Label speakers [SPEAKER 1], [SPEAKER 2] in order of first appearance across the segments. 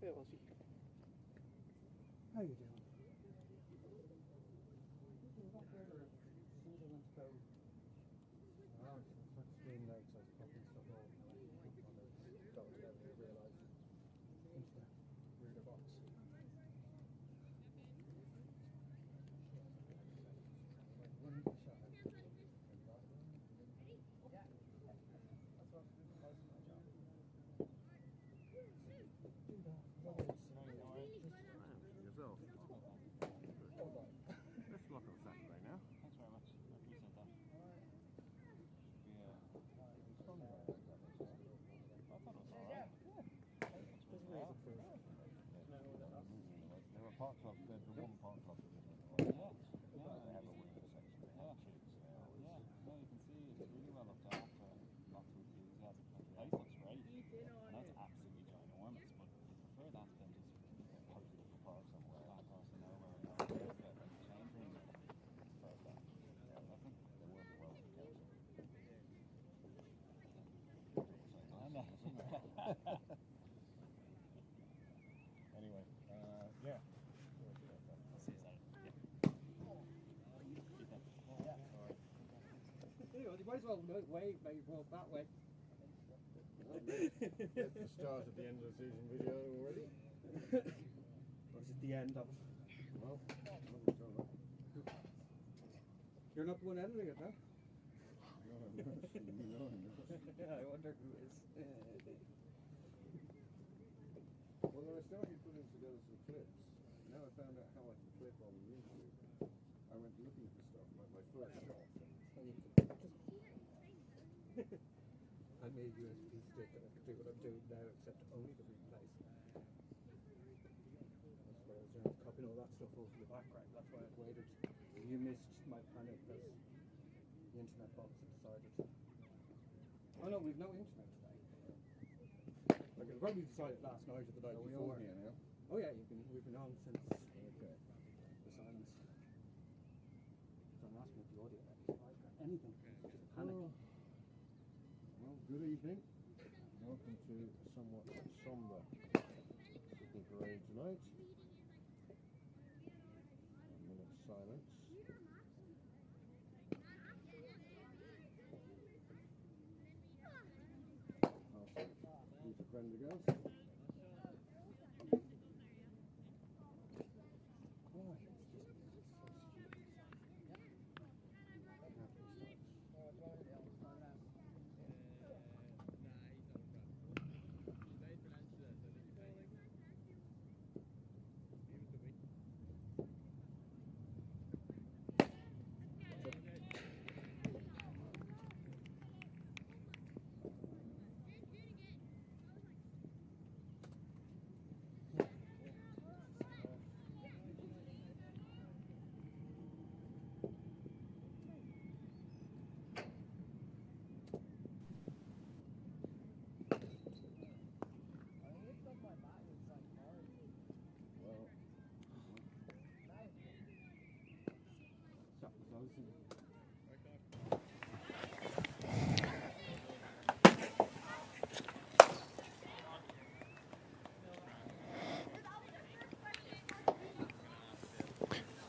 [SPEAKER 1] bit, was he?
[SPEAKER 2] How you doing?
[SPEAKER 3] Anyway, yeah.
[SPEAKER 2] You might as well wave, maybe walk that way.
[SPEAKER 3] That's the start at the end of the season video already.
[SPEAKER 2] Or is it the end of it?
[SPEAKER 3] Well,
[SPEAKER 2] you're not the one editing it, no?
[SPEAKER 3] No, I'm not.
[SPEAKER 2] Yeah, I wonder who is.
[SPEAKER 3] Well, when I started putting together some clips, now I found out how I can clip on YouTube. I went looking for stuff, like my first shot.
[SPEAKER 2] I made a USB stick and I could do what I'm doing now, except only the replays. That's why I was doing, copying all that stuff over the background. That's why I've waited. You missed my panic because the internet box had decided. Oh no, we've no internet today. Like it probably decided last night or the night before.
[SPEAKER 3] Here now?
[SPEAKER 2] Oh yeah, we've been on since
[SPEAKER 3] Okay.
[SPEAKER 2] the silence. Don't ask me what the audio is. Anything. Just a panic.
[SPEAKER 3] Well, good evening. Welcome to a somewhat sombre Sydney parade tonight. A minute's silence. Peter Prendergast.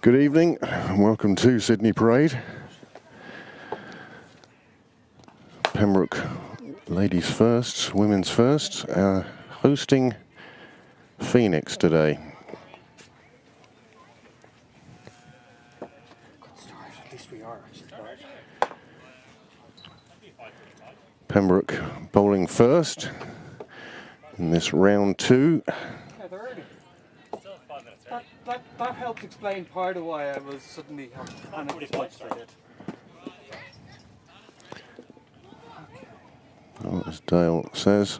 [SPEAKER 3] Good evening, welcome to Sydney Parade. Pembroke ladies first, women's first, hosting Phoenix today.
[SPEAKER 2] At least we are.
[SPEAKER 3] Pembroke bowling first in this round two.
[SPEAKER 2] Yeah, they're early. That helps explain part of why I was suddenly having panic attacks.
[SPEAKER 3] Well, as Dale says,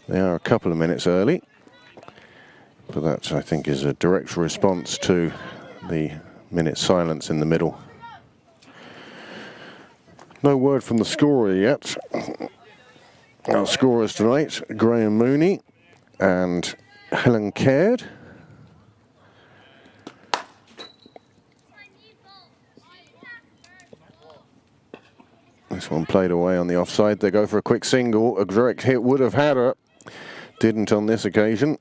[SPEAKER 3] they are a couple of minutes early, but that I think is a direct response to the minute silence in the middle. No word from the scorer yet. Our scorers tonight, Graham Mooney and Helen Caird. This one played away on the offside. They go for a quick single. A direct hit would have had her. Didn't on this occasion.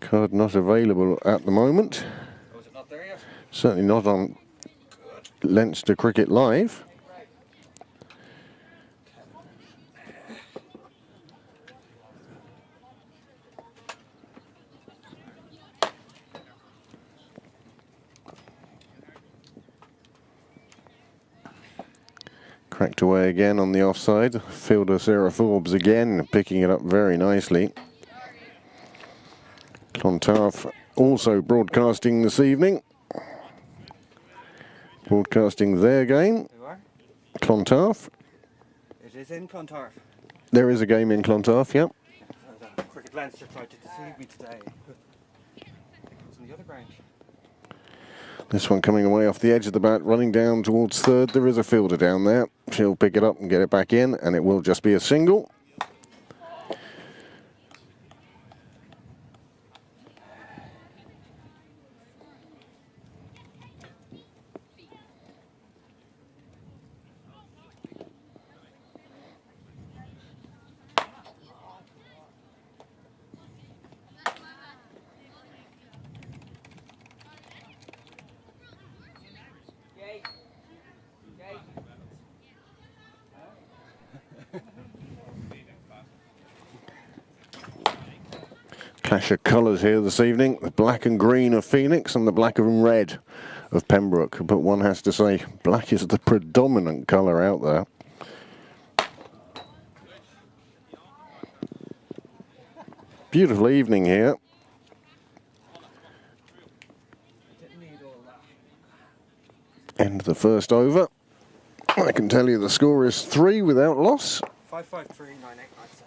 [SPEAKER 3] Card not available at the moment.
[SPEAKER 2] Oh, is it not there yet?
[SPEAKER 3] Certainly not on Leinster Cricket Live. Cracked away again on the offside. Fielder Sarah Forbes again picking it up very nicely. Clontarf also broadcasting this evening. Broadcasting their game.
[SPEAKER 2] Who are?
[SPEAKER 3] Clontarf.
[SPEAKER 2] It is in Clontarf.
[SPEAKER 3] There is a game in Clontarf, yep.
[SPEAKER 2] The Cricket Leinster tried to deceive me today. It was on the other ground.
[SPEAKER 3] This one coming away off the edge of the bat, running down towards third. There is a fielder down there. She'll pick it up and get it back in, and it will just be a single. Clash of colours here this evening. The black and green of Phoenix and the black and red of Pembroke. But one has to say, black is the predominant colour out there. Beautiful evening here. End of the first over. I can tell you the score is 3 without loss.
[SPEAKER 2] 553 9897.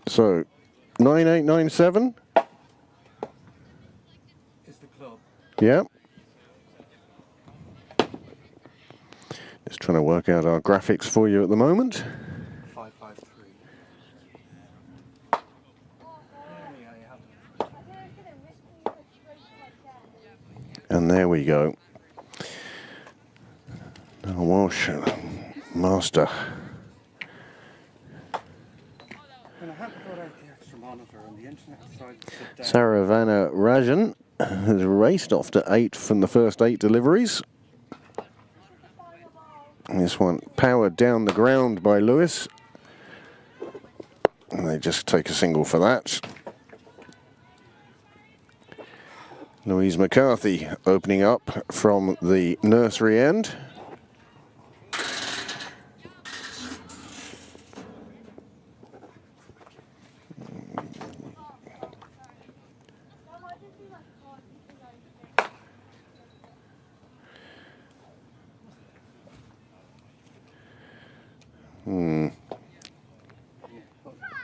[SPEAKER 3] So, 9897.
[SPEAKER 2] Is the club.
[SPEAKER 3] Yeah. Just trying to work out our graphics for you at the moment.
[SPEAKER 2] 553.
[SPEAKER 3] And there we go. Now Walsh, master.
[SPEAKER 2] And I haven't got out the extra monitor on the internet decided to sit down.
[SPEAKER 3] Saravana Rajan has raced off to 8 from the first 8 deliveries. And this one powered down the ground by Lewis. And they just take a single for that. Louise McCarthy opening up from the nursery end.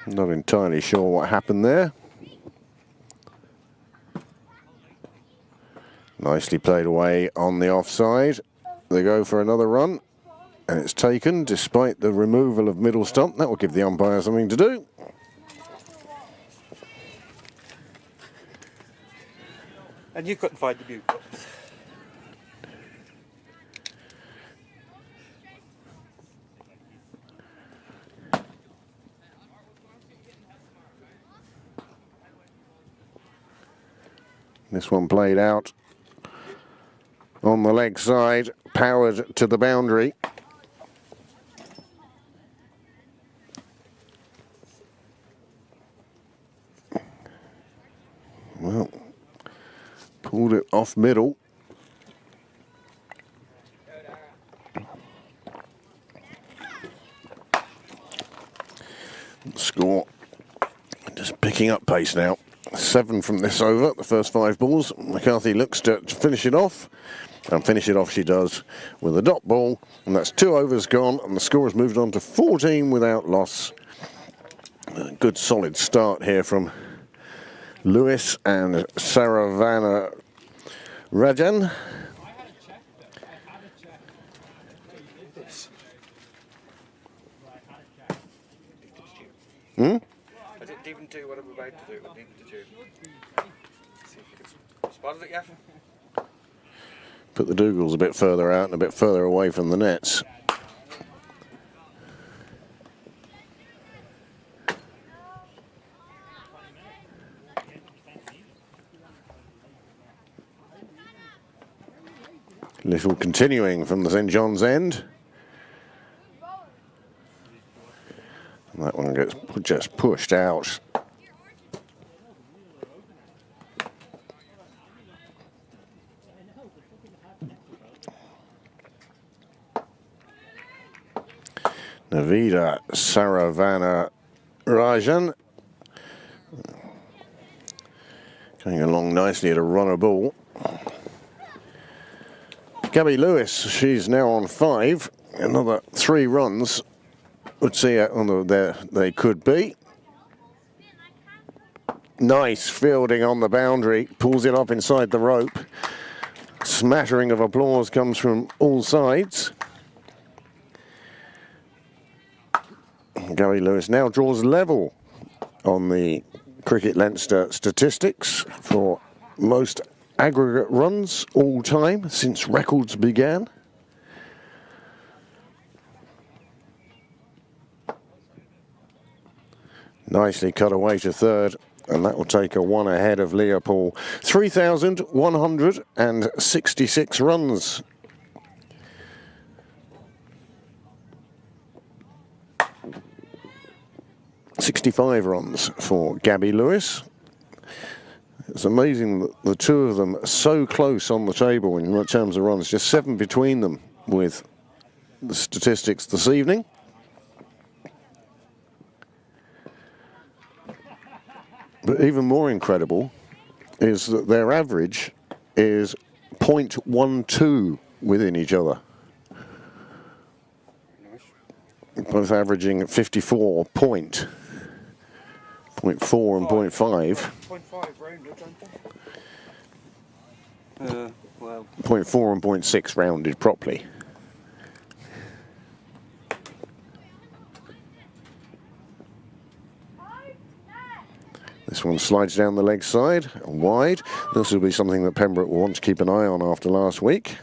[SPEAKER 3] Not entirely sure what happened there. Nicely played away on the offside. They go for another run, and it's taken despite the removal of middle stump. That will give the umpire something to do.
[SPEAKER 2] And you couldn't find the mute buttons.
[SPEAKER 3] This one played out on the leg side, powered to the boundary. Well, pulled it off middle. Score just picking up pace now. 7 from this over, the first 5 balls. McCarthy looks to finish it off. And finish it off she does with a dot ball, and that's 2 overs gone, and the score has moved on to 14 without loss. A good solid start here from Lewis and Saravana Rajan.
[SPEAKER 2] I didn't even do what I'm about to do. Did you? See if you can spot it yet?
[SPEAKER 3] Put the Dougals a bit further out and a bit further away from the nets. Little continuing from the St John's end. And that one gets just pushed out. Navida Saravana Rajan going along nicely at a runner ball. Gabby Lewis, she's now on 5. Another 3 runs would see on there they could be. Nice fielding on the boundary, pulls it up inside the rope. Smattering of applause comes from all sides. Gary Lewis now draws level on the Cricket Leinster statistics for most aggregate runs all time since records began. Nicely cut away to third, and that will take her 1 ahead of Leopold. 3,166 runs. .65 runs for Gabby Lewis. It's amazing that the two of them are so close on the table in terms of runs, just 7 between them with the statistics this evening. But even more incredible is that their average is .12 within each other. Both averaging 54 point. 0.4 and 0.5.
[SPEAKER 2] 0.5 rounded, don't they? Well.
[SPEAKER 3] 0.4 and 0.6 rounded properly. This one slides down the leg side, wide. This will be something that Pembroke will want to keep an eye on after last week.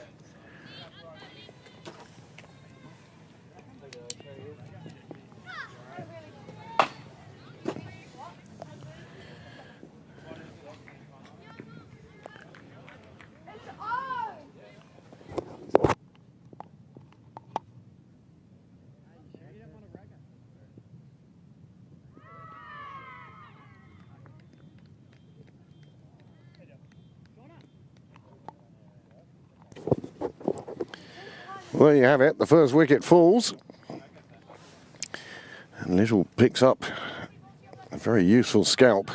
[SPEAKER 3] Well, there you have it. The first wicket falls. And Little picks up a very useful scalp.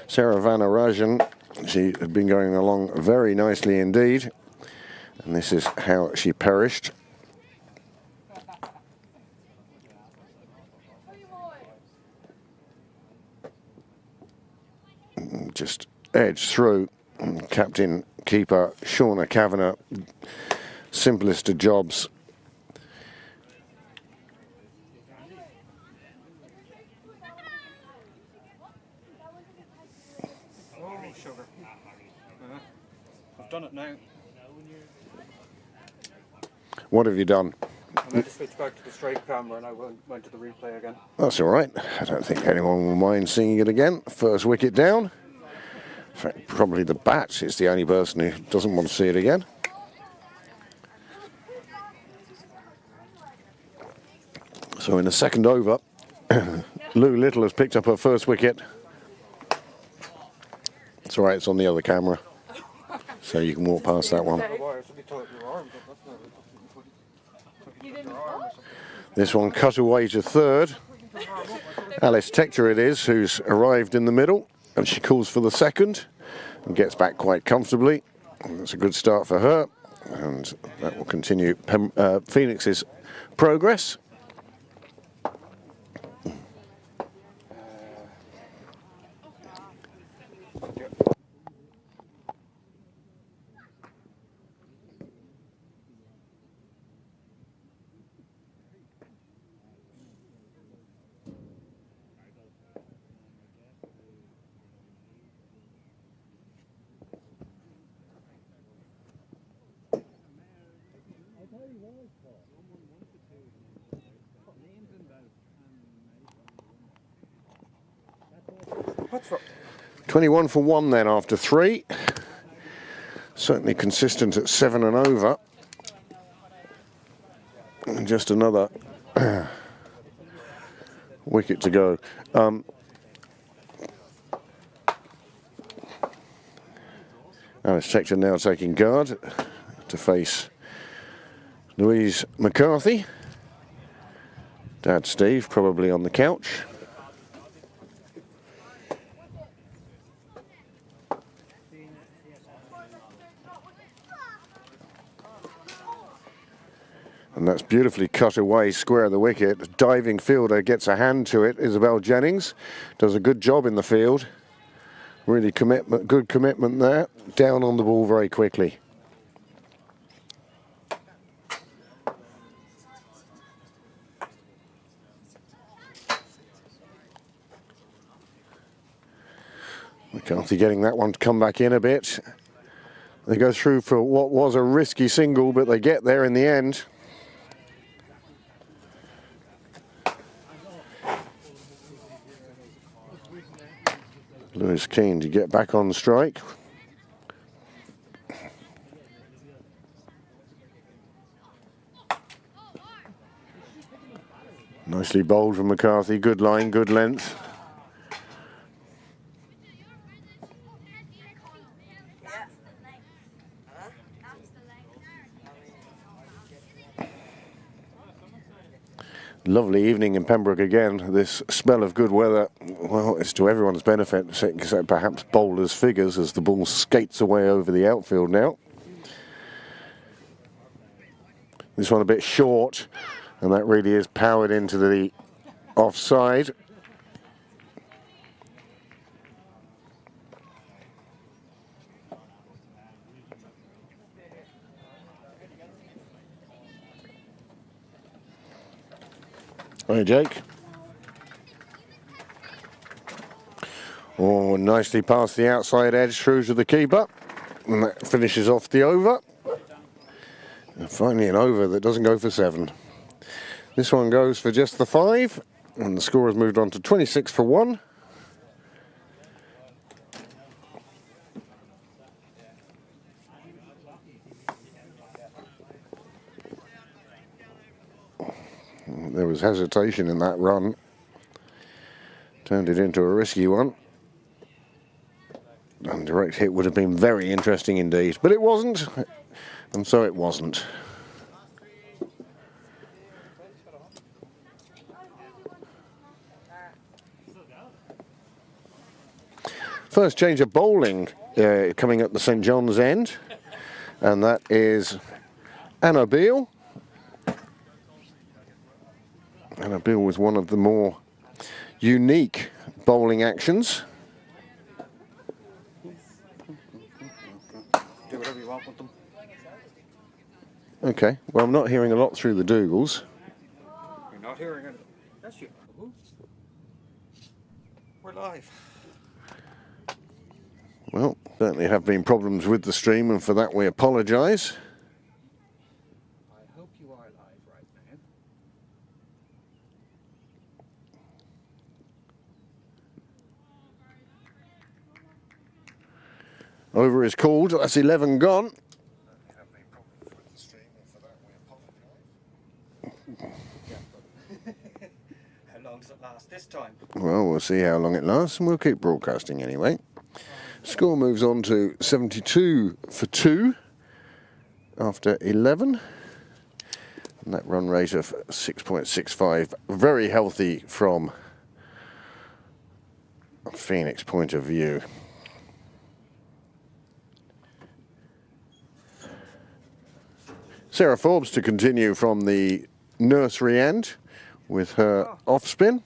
[SPEAKER 3] Saravana Rajan, she had been going along very nicely indeed. And this is how she perished. Just edged through. And captain keeper Shauna Kavanagh, simplest of jobs.
[SPEAKER 2] Oh, sugar. I've done it now.
[SPEAKER 3] What have you done?
[SPEAKER 2] I made to switch back to the straight camera and I went to the replay again.
[SPEAKER 3] That's all right. I don't think anyone will mind seeing it again. First wicket down. In fact, probably the bat is the only person who doesn't want to see it again. So in the second over, Lou Little has picked up her first wicket. It's all right, it's on the other camera, so you can walk past that one. This one cut away to third. Alice Tector it is, who's arrived in the middle, and she calls for the second and gets back quite comfortably. That's a good start for her. And that will continue Phoenix's progress.
[SPEAKER 2] What's wrong?
[SPEAKER 3] 21 for 1 then after 3. Certainly consistent at 7 and over. And just another wicket to go. Alice Tector now taking guard to face Louise McCarthy. Dad Steve probably on the couch. And that's beautifully cut away, square of the wicket. Diving fielder gets a hand to it. Isabel Jennings does a good job in the field. Really good commitment there. Down on the ball very quickly. McCarthy getting that one to come back in a bit. They go through for what was a risky single, but they get there in the end. Lewis keen to get back on strike. Nicely bowled from McCarthy. Good line, good length. Lovely evening in Pembroke again. This spell of good weather, well, it's to everyone's benefit, except perhaps bowlers' figures as the ball skates away over the outfield now. This one a bit short, and that really is powered into the offside. Hi, Jake. Oh, nicely past the outside edge through to the keeper. And that finishes off the over. And finally an over that doesn't go for 7. This one goes for just the 5. And the score has moved on to 26 for 1. There was hesitation in that run. Turned it into a risky one. And direct hit would have been very interesting indeed. But it wasn't. And so it wasn't. First change of bowling coming up the St John's end. And that is Anna Beale. Anna Beale with one of the more unique bowling actions.
[SPEAKER 2] Do whatever you want with them.
[SPEAKER 3] Okay, well, I'm not hearing a lot through the Dougals.
[SPEAKER 2] You're not hearing it. That's you. We're live.
[SPEAKER 3] Well, certainly have been problems with the stream, and for that we apologise.
[SPEAKER 2] I hope you are live right now.
[SPEAKER 3] Over is called, that's 11 gone.
[SPEAKER 2] How long does it last this time?
[SPEAKER 3] Well, we'll see how long it lasts, and we'll keep broadcasting anyway. Score moves on to 72 for 2 after 11. And that run rate of 6.65, very healthy from a Phoenix point of view. Sarah Forbes to continue from the nursery end with her off spin.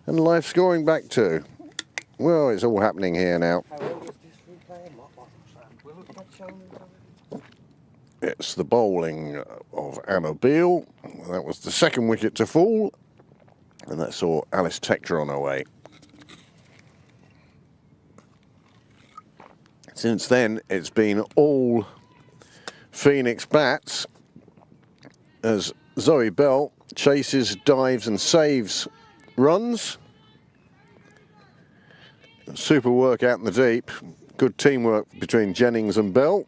[SPEAKER 3] And live scoring back too. Well, it's all happening here now. It's the bowling of Anna Beale. That was the second wicket to fall. And that saw Alice Tector on her way. Since then, it's been all Phoenix bats as Zoe Bell chases, dives and saves runs. Super work out in the deep. Good teamwork between Jennings and Bell.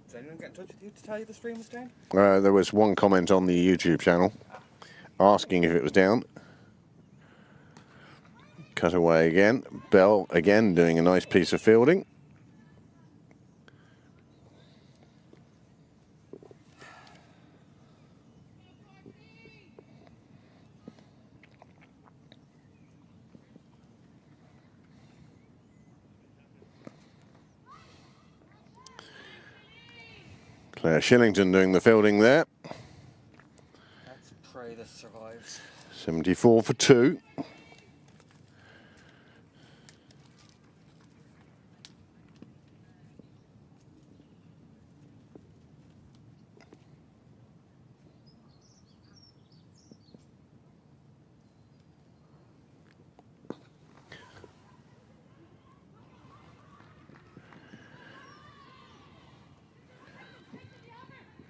[SPEAKER 2] Did anyone get in touch with you to tell you the stream was down?
[SPEAKER 3] There was one comment on the YouTube channel asking if it was down. Cut away again. Bell again doing a nice piece of fielding. Claire Shillington doing the fielding there.
[SPEAKER 2] Let's pray this survives.
[SPEAKER 3] 74 for 2.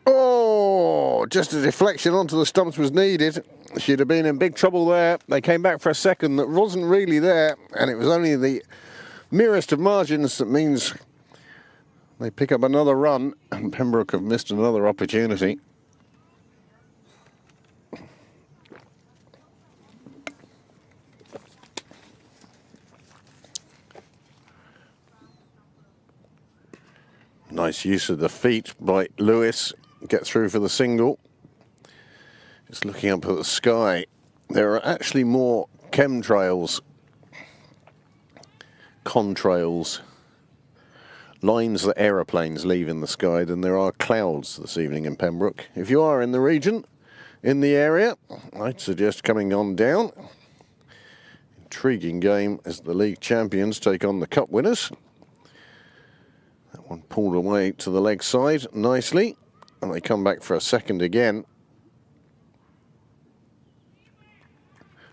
[SPEAKER 3] Oh, just a deflection onto the stumps was needed. She'd have been in big trouble there. They came back for a second that wasn't really there, and it was only the merest of margins. That means they pick up another run, and Pembroke have missed another opportunity. Nice use of the feet by Lewis. Get through for the single. Just looking up at the sky. There are actually more chemtrails, contrails, lines that aeroplanes leave in the sky than there are clouds this evening in Pembroke. If you are in the region, in the area, I'd suggest coming on down. Intriguing game as the league champions take on the cup winners. That one pulled away to the leg side nicely. And they come back for a second again.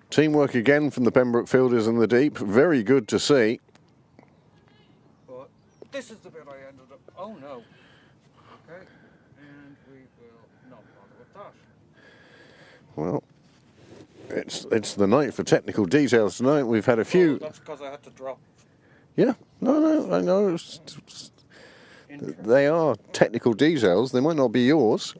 [SPEAKER 3] Teamwork again from the Pembroke fielders in the deep. Very good to see.
[SPEAKER 2] But this is the bit I ended up... Oh, no. Okay. And we will not bother with that.
[SPEAKER 3] Well, it's the night for technical details tonight. We've had a few...
[SPEAKER 2] Oh, that's because I had to drop.
[SPEAKER 3] Yeah. No, I know. They are technical details. They might not be yours.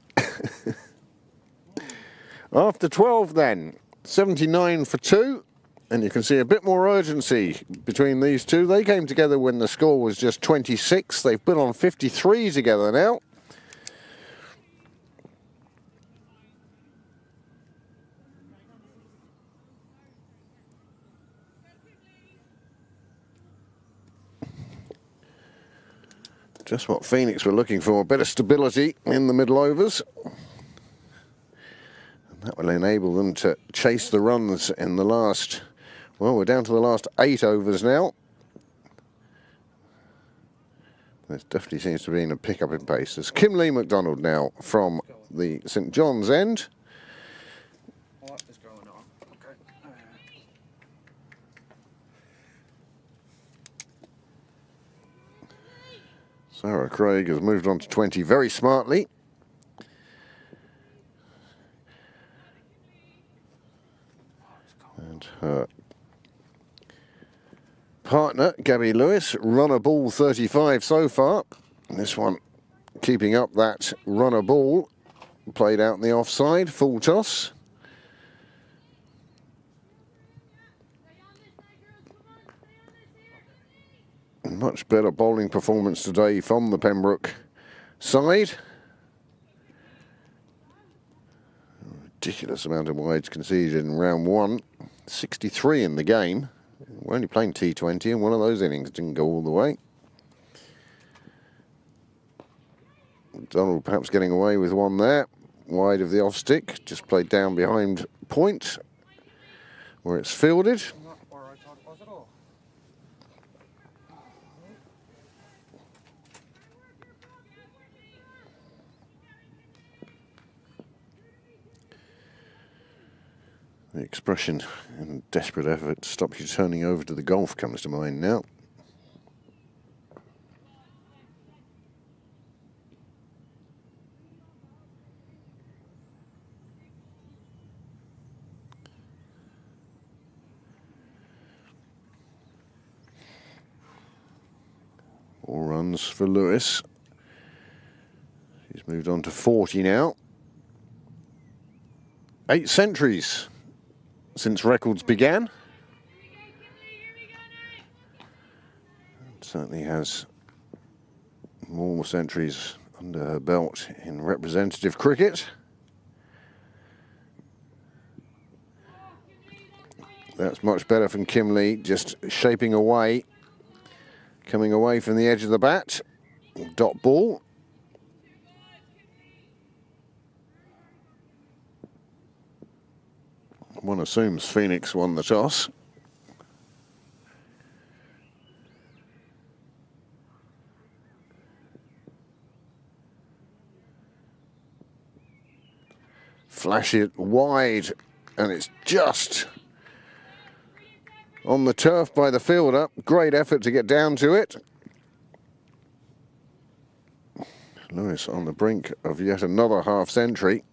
[SPEAKER 3] After 12 then, 79 for 2. And you can see a bit more urgency between these two. They came together when the score was just 26. They've put on 53 together now. Just what Phoenix were looking for, a bit of stability in the middle overs. And that will enable them to chase the runs in the last, well, we're down to the last 8 overs now. There definitely seems to be a pick-up in pace. There's Kim Lee McDonald now from the St John's end.
[SPEAKER 2] What is going on? Okay.
[SPEAKER 3] Sarah Craig has moved on to 20 very smartly. And her partner, Gabby Lewis, runner ball 35 so far. And this one keeping up that runner ball. Played out in the offside, full toss. Much better bowling performance today from the Pembroke side. Ridiculous amount of wides conceded in round 1. 63 in the game. We're only playing T20 and one of those innings didn't go all the way. Donald perhaps getting away with one there. Wide of the off stick, just played down behind point where it's fielded.
[SPEAKER 2] Not where I thought it was at all.
[SPEAKER 3] The expression in desperate effort to stop you turning over to the golf comes to mind now. All runs for Lewis. He's moved on to 40 now. 8 centuries since records began. Certainly has more centuries under her belt in representative cricket. That's much better from Kim Lee, just shaping away. Coming away from the edge of the bat, dot ball. One assumes Phoenix won the toss. Flash it wide, and it's just on the turf by the fielder. Great effort to get down to it. Lewis on the brink of yet another half century.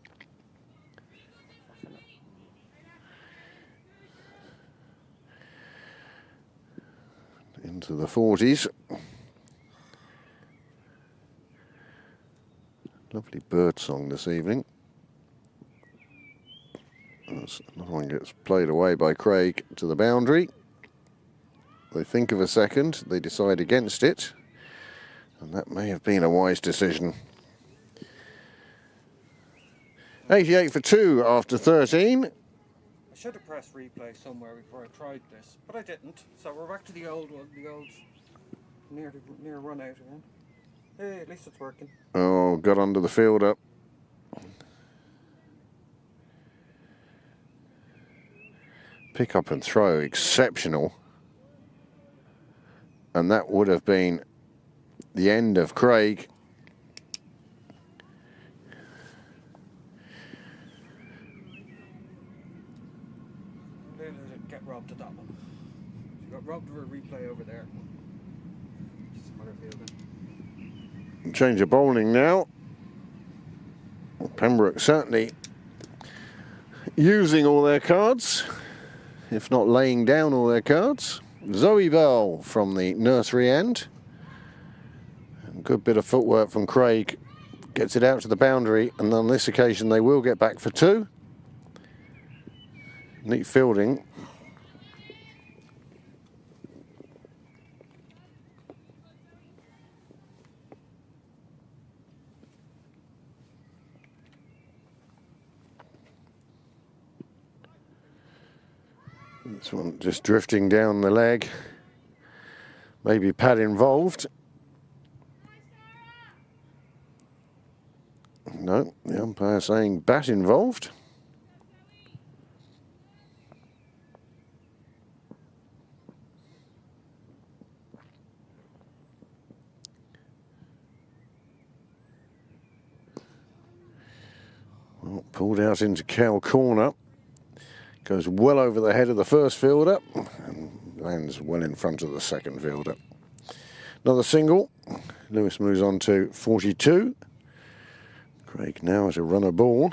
[SPEAKER 3] Into the 40s. Lovely bird song this evening. Another one gets played away by Craig to the boundary. They think of a second, they decide against it, and that may have been a wise decision. 88 for 2 after 13.
[SPEAKER 2] I should have pressed replay somewhere before I tried this, but I didn't. So we're back to the old one, the old near run out again. Hey, at least it's working.
[SPEAKER 3] Oh, got under the fielder. Pick up and throw, exceptional. And that would have been the end of Craig.
[SPEAKER 2] Didn't get robbed at that one. She got robbed of a replay over there. Just a matter of fielding.
[SPEAKER 3] Change of bowling now. Pembroke certainly using all their cards, if not laying down all their cards. Zoe Bell from the nursery end. Good bit of footwork from Craig. Gets it out to the boundary, and on this occasion they will get back for 2. Neat fielding. This one just drifting down the leg. Maybe pad involved. No, the umpire saying bat involved. Well, pulled out into cow corner. Goes well over the head of the first fielder and lands well in front of the second fielder. Another single. Lewis moves on to 42. Craig now to run a ball.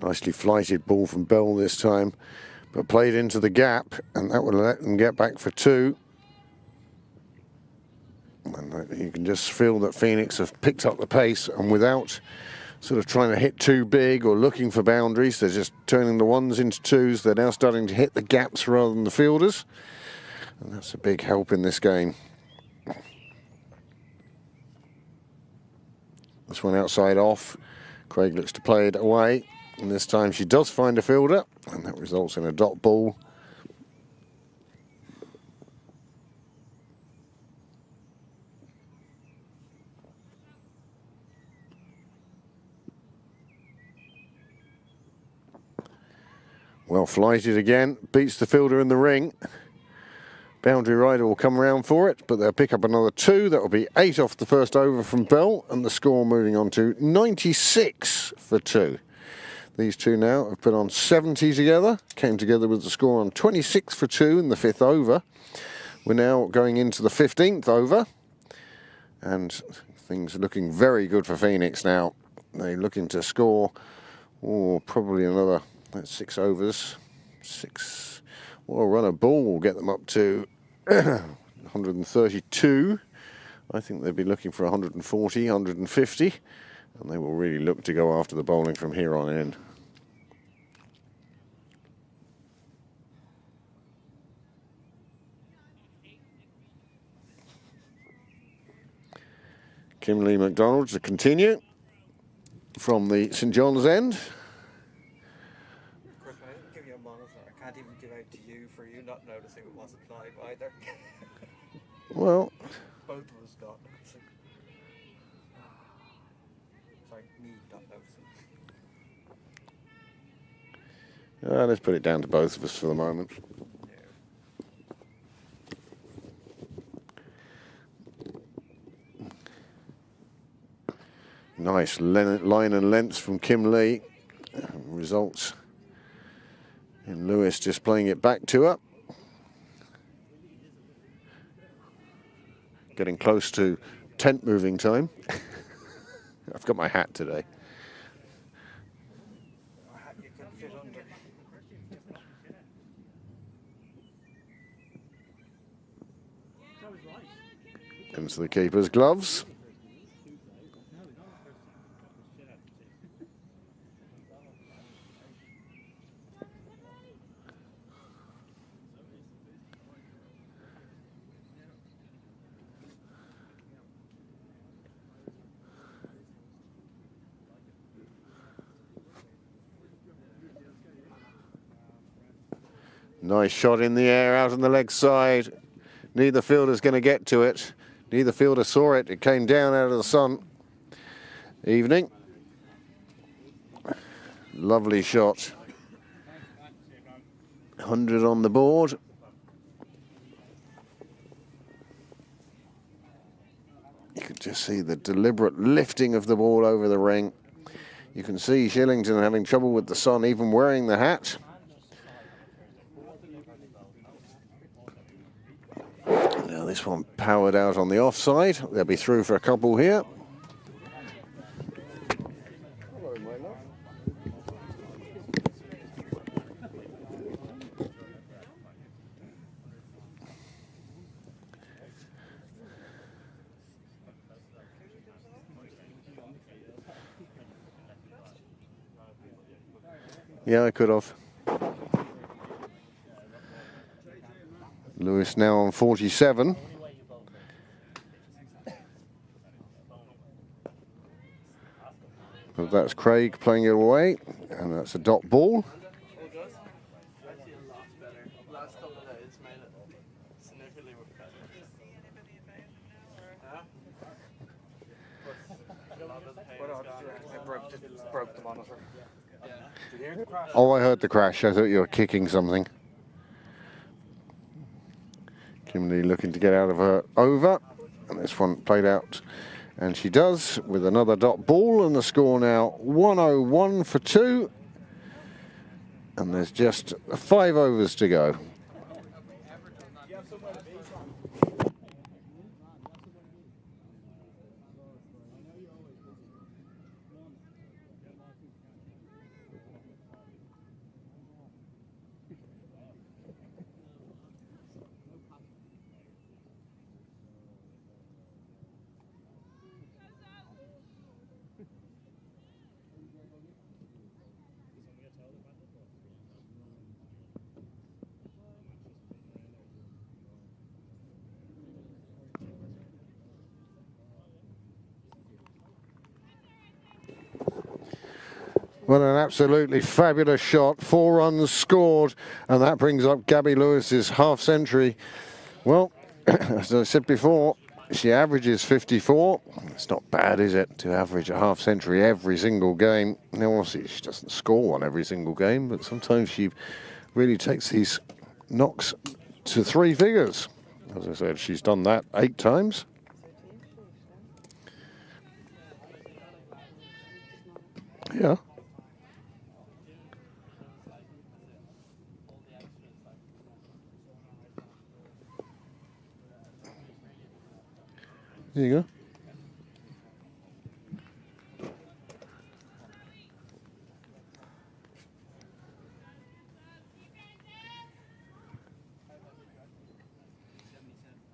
[SPEAKER 3] Nicely flighted ball from Bell this time, but played into the gap, and that would let them get back for 2. And you can just feel that Phoenix have picked up the pace, and without sort of trying to hit too big or looking for boundaries, they're just turning the 1s into 2s. They're now starting to hit the gaps rather than the fielders, and that's a big help in this game. This one outside off. Craig looks to play it away, and this time she does find a fielder, and that results in a dot ball. Well flighted again, beats the fielder in the ring. Boundary rider will come around for it, but they'll pick up another 2. That will be 8 off the first over from Bell, and the score moving on to 96 for 2. These two now have put on 70 together, came together with the score on 26 for 2 in the 5th over. We're now going into the 15th over, and things are looking very good for Phoenix now. They're looking to score, probably another 6 overs. 6. Well, run a ball will get them up to 132. I think they'd be looking for 140, 150, and they will really look to go after the bowling from here on in. Kimberly McDonald to continue from the St John's end.
[SPEAKER 2] Chris, I didn't give you a monitor. I can't even give out to you for you not noticing it wasn't live either.
[SPEAKER 3] Well,
[SPEAKER 2] both of us got noticing. Sorry, me not noticing.
[SPEAKER 3] Let's put it down to both of us for the moment. Nice line and lengths from Kim Lee. Results in Lewis just playing it back to her. Getting close to tent moving time. I've got my hat today.
[SPEAKER 2] A hat you can fit under.
[SPEAKER 3] Into the keeper's gloves. Nice shot in the air out on the leg side. Neither fielder's going to get to it. Neither fielder saw it. It came down out of the sun. Evening. Lovely shot. 100 on the board. You can just see the deliberate lifting of the ball over the ring. You can see Shillington having trouble with the sun, even wearing the hat. Now this one powered out on the offside. They'll be through for a couple here. Hello, my love. Yeah, I could have. Lewis now on 47. But that's Craig playing it away, and that's a dot ball.
[SPEAKER 2] Broke the monitor. Did you hear the crash?
[SPEAKER 3] Oh, I heard the crash. I thought you were kicking something. Kimberly looking to get out of her over, and this one played out, and she does with another dot ball, and the score now 101 for 2, and there's just 5 overs to go. What an absolutely fabulous shot. 4 runs scored, and that brings up Gabby Lewis's half century. Well, as I said before, she averages 54. It's not bad, is it, to average a half century every single game? Now, obviously, she doesn't score one every single game, but sometimes she really takes these knocks to 3 figures. As I said, she's done that 8 times. Yeah. There you go.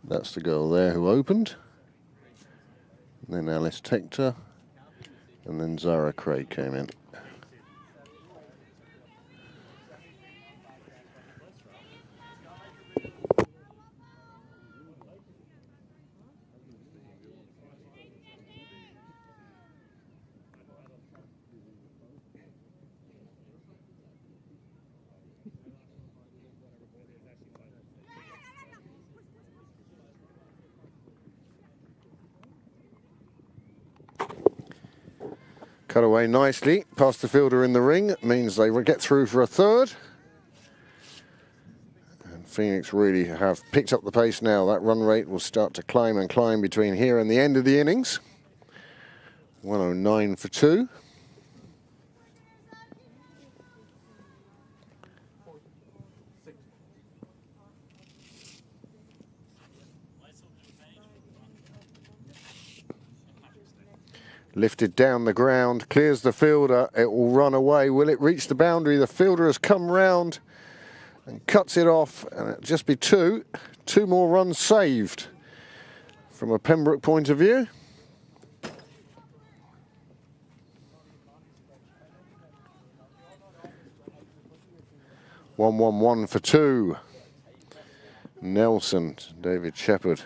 [SPEAKER 3] That's the girl there who opened. And then Alice Tector. And then Zara Craig came in. Cut away nicely past the fielder in the ring. It means they will get through for a third. And Phoenix really have picked up the pace now. That run rate will start to climb and climb between here and the end of the innings. 109 for 2. Lifted down the ground, clears the fielder, it will run away. Will it reach the boundary? The fielder has come round and cuts it off, and it'll just be 2. 2 more runs saved from a Pembroke point of view. One for 2. Nelson, David Shepherd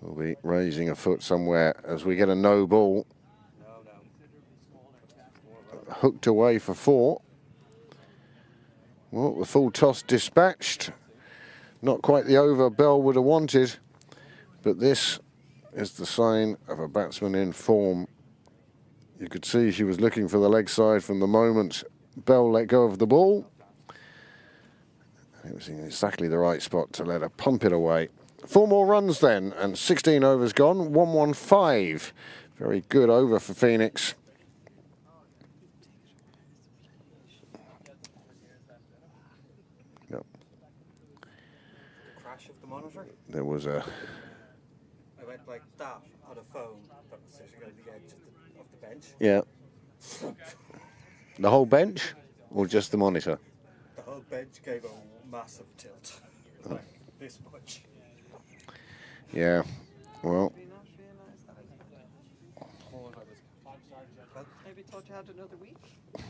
[SPEAKER 3] will be raising a foot somewhere as we get a no ball. Hooked away for 4. Well, the full toss dispatched. Not quite the over Bell would have wanted, but this is the sign of a batsman in form. You could see she was looking for the leg side from the moment Bell let go of the ball. It was in exactly the right spot to let her pump it away. 4 more runs then, and 16 overs gone, 115. Very good over for Phoenix. Yep.
[SPEAKER 2] Crash of the monitor?
[SPEAKER 3] There was a...
[SPEAKER 2] I went like that on a phone that was sitting on the edge of the bench.
[SPEAKER 3] Yeah. The whole bench, or just the monitor?
[SPEAKER 2] The whole bench gave a massive tilt. Like this much.
[SPEAKER 3] Yeah, well.
[SPEAKER 2] Maybe thought you had another week. I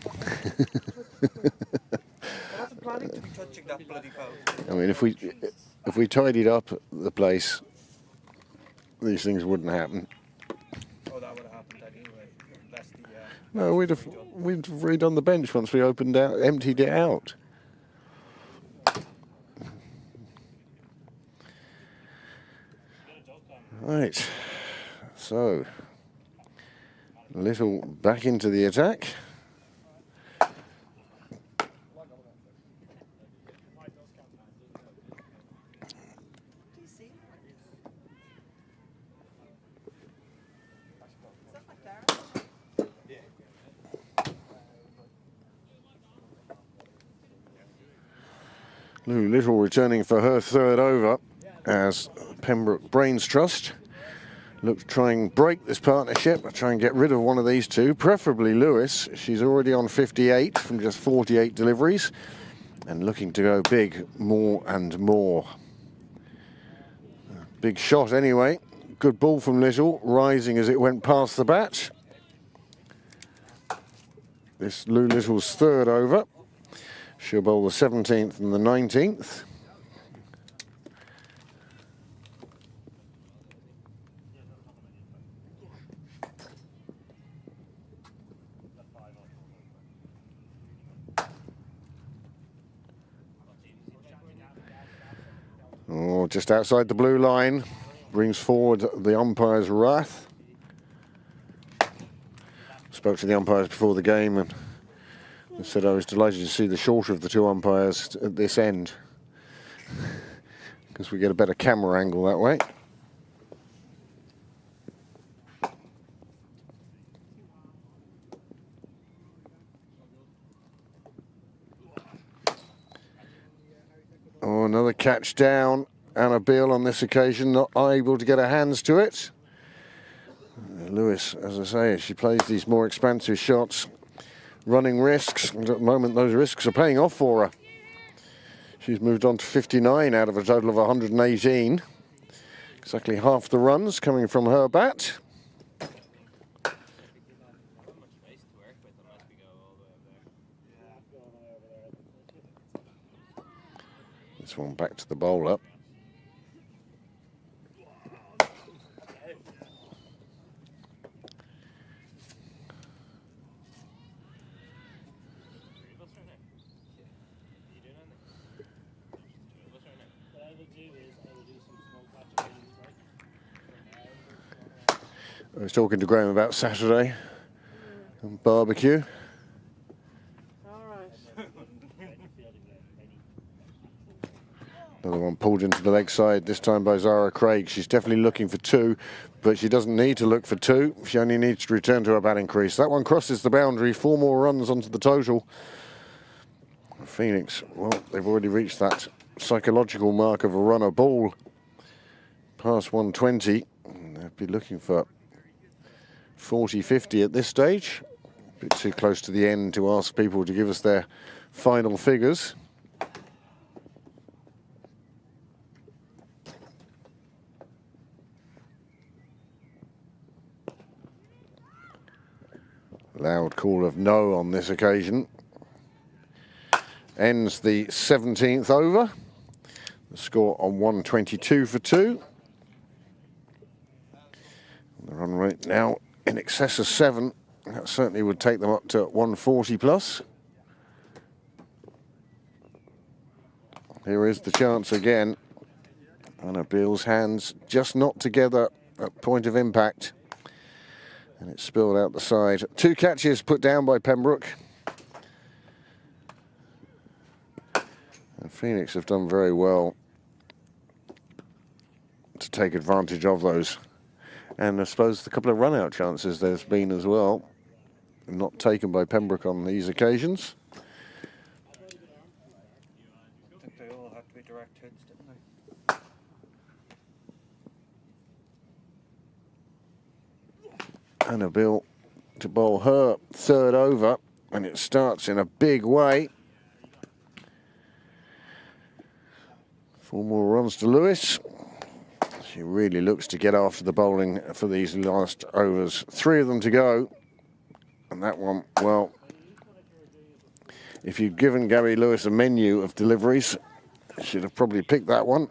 [SPEAKER 2] wasn't planning to be touching that bloody phone.
[SPEAKER 3] I mean, if we tidied up the place, these things wouldn't happen.
[SPEAKER 2] Oh, that would have happened anyway. That's the.
[SPEAKER 3] No, we'd have redone the bench once we emptied it out. Right, so Little back into the attack. Lou Little returning for her third over as Pembroke Brains Trust look to try and break this partnership, try and get rid of one of these two, preferably Lewis. She's already on 58 from just 48 deliveries and looking to go big more and more. Big shot anyway. Good ball from Little, rising as it went past the bat. This Lou Little's third over. She'll bowl the 17th and the 19th. Oh, just outside the blue line, brings forward the umpire's wrath. Spoke to the umpires before the game and I said I was delighted to see the shorter of the two umpires at this end, because we get a better camera angle that way. Oh, another catch down. Anna Beale on this occasion not able to get her hands to it. Lewis, as I say, she plays these more expansive shots, running risks, and at the moment those risks are paying off for her. She's moved on to 59 out of a total of 118. Exactly half the runs coming from her bat. This one back to the bowler. I was talking to Graham about Saturday and barbecue. Another one pulled into the leg side, this time by Zara Craig. She's definitely looking for two, but she doesn't need to look for two. She only needs to return to her batting crease. That one crosses the boundary, 4 more runs onto the total. Phoenix, well, they've already reached that psychological mark of a runner ball past 120. They'd be looking for 40, 50 at this stage. A bit too close to the end to ask people to give us their final figures. Loud call of no on this occasion. Ends the 17th over. The score on 122 for 2. The run rate now in excess of 7. That certainly would take them up to 140 plus. Here is the chance again. Anna Beale's hands just not together at point of impact. And it's spilled out the side. 2 catches put down by Pembroke. And Phoenix have done very well to take advantage of those. And I suppose the couple of run-out chances there's been as well, not taken by Pembroke on these occasions.
[SPEAKER 2] I think they all have to be direct hits, didn't they?
[SPEAKER 3] Anna Beale to bowl her 3rd over, and it starts in a big way. 4 more runs to Lewis. She really looks to get after the bowling for these last overs. 3 of them to go. And that one, well, if you'd given Gary Lewis a menu of deliveries, she'd have probably picked that one.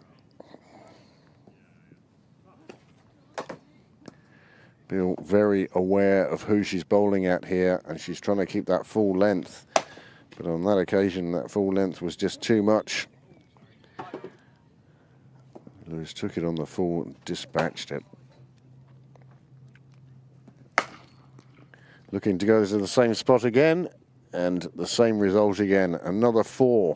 [SPEAKER 3] Beale very aware of who she's bowling at here, and she's trying to keep that full length. But on that occasion, that full length was just too much. Lewis took it on the full and dispatched it. Looking to go to the same spot again, and the same result again. Another 4.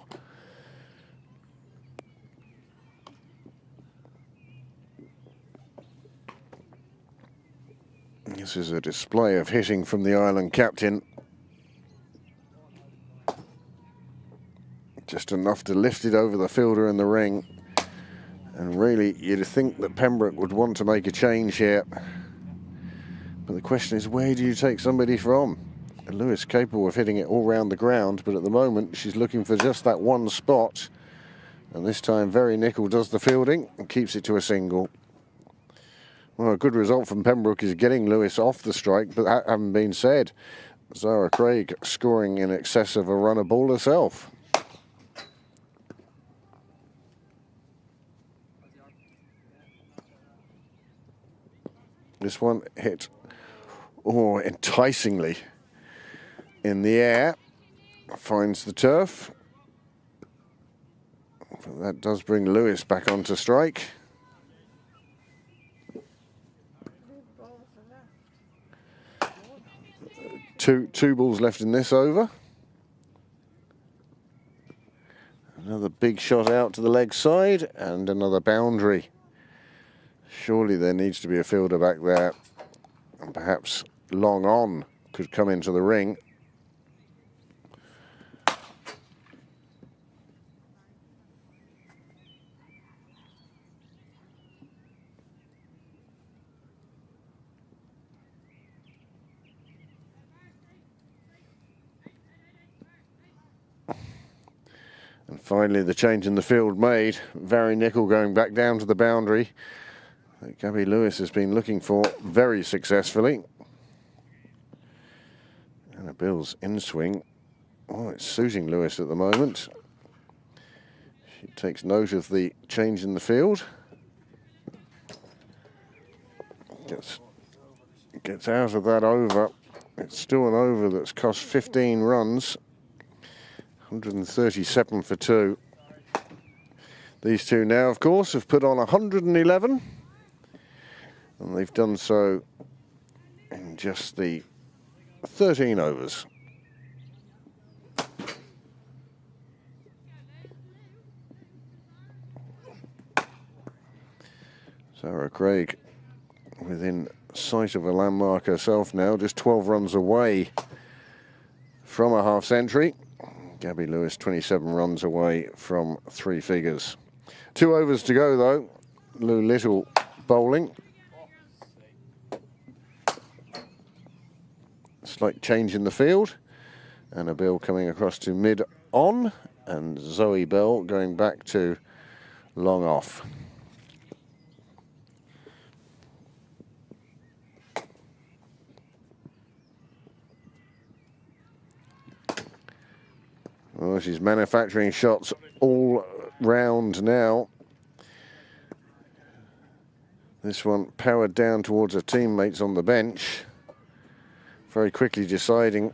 [SPEAKER 3] This is a display of hitting from the island captain. Just enough to lift it over the fielder in the ring. And really, you'd think that Pembroke would want to make a change here. But the question is, where do you take somebody from? And Lewis capable of hitting it all round the ground, but at the moment she's looking for just that one spot. And this time, Very Nickel does the fielding and keeps it to a single. Well, a good result from Pembroke is getting Lewis off the strike, but that having been said, Zara Craig scoring in excess of a runner ball herself. This one hit, enticingly in the air, finds the turf. But that does bring Lewis back onto strike. Two balls left in this over. big shot out to the leg side and another boundary. Surely there needs to be a fielder back there, and perhaps long on could come into the ring. And finally the change in the field made. Very Nickel going back down to the boundary that Gabby Lewis has been looking for very successfully. And a Bill's in swing. Oh, it's suiting Lewis at the moment. She takes note of the change in the field. Gets out of that over. It's still an over that's cost 15 runs. 137 for 2. These two now, of course, have put on 111. And they've done so in just the 13 overs. Sarah Craig within sight of a landmark herself now, just 12 runs away from a half century. Gabby Lewis 27 runs away from 3 figures. 2 overs to go though. Lou Little bowling. Slight change in the field. Anna Bill coming across to mid on, and Zoe Bell going back to long off. Well, she's manufacturing shots all round now. This one powered down towards her teammates on the bench. Very quickly deciding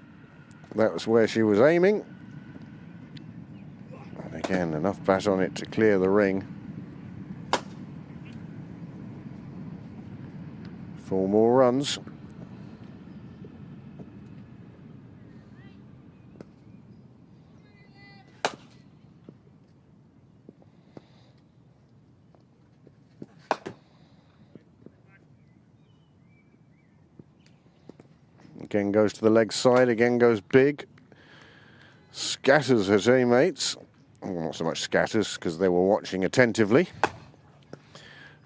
[SPEAKER 3] that was where she was aiming. And again, enough bat on it to clear the ring. 4 more runs. Again goes to the leg side, again goes big. Scatters her teammates. Well, not so much scatters because they were watching attentively.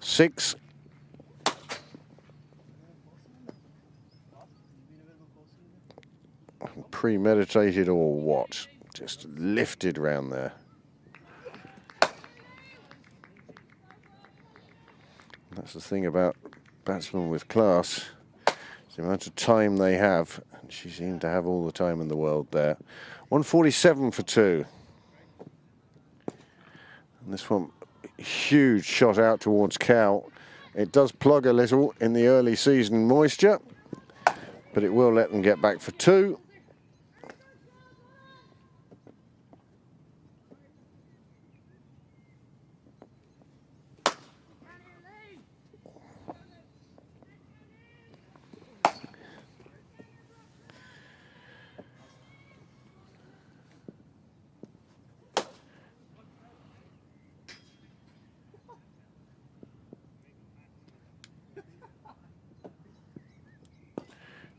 [SPEAKER 3] 6. Premeditated or what? Just lifted round there. That's the thing about batsmen with class. The amount of time they have, and she seemed to have all the time in the world there. 147 for 2. And this one, huge shot out towards Cow. It does plug a little in the early season moisture, but it will let them get back for 2.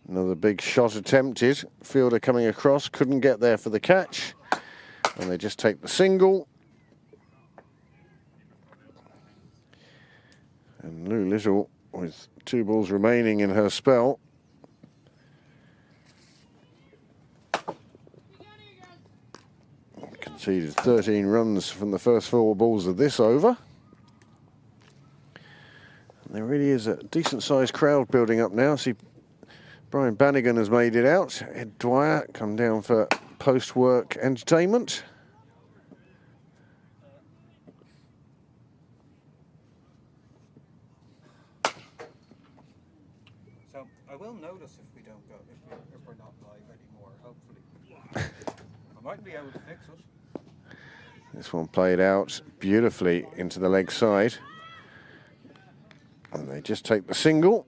[SPEAKER 3] Another big shot attempted. Fielder coming across, couldn't get there for the catch. And they just take the single. And Lou Little, with 2 balls remaining in her spell, conceded 13 runs from the first 4 balls of this over. And there really is a decent-sized crowd building up now. See, Brian Bannigan has made it out. Ed Dwyer come down for post-work entertainment.
[SPEAKER 2] So I will notice if we don't go, if we're not live anymore, hopefully. I might be able to fix it.
[SPEAKER 3] This one played out beautifully into the leg side. And they just take the single.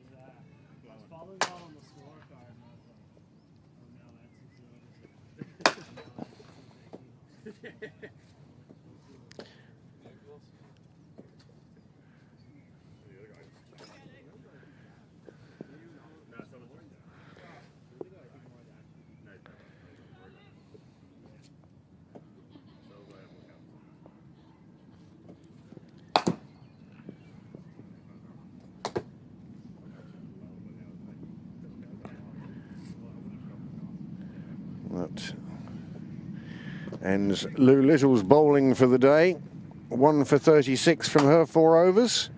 [SPEAKER 3] That ends Lou Little's bowling for the day. 1 for 36 from her 4 overs,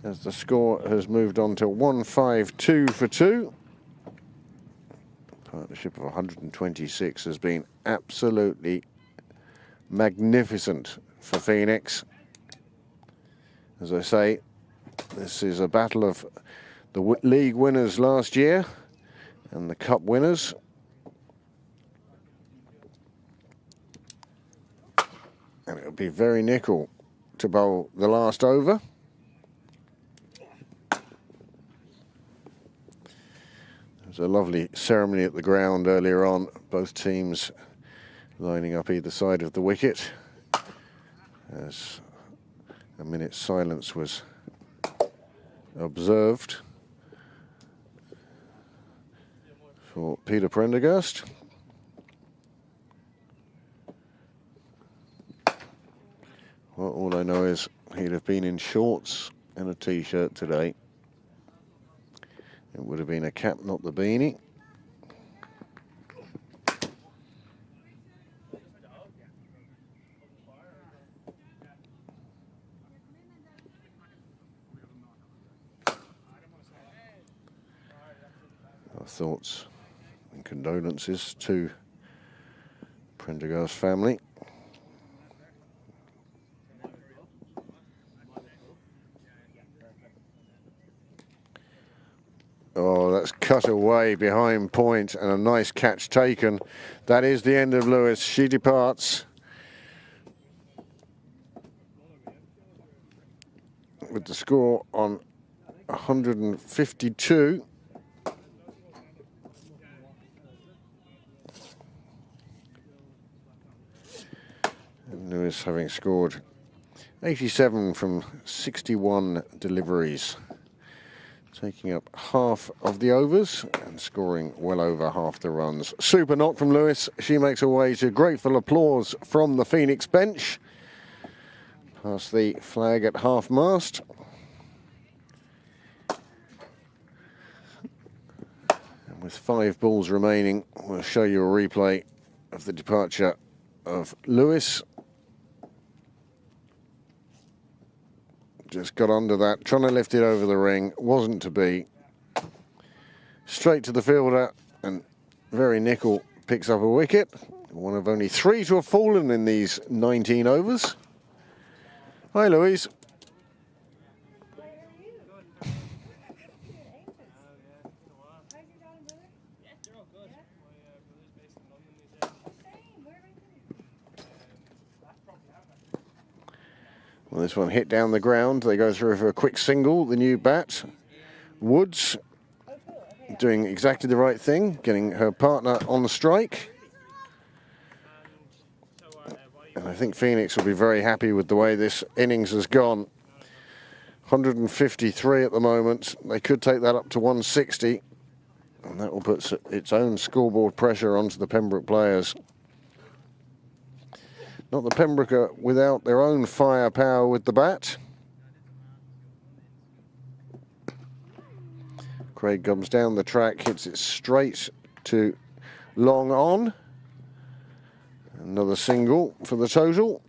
[SPEAKER 3] as the score has moved on to 152 for 2. Partnership of 126 has been absolutely magnificent for Phoenix. As I say, this is a battle of the league winners last year and the cup winners. And it'll be very nickel to bowl the last over. There was a lovely ceremony at the ground earlier on, both teams lining up either side of the wicket as a minute's silence was observed for Peter Prendergast. Well, all I know is he'd have been in shorts and a t-shirt today. It would have been a cap, not the beanie. Our thoughts and condolences to Prendergast's family. Oh, that's cut away behind point and a nice catch taken. That is the end of Lewis. She departs with the score on 152. And Lewis having scored 87 from 61 deliveries, taking up half of the overs and scoring well over half the runs. Super knock from Lewis. She makes her way to grateful applause from the Phoenix bench. Past the flag at half mast. And with 5 balls remaining, we'll show you a replay of the departure of Lewis. Just got under that, trying to lift it over the ring, wasn't to be. Straight to the fielder, and very nickel picks up a wicket. One of only 3 to have fallen in these 19 overs. Hi, Louise. Well, this one hit down the ground. They go through for a quick single, the new bat. Woods doing exactly the right thing, getting her partner on the strike. And I think Phoenix will be very happy with the way this innings has gone. 153 at the moment. They could take that up to 160. And that will put its own scoreboard pressure onto the Pembroke players. Not the Pembroke are without their own firepower with the bat. Craig comes down the track, hits it straight to long on. Another single for the total.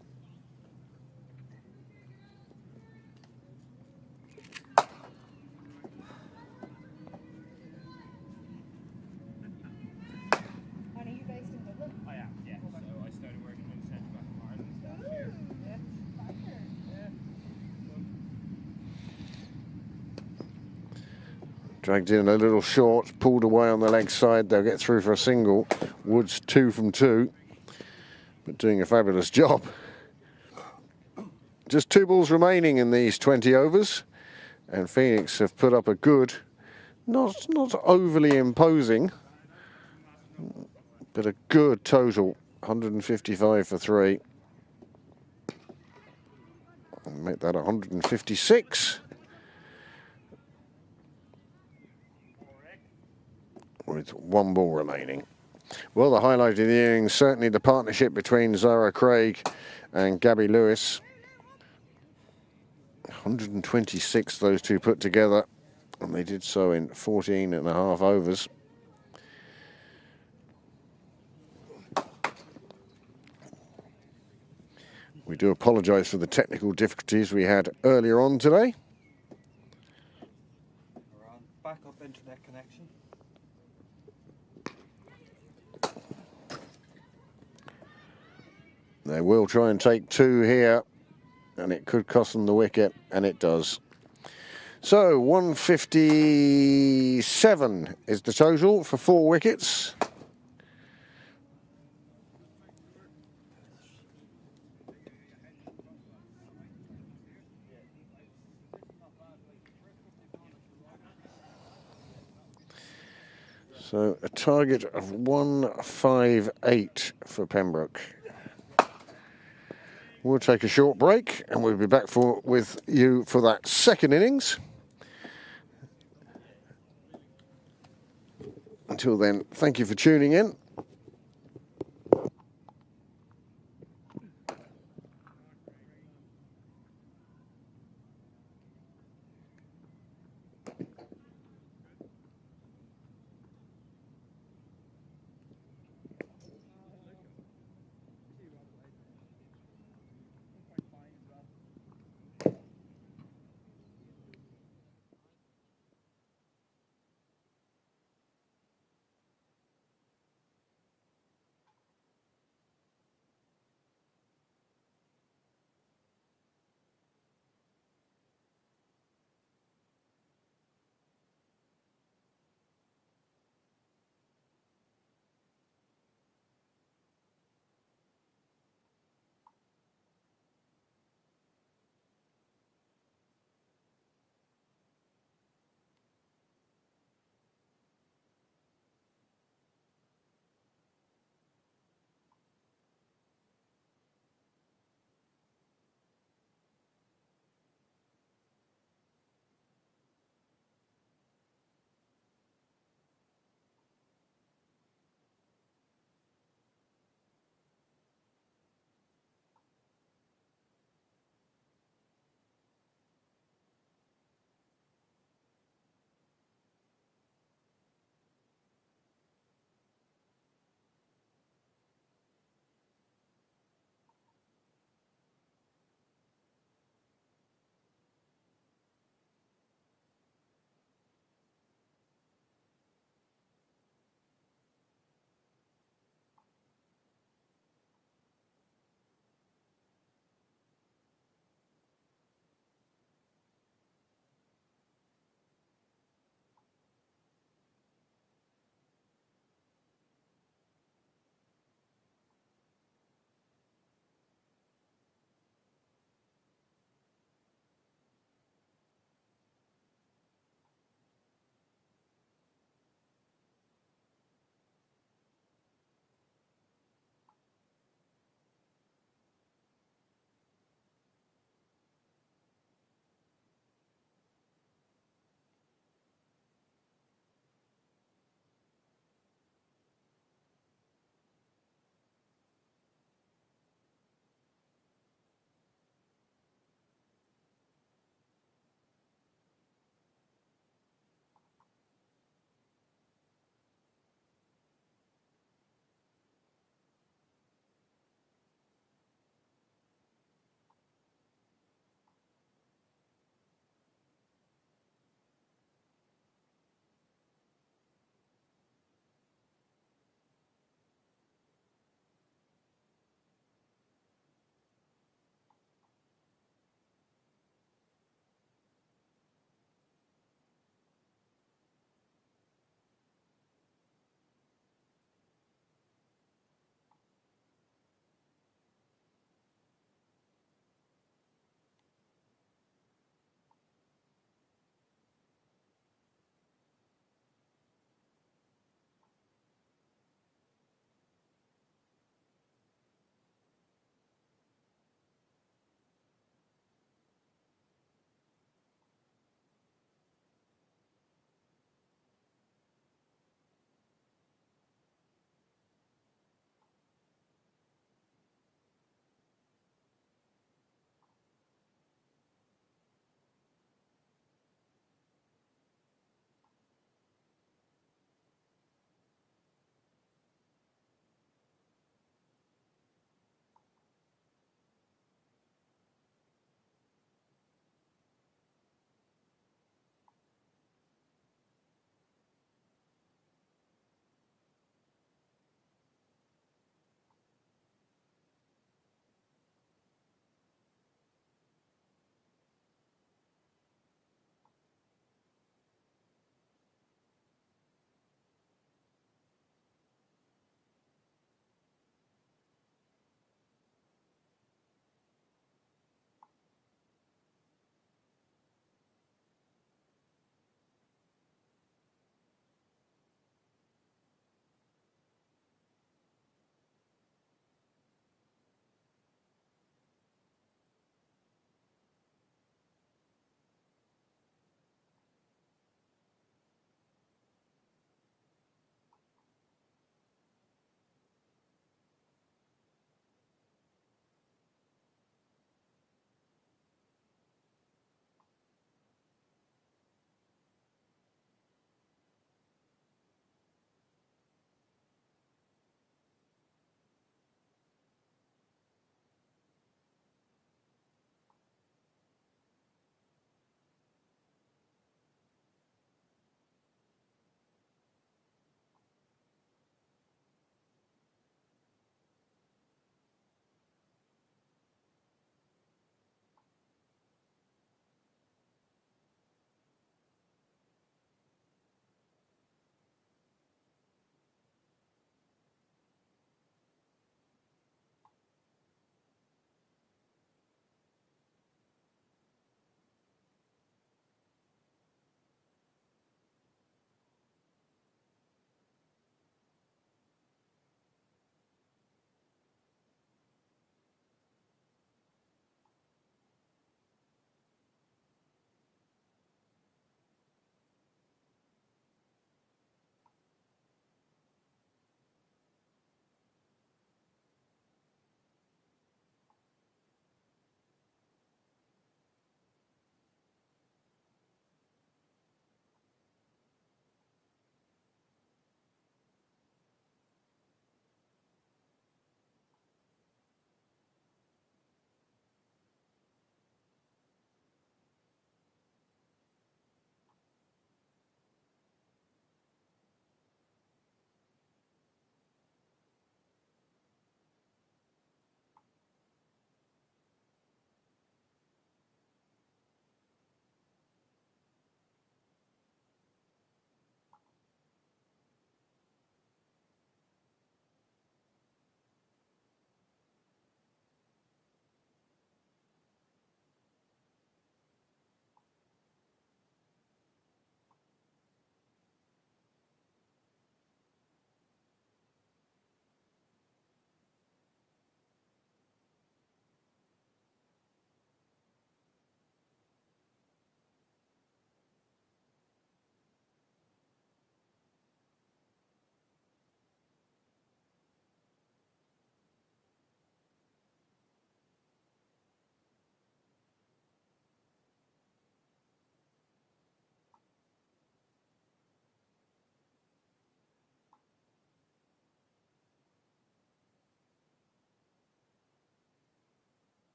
[SPEAKER 3] Dragged in a little short, pulled away on the leg side. They'll get through for a single. Woods 2 from 2, but doing a fabulous job. Just 2 balls remaining in these 20 overs, and Phoenix have put up a good, not overly imposing, but a good total, 155 for 3. And make that 156. With 1 ball remaining. Well, the highlight of the innings, certainly the partnership between Zara Craig and Gabby Lewis. 126 those two put together, and they did so in 14 and a half overs. We do apologise for the technical difficulties we had earlier on today.
[SPEAKER 2] We're on backup internet connection.
[SPEAKER 3] They will try and take 2 here, and it could cost them the wicket, and it does. So 157 is the total for 4 wickets. So a target of 158 for Pembroke. We'll take a short break and we'll be back with you for that second innings. Until then, thank you for tuning in.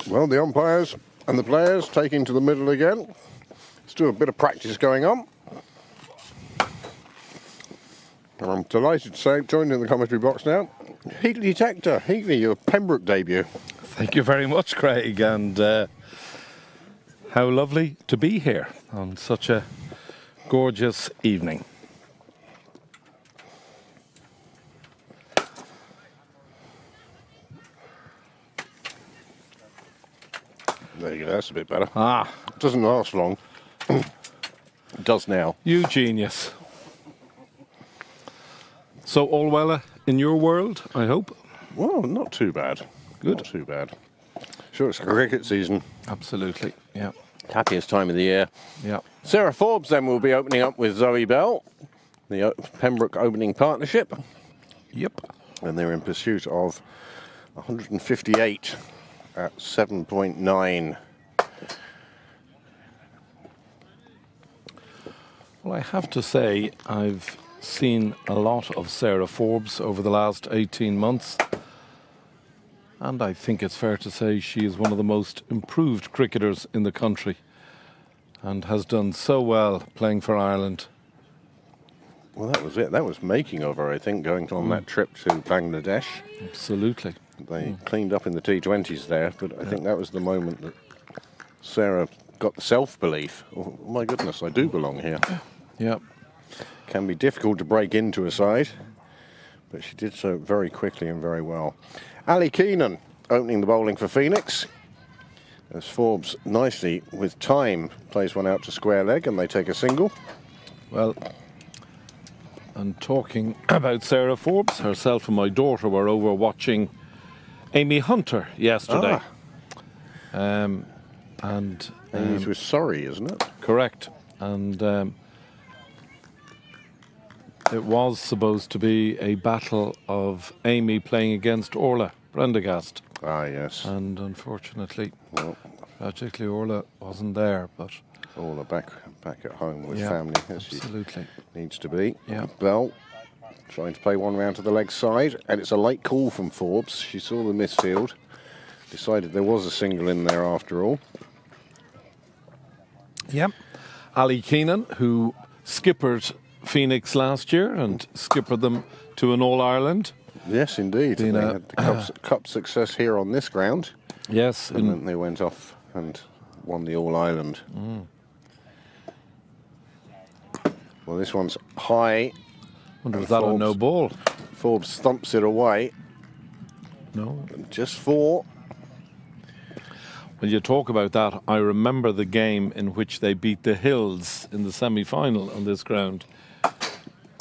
[SPEAKER 3] Well, the umpires and the players taking to the middle again. Still a bit of practice going on. And I'm delighted to say, joined in the commentary box now, Heatley Tector. Heatley, your Pembroke debut.
[SPEAKER 1] Thank you very much, Craig, and how lovely to be here on such a gorgeous evening.
[SPEAKER 3] There you go, that's a bit better.
[SPEAKER 1] It
[SPEAKER 3] doesn't last long. It does now.
[SPEAKER 1] You genius. So all well in your world, I hope?
[SPEAKER 3] Well, not too bad.
[SPEAKER 1] Good.
[SPEAKER 3] Not too bad. Sure, it's cricket season.
[SPEAKER 1] Absolutely, yeah.
[SPEAKER 3] Happiest time of the year.
[SPEAKER 1] Yeah.
[SPEAKER 3] Sarah Forbes then will be opening up with Zoe Bell, the Pembroke opening partnership.
[SPEAKER 1] Yep.
[SPEAKER 3] And they're in pursuit of 158 at 7.9.
[SPEAKER 1] Well, I have to say I've seen a lot of Sarah Forbes over the last 18 months. And I think it's fair to say she is one of the most improved cricketers in the country and has done so well playing for Ireland.
[SPEAKER 3] Well, that was it. That was making of her, I think, going on that trip to Bangladesh.
[SPEAKER 1] Absolutely.
[SPEAKER 3] They cleaned up in the T20s there, but I think that was the moment that Sarah got the self-belief. Oh, my goodness, I do belong here.
[SPEAKER 1] Yeah.
[SPEAKER 3] Can be difficult to break into a side, but she did so very quickly and very well. Ali Keenan opening the bowling for Phoenix. As Forbes nicely, with time, plays one out to square leg and they take a single.
[SPEAKER 1] Well, and talking about Sarah Forbes, herself and my daughter were over watching Amy Hunter yesterday.
[SPEAKER 3] Amy's with Surrey, isn't it?
[SPEAKER 1] Correct. And it was supposed to be a battle of Amy playing against Orla Prendergast.
[SPEAKER 3] Ah, yes.
[SPEAKER 1] And unfortunately,
[SPEAKER 3] Well,
[SPEAKER 1] tragically, Orla wasn't there. But
[SPEAKER 3] all are back at home with
[SPEAKER 1] yeah,
[SPEAKER 3] family, as she
[SPEAKER 1] absolutely.
[SPEAKER 3] needs to be.
[SPEAKER 1] Yeah.
[SPEAKER 3] Bell trying to play one round to the leg side, and it's a late call from Forbes. She saw the misfield, decided there was a single in there after all.
[SPEAKER 1] Yep. Ali Keenan, who skippered Phoenix last year and skippered them to an All-Ireland.
[SPEAKER 3] Yes, indeed. They had the cup success here on this ground.
[SPEAKER 1] Yes.
[SPEAKER 3] And then they went off and won the All-Ireland. Well, this one's high.
[SPEAKER 1] Wonder if that a no ball?
[SPEAKER 3] Forbes thumps it away.
[SPEAKER 1] No.
[SPEAKER 3] Just 4.
[SPEAKER 1] When you talk about that, I remember the game in which they beat the Hills in the semi-final on this ground.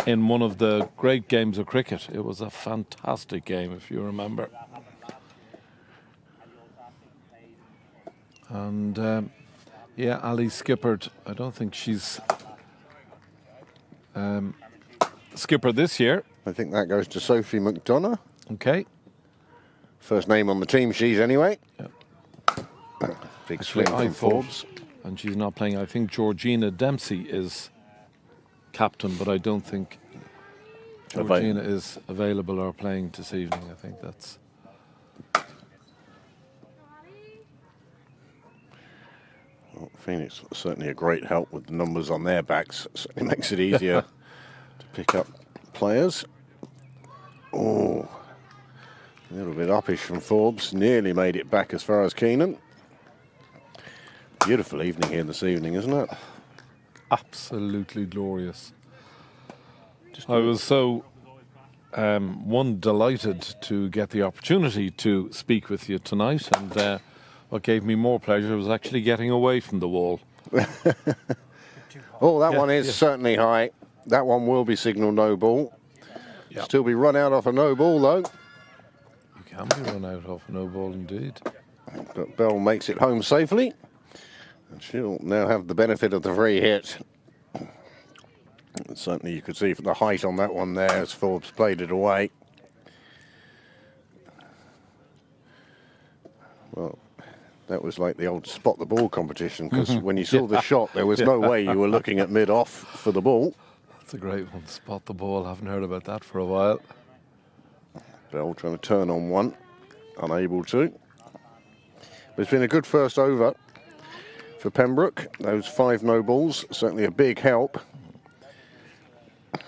[SPEAKER 1] In one of the great games of cricket. It was a fantastic game, if you remember. And, yeah, Ali skippered. I don't think she's skipper this year.
[SPEAKER 3] I think that goes to Sophie McDonough.
[SPEAKER 1] Okay.
[SPEAKER 3] First name on the team sheet anyway.
[SPEAKER 1] Yep.
[SPEAKER 3] Big
[SPEAKER 1] Actually,
[SPEAKER 3] swing from Forbes.
[SPEAKER 1] And she's not playing. I think Georgina Dempsey is captain, but I don't think Georgina is available or playing this evening. I think that's...
[SPEAKER 3] Well, Phoenix certainly a great help with the numbers on their backs. It makes it easier to pick up players. Oh, a little bit uppish from Forbes. Nearly made it back as far as Keenan. Beautiful evening here this evening, isn't it?
[SPEAKER 1] Absolutely glorious. I was so delighted to get the opportunity to speak with you tonight, and what gave me more pleasure was actually getting away from the wall.
[SPEAKER 3] Oh, that one is certainly high. That one will be signalled no ball. Yep. Still be run out off a no ball though.
[SPEAKER 1] You can be run out off a no ball indeed.
[SPEAKER 3] But Bell makes it home safely, and she'll now have the benefit of the free hit. And certainly you could see from the height on that one there as Forbes played it away. Well, that was like the old spot the ball competition, because when you saw the shot, there was no way you were looking at mid-off for the ball.
[SPEAKER 1] That's a great one. Spot the ball. Haven't heard about that for a while.
[SPEAKER 3] Bell trying to turn on one, unable to. It's been a good first over for Pembroke. Those 5 no balls, certainly a big help.
[SPEAKER 1] I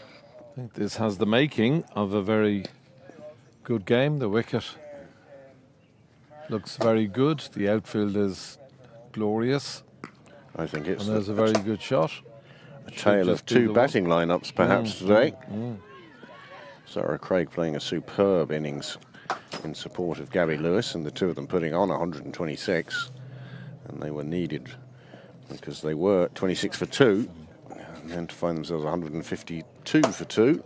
[SPEAKER 1] think this has the making of a very good game. The wicket looks very good. The outfield is glorious.
[SPEAKER 3] I think it's
[SPEAKER 1] And there's a very good shot.
[SPEAKER 3] a tale of 2 batting lineups perhaps today. Sarah Craig playing a superb innings in support of Gabby Lewis, and the two of them putting on 126, and they were needed because they were 26 for 2, and then to find themselves 152 for 2.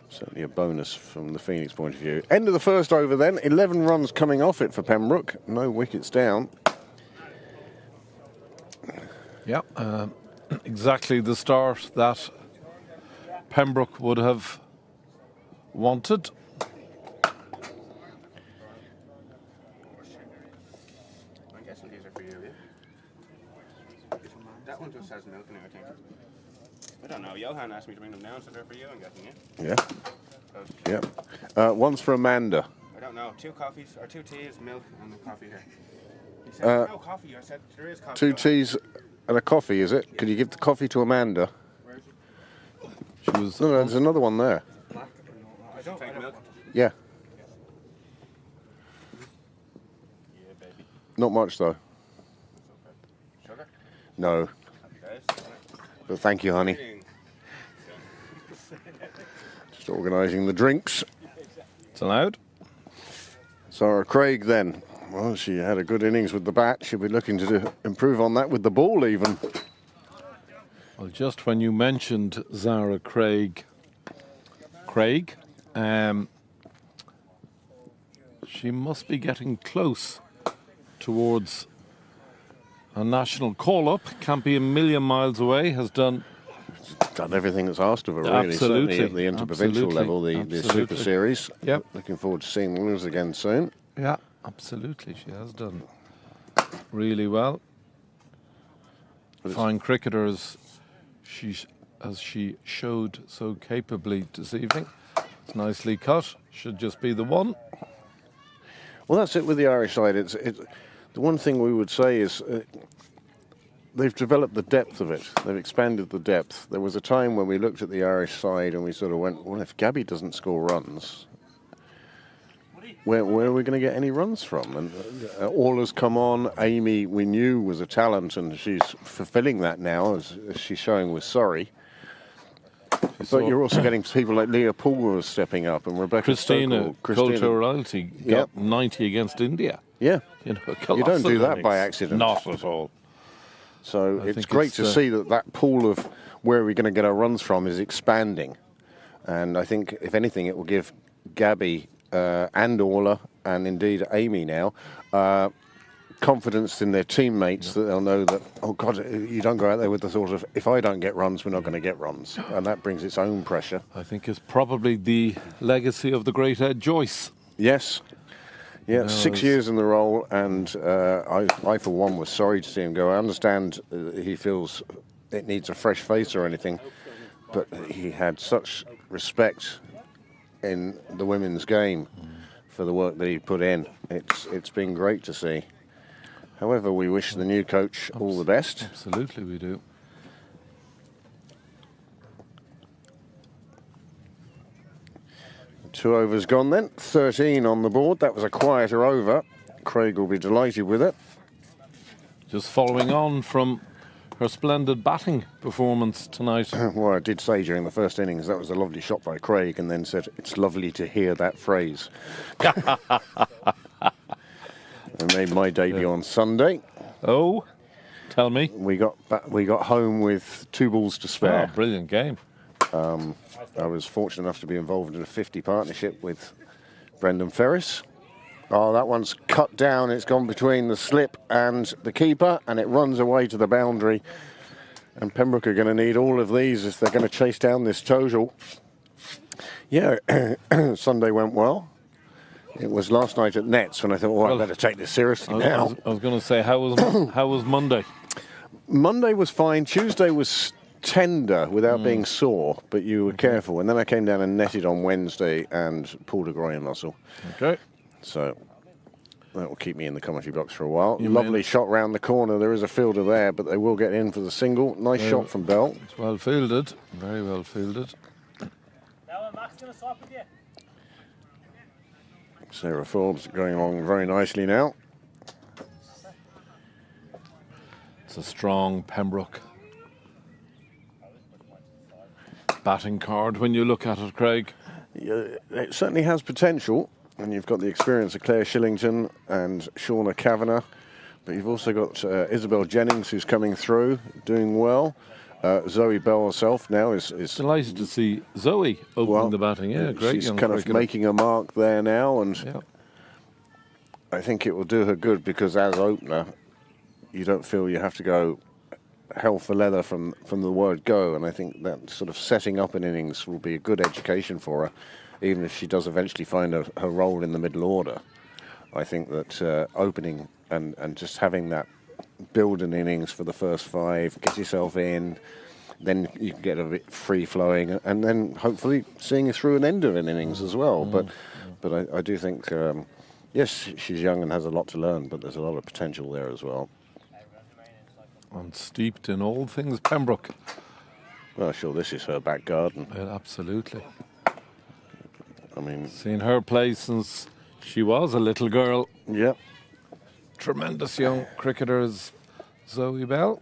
[SPEAKER 3] Certainly a bonus from the Phoenix point of view. End of the first over then, 11 runs coming off it for Pembroke, no wickets down.
[SPEAKER 1] Yeah, exactly the start that Pembroke would have wanted.
[SPEAKER 4] I'm guessing these are for you, yeah? That one just has milk in it, I think. I don't know. Johan asked me to bring them down, so they're for you, I'm guessing, yeah?
[SPEAKER 3] Yeah. Yeah. One's for Amanda.
[SPEAKER 4] I don't know. 2 coffees, or 2 teas, milk, and a coffee here. He said there's no coffee. I said there is coffee.
[SPEAKER 3] 2 teas and a coffee, is it? Could you give the coffee to Amanda?
[SPEAKER 4] Where is it?
[SPEAKER 1] She was
[SPEAKER 3] No, there's another one there.
[SPEAKER 4] Black. I don't take milk.
[SPEAKER 3] Yeah.
[SPEAKER 4] Yeah, baby.
[SPEAKER 3] Not much though.
[SPEAKER 4] Sugar?
[SPEAKER 3] No.
[SPEAKER 4] Happy days.
[SPEAKER 3] But thank you, honey. Just organising the drinks.
[SPEAKER 1] It's allowed.
[SPEAKER 3] Sarah Craig then. Well, she had a good innings with the bat. She'll be looking to improve on that with the ball even.
[SPEAKER 1] Well, just when you mentioned Zara Craig, she must be getting close towards a national call-up. Can't be a million miles away. Has done
[SPEAKER 3] Everything that's asked of her, really.
[SPEAKER 1] Absolutely.
[SPEAKER 3] Certainly at the interprovincial
[SPEAKER 1] Absolutely.
[SPEAKER 3] level, the
[SPEAKER 1] Absolutely.
[SPEAKER 3] Super Series.
[SPEAKER 1] Yep.
[SPEAKER 3] Looking forward to seeing those again soon.
[SPEAKER 1] Yeah, absolutely. She has done really well. Fine cricketer as she showed so capably this evening. It's nicely cut. Should just be the one.
[SPEAKER 3] Well, that's it with the Irish side. It's the one thing we would say is they've developed the depth of it. They've expanded the depth. There was a time when we looked at the Irish side and we sort of went, well, if Gabby doesn't score runs, where are we going to get any runs from? And all has come on. Amy, we knew, was a talent, and she's fulfilling that now, as she's showing with Surrey. But you're also getting people like Leah Poole stepping up, and Rebecca
[SPEAKER 1] Christina Coulter-Royalty got 90 against India.
[SPEAKER 3] Yeah.
[SPEAKER 1] You know,
[SPEAKER 3] You don't do that
[SPEAKER 1] innings.
[SPEAKER 3] by accident.
[SPEAKER 1] Not at all.
[SPEAKER 3] So
[SPEAKER 1] I
[SPEAKER 3] it's
[SPEAKER 1] think
[SPEAKER 3] great
[SPEAKER 1] it's,
[SPEAKER 3] to see that pool of where we're going to get our runs from is expanding. And I think, if anything, it will give Gabby and Orla, and indeed Amy now, confidence in their teammates that they'll know that, oh God, you don't go out there with the thought of, if I don't get runs, we're not going to get runs. And that brings its own pressure.
[SPEAKER 1] I think it's probably the legacy of the great Ed Joyce.
[SPEAKER 3] Yes. Yeah, 6 years in the role, and I, for one, was sorry to see him go. I understand he feels it needs a fresh face or anything, but he had such respect in the women's game for the work that he put in. It's been great to see. However, we wish the new coach all the best.
[SPEAKER 1] Absolutely, we do.
[SPEAKER 3] Two overs gone then, 13 on the board. That was a quieter over. Craig will be delighted with it.
[SPEAKER 1] Just following on from her splendid batting performance tonight.
[SPEAKER 3] Well, I did say during the first innings that was a lovely shot by Craig, and then said it's lovely to hear that phrase. I made my debut on Sunday.
[SPEAKER 1] Oh, tell me.
[SPEAKER 3] We got home with 2 balls to spare.
[SPEAKER 1] Oh, brilliant game.
[SPEAKER 3] I was fortunate enough to be involved in a 50 partnership with Brendan Ferris. Oh, that one's cut down. It's gone between the slip and the keeper, and it runs away to the boundary. And Pembroke are going to need all of these if they're going to chase down this total. Yeah, Sunday went well. It was last night at Nets when I thought, I better take this seriously now.
[SPEAKER 1] I was going to say, how was Monday?
[SPEAKER 3] Monday was fine. Tuesday was tender without being sore, but you were careful. And then I came down and netted on Wednesday and pulled a groin muscle.
[SPEAKER 1] Okay.
[SPEAKER 3] So That will keep me in the commentary box for a while.
[SPEAKER 1] You
[SPEAKER 3] Lovely
[SPEAKER 1] mean-
[SPEAKER 3] shot round the corner. There is a fielder there, but they will get in for the single. Nice shot from Bell.
[SPEAKER 1] It's well fielded, very well fielded.
[SPEAKER 3] Sarah Forbes going along very nicely now.
[SPEAKER 1] It's a strong Pembroke batting card when you look at it, Craig.
[SPEAKER 3] Yeah, it certainly has potential, and you've got the experience of Claire Shillington and Shauna Kavanagh, but you've also got Isabel Jennings, who's coming through, doing well. Zoe Bell herself now is
[SPEAKER 1] Delighted to see Zoe opening the batting. Yeah, great
[SPEAKER 3] she's
[SPEAKER 1] young
[SPEAKER 3] kind of
[SPEAKER 1] cricketer.
[SPEAKER 3] making a mark there now, and
[SPEAKER 1] Yeah.
[SPEAKER 3] I think it will do her good because as opener, you don't feel you have to go hell for leather from the word go, and I think that sort of setting up an innings will be a good education for her, even if she does eventually find her role in the middle order. I think that opening and just having that build an innings for the first 5, get yourself in, then you can get a bit free flowing, and then hopefully seeing it through an end of an innings as well. But I do think yes, she's young and has a lot to learn, but there's a lot of potential there as well.
[SPEAKER 1] And steeped in all things Pembroke.
[SPEAKER 3] Well, sure, this is her back garden.
[SPEAKER 1] Yeah, absolutely.
[SPEAKER 3] I mean,
[SPEAKER 1] Seen her play since she was a little girl.
[SPEAKER 3] yeah.
[SPEAKER 1] Tremendous young cricketers, Zoe Bell.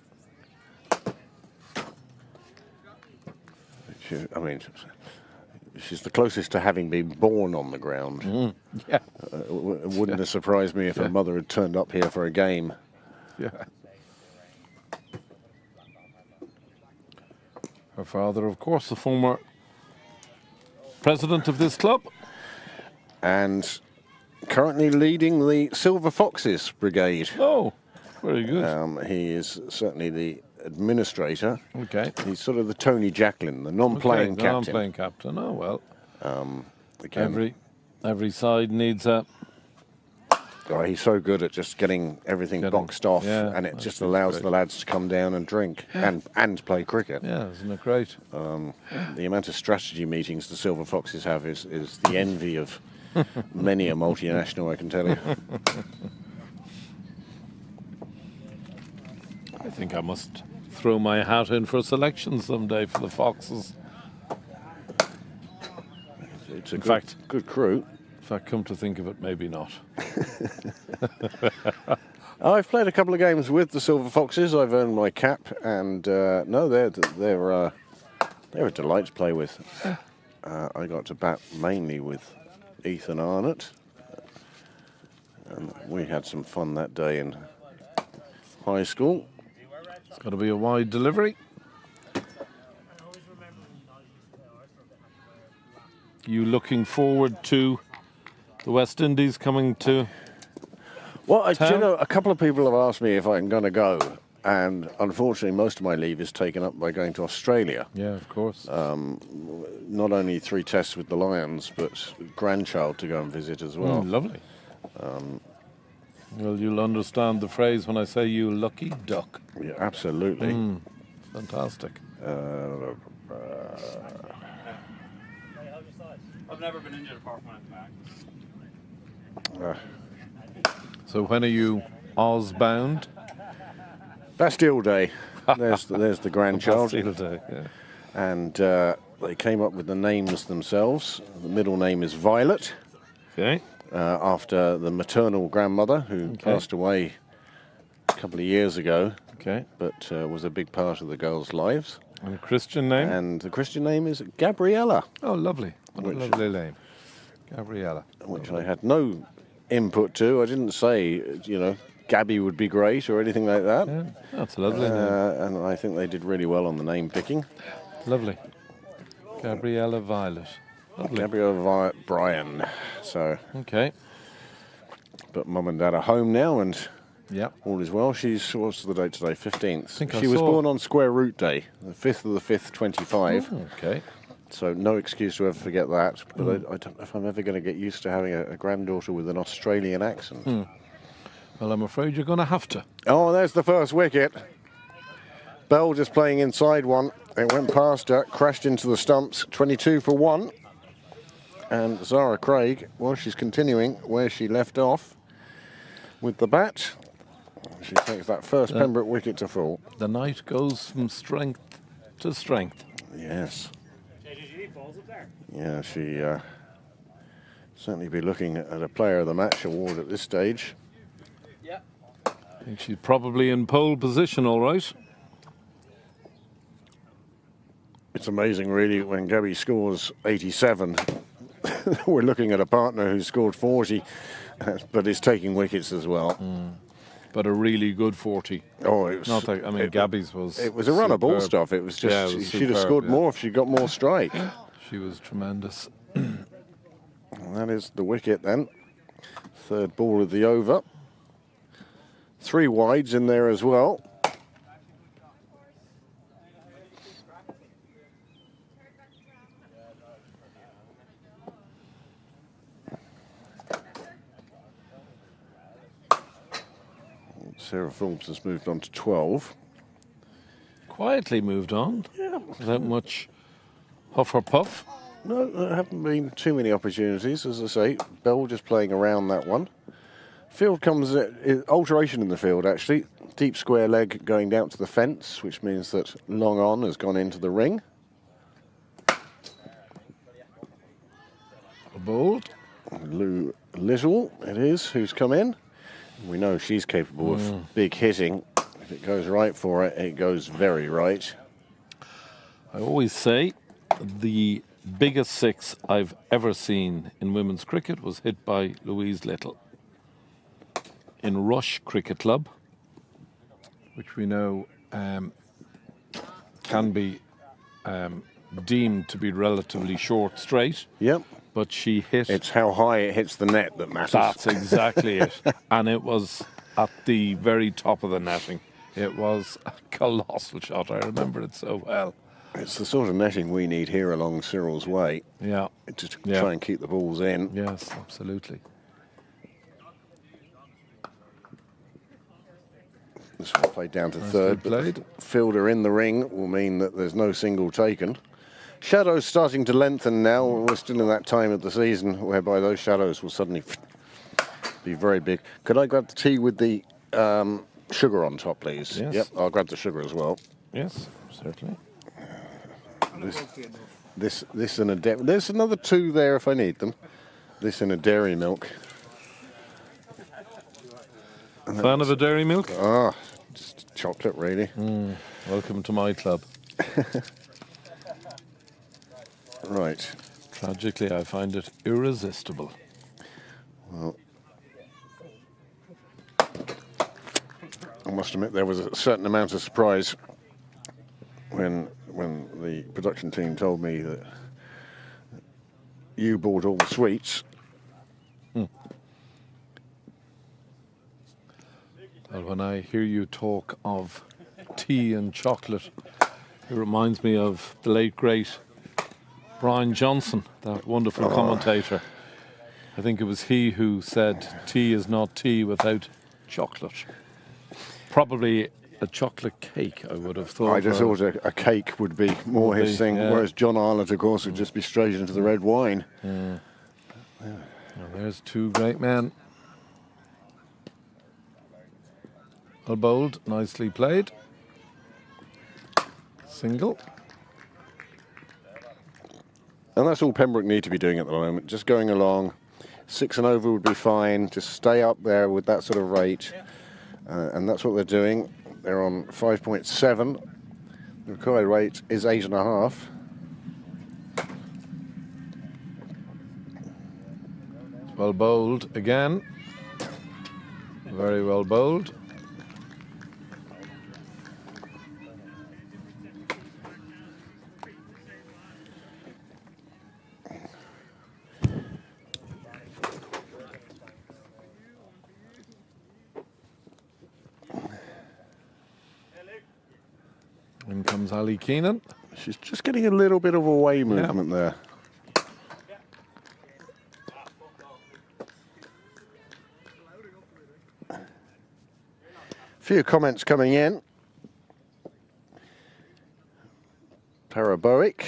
[SPEAKER 3] She's the closest to having been born on the ground.
[SPEAKER 1] Yeah,
[SPEAKER 3] It wouldn't have surprised me if her mother had turned up here for a game.
[SPEAKER 1] yeah. Her father, of course, the former president of this club.
[SPEAKER 3] And currently leading the Silver Foxes Brigade.
[SPEAKER 1] Oh, very good.
[SPEAKER 3] He is certainly the administrator.
[SPEAKER 1] Okay.
[SPEAKER 3] He's sort of the Tony Jacklin, the non-playing
[SPEAKER 1] Okay,
[SPEAKER 3] captain.
[SPEAKER 1] non-playing captain. Oh, well.
[SPEAKER 3] Again,
[SPEAKER 1] Every side needs a...
[SPEAKER 3] he's so good at just getting everything boxed off,
[SPEAKER 1] yeah,
[SPEAKER 3] and it
[SPEAKER 1] that's
[SPEAKER 3] just allows
[SPEAKER 1] great.
[SPEAKER 3] the lads to come down and drink and play cricket.
[SPEAKER 1] Yeah, isn't it great?
[SPEAKER 3] The amount of strategy meetings the Silver Foxes have is the envy of many a multinational, I can tell you.
[SPEAKER 1] I think I must throw my hat in for a selection someday for the Foxes.
[SPEAKER 3] It's a
[SPEAKER 1] In
[SPEAKER 3] good,
[SPEAKER 1] fact-
[SPEAKER 3] good crew.
[SPEAKER 1] In fact, come to think of it, maybe not.
[SPEAKER 3] I've played a couple of games with the Silver Foxes. I've earned my cap, and no, they're a delight to play with. I got to bat mainly with Ethan Arnott, and we had some fun that day in high school.
[SPEAKER 1] It's got to be a wide delivery. You looking forward to the West Indies coming to...
[SPEAKER 3] Well, do you
[SPEAKER 1] Town?
[SPEAKER 3] know, a couple of people have asked me if I'm going to go, and unfortunately most of my leave is taken up by going to Australia.
[SPEAKER 1] Yeah, of course.
[SPEAKER 3] Not only 3 tests with the Lions, but grandchild to go and visit as well.
[SPEAKER 1] Lovely. Well, you'll understand the phrase when I say you lucky duck.
[SPEAKER 3] Yeah, absolutely.
[SPEAKER 1] Fantastic.
[SPEAKER 4] I've never been injured apart from when I'm back.
[SPEAKER 1] So when are you Oz bound?
[SPEAKER 3] Bastille Day. There's the grandchild.
[SPEAKER 1] Bastille Day, yeah.
[SPEAKER 3] And they came up with the names themselves. The middle name is Violet,
[SPEAKER 1] Okay.
[SPEAKER 3] after the maternal grandmother who passed away a couple of years ago,
[SPEAKER 1] Okay.
[SPEAKER 3] but was a big part of the girls' lives.
[SPEAKER 1] And Christian name?
[SPEAKER 3] And the Christian name is Gabriella,
[SPEAKER 1] Oh, lovely. What a
[SPEAKER 3] Which-
[SPEAKER 1] lovely name. Gabriella.
[SPEAKER 3] which I had no input to. I didn't say, Gabby would be great or anything like that.
[SPEAKER 1] Yeah, that's a lovely name.
[SPEAKER 3] And I think they did really well on the name picking.
[SPEAKER 1] Lovely. Gabriella Violet. Lovely.
[SPEAKER 3] Gabriella Brian. So,
[SPEAKER 1] Okay.
[SPEAKER 3] but Mum and Dad are home now, and
[SPEAKER 1] Yeah.
[SPEAKER 3] all is well. What's the date today? 15th.
[SPEAKER 1] think I
[SPEAKER 3] She was
[SPEAKER 1] saw-
[SPEAKER 3] born on Square Root Day, the 5th of the 5th, 25.
[SPEAKER 1] Okay.
[SPEAKER 3] So no excuse to ever forget that. But I don't know if I'm ever going to get used to having a granddaughter with an Australian accent.
[SPEAKER 1] Well, I'm afraid you're going to have to.
[SPEAKER 3] Oh, there's the first wicket. Bell just playing inside one. It went past her, crashed into the stumps. 22 for 1. And Zara Craig, well, she's continuing where she left off. with the bat. She takes that first Pembroke wicket to fall.
[SPEAKER 1] The night goes from strength to strength.
[SPEAKER 3] Yes. Yeah, she certainly be looking at a player of the match award at this stage.
[SPEAKER 1] I think she's probably in pole position, all right.
[SPEAKER 3] It's amazing, really, when Gabby scores 87. We're looking at a partner who scored 40, but is taking wickets as well.
[SPEAKER 1] But a really good 40.
[SPEAKER 3] Oh, it was.
[SPEAKER 1] Not that, I mean, Gabby's was.
[SPEAKER 3] It was a run of ball
[SPEAKER 1] superb.
[SPEAKER 3] stuff. It was just.
[SPEAKER 1] Yeah, it was
[SPEAKER 3] she'd have
[SPEAKER 1] superb,
[SPEAKER 3] scored
[SPEAKER 1] yeah.
[SPEAKER 3] more if she got more strike.
[SPEAKER 1] She was tremendous.
[SPEAKER 3] And that is the wicket then. Third ball of the over. 3 wides in there as well. Sarah Phillips has moved on to 12.
[SPEAKER 1] Quietly moved on. Yeah. Without much huff or puff.
[SPEAKER 3] No, there haven't been too many opportunities, as I say. Bell just playing around that one. Field comes, alteration in the field actually. Deep square leg going down to the fence, which means that long on has gone into the ring.
[SPEAKER 1] Bold.
[SPEAKER 3] Lou Little, it is, who's come in. We know she's capable of big hitting. If it goes right for her, it goes very right.
[SPEAKER 1] I always say the biggest 6 I've ever seen in women's cricket was hit by Louise Little in Rush Cricket Club, which we know can be deemed to be relatively short straight.
[SPEAKER 3] Yep.
[SPEAKER 1] But she hit.
[SPEAKER 3] It's how high it hits the net that matters.
[SPEAKER 1] That's exactly it. And it was at the very top of the netting. It was a colossal shot. I remember it so well.
[SPEAKER 3] It's the sort of netting we need here along Cyril's way.
[SPEAKER 1] Yeah.
[SPEAKER 3] To try and keep the balls in.
[SPEAKER 1] Yes, absolutely.
[SPEAKER 3] This one played down to
[SPEAKER 1] Nicely
[SPEAKER 3] third.
[SPEAKER 1] played.
[SPEAKER 3] But the fielder in the ring will mean that there's no single taken. Shadows starting to lengthen now. We're still in that time of the season whereby those shadows will suddenly be very big. Could I grab the tea with the sugar on top, please?
[SPEAKER 1] Yes.
[SPEAKER 3] Yep, I'll grab the sugar as well.
[SPEAKER 1] Yes, certainly.
[SPEAKER 3] This and a dairy. There's another 2 there if I need them. This and a dairy milk.
[SPEAKER 1] Fan of a dairy milk?
[SPEAKER 3] Ah, just chocolate, really.
[SPEAKER 1] Welcome to my club.
[SPEAKER 3] Right.
[SPEAKER 1] Tragically, I find it irresistible.
[SPEAKER 3] Well, I must admit there was a certain amount of surprise when the production team told me that you bought all the sweets.
[SPEAKER 1] Well, when I hear you talk of tea and chocolate, it reminds me of the late, great Brian Johnson, that wonderful commentator. I think it was he who said, tea is not tea without chocolate. Probably a chocolate cake, I would have thought.
[SPEAKER 3] I just thought a cake would be more his thing,
[SPEAKER 1] yeah.
[SPEAKER 3] whereas John Ireland, of course, would just be straight into the red wine.
[SPEAKER 1] Well, there's 2 great men. Well bowled, nicely played. Single.
[SPEAKER 3] And that's all Pembroke need to be doing at the moment, just going along. 6 and over would be fine, just stay up there with that sort of rate. And that's what they're doing. They're on 5.7. The required rate is 8.5.
[SPEAKER 1] Well bowled again. Very well bowled. In comes Ali Keenan.
[SPEAKER 3] She's just getting a little bit of away movement there. Few comments coming in. Paraboic,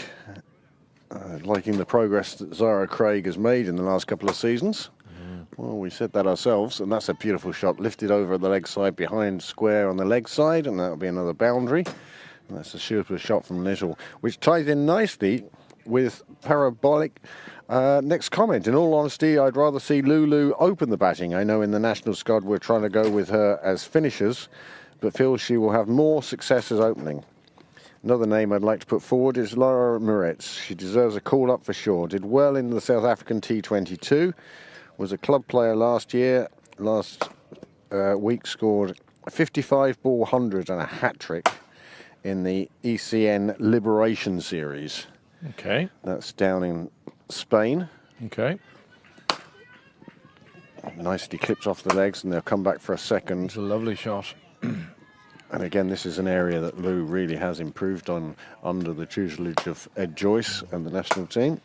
[SPEAKER 3] liking the progress that Zara Craig has made in the last couple of seasons. Well, we said that ourselves, and that's a beautiful shot. Lifted over the leg side, behind square on the leg side, and that'll be another boundary. And that's a super shot from Little, which ties in nicely with Parabolic. Next comment. In all honesty, I'd rather see Lulu open the batting. I know in the national squad we're trying to go with her as finishers, but feel she will have more success as opening. Another name I'd like to put forward is Laura Moretz. She deserves a call-up for sure. Did well in the South African T22. Was a club player last year. Last week scored a 55 ball 100 and a hat-trick in the ECN Liberation Series.
[SPEAKER 1] Okay.
[SPEAKER 3] That's down in Spain.
[SPEAKER 1] Okay.
[SPEAKER 3] Nicely clips off the legs, and they'll come back for a second.
[SPEAKER 1] It's a lovely shot.
[SPEAKER 3] And again, this is an area that Lou really has improved on under the tutelage of Ed Joyce and the national team.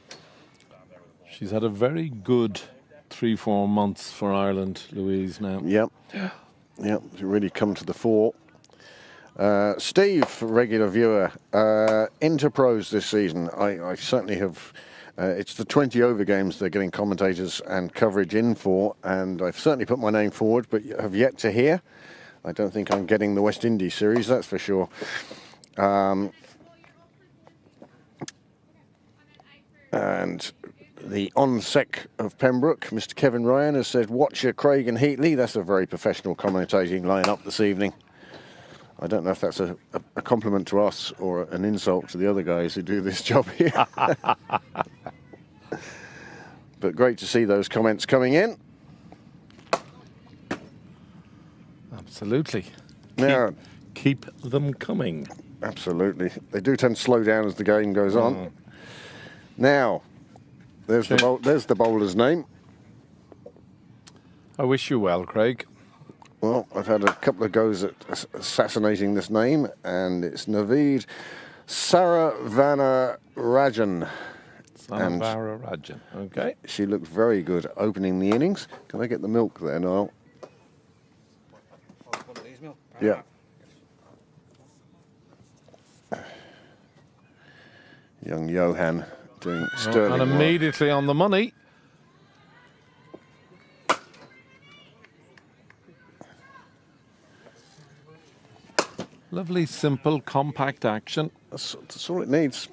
[SPEAKER 1] She's had a very good 3-4 months for Ireland, Louise, now.
[SPEAKER 3] Yep. Yep, really come to the fore. Steve, regular viewer, Interpros this season. I certainly have. It's the 20 over games they're getting commentators and coverage in for, and I've certainly put my name forward, but have yet to hear. I don't think I'm getting the West Indies series, that's for sure. And the on-sec of Pembroke, Mr. Kevin Ryan, has said, watch your Craig and Heatley. That's a very professional commentating line-up this evening. I don't know if that's a compliment to us or an insult to the other guys who do this job here. But great to see those comments coming in.
[SPEAKER 1] Absolutely.
[SPEAKER 3] Now,
[SPEAKER 1] keep them coming.
[SPEAKER 3] Absolutely. They do tend to slow down as the game goes on. Now, there's the bowler's name.
[SPEAKER 1] I wish you well, Craig.
[SPEAKER 3] Well, I've had a couple of goes at assassinating this name, and it's Naveed Saravanarajan.
[SPEAKER 1] Saravanarajan, okay.
[SPEAKER 3] She looked very good opening the innings. Can I get the milk there, Niall?
[SPEAKER 2] One of these milk?
[SPEAKER 3] Yeah. Young Johan doing sterling
[SPEAKER 1] And
[SPEAKER 3] work.
[SPEAKER 1] immediately on the money. Lovely, simple, compact action.
[SPEAKER 3] That's all it needs.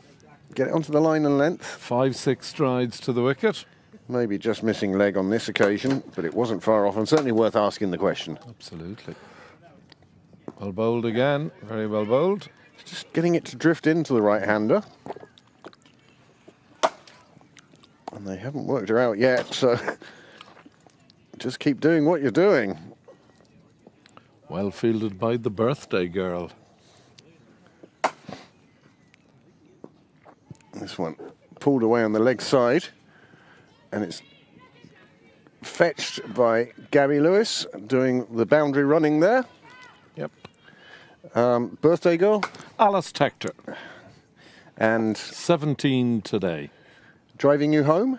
[SPEAKER 3] Get it onto the line and length.
[SPEAKER 1] 5-6 strides to the wicket.
[SPEAKER 3] Maybe just missing leg on this occasion, but it wasn't far off and certainly worth asking the question.
[SPEAKER 1] Absolutely. Well bowled again. Very well bowled.
[SPEAKER 3] Just getting it to drift into the right-hander. And they haven't worked her out yet, so just keep doing what you're doing.
[SPEAKER 1] Well fielded by the birthday girl.
[SPEAKER 3] This one pulled away on the leg side, and it's fetched by Gabby Lewis, doing the boundary running there.
[SPEAKER 1] Yep.
[SPEAKER 3] Birthday girl.
[SPEAKER 1] Alice Tector.
[SPEAKER 3] And
[SPEAKER 1] 17 today.
[SPEAKER 3] driving you home?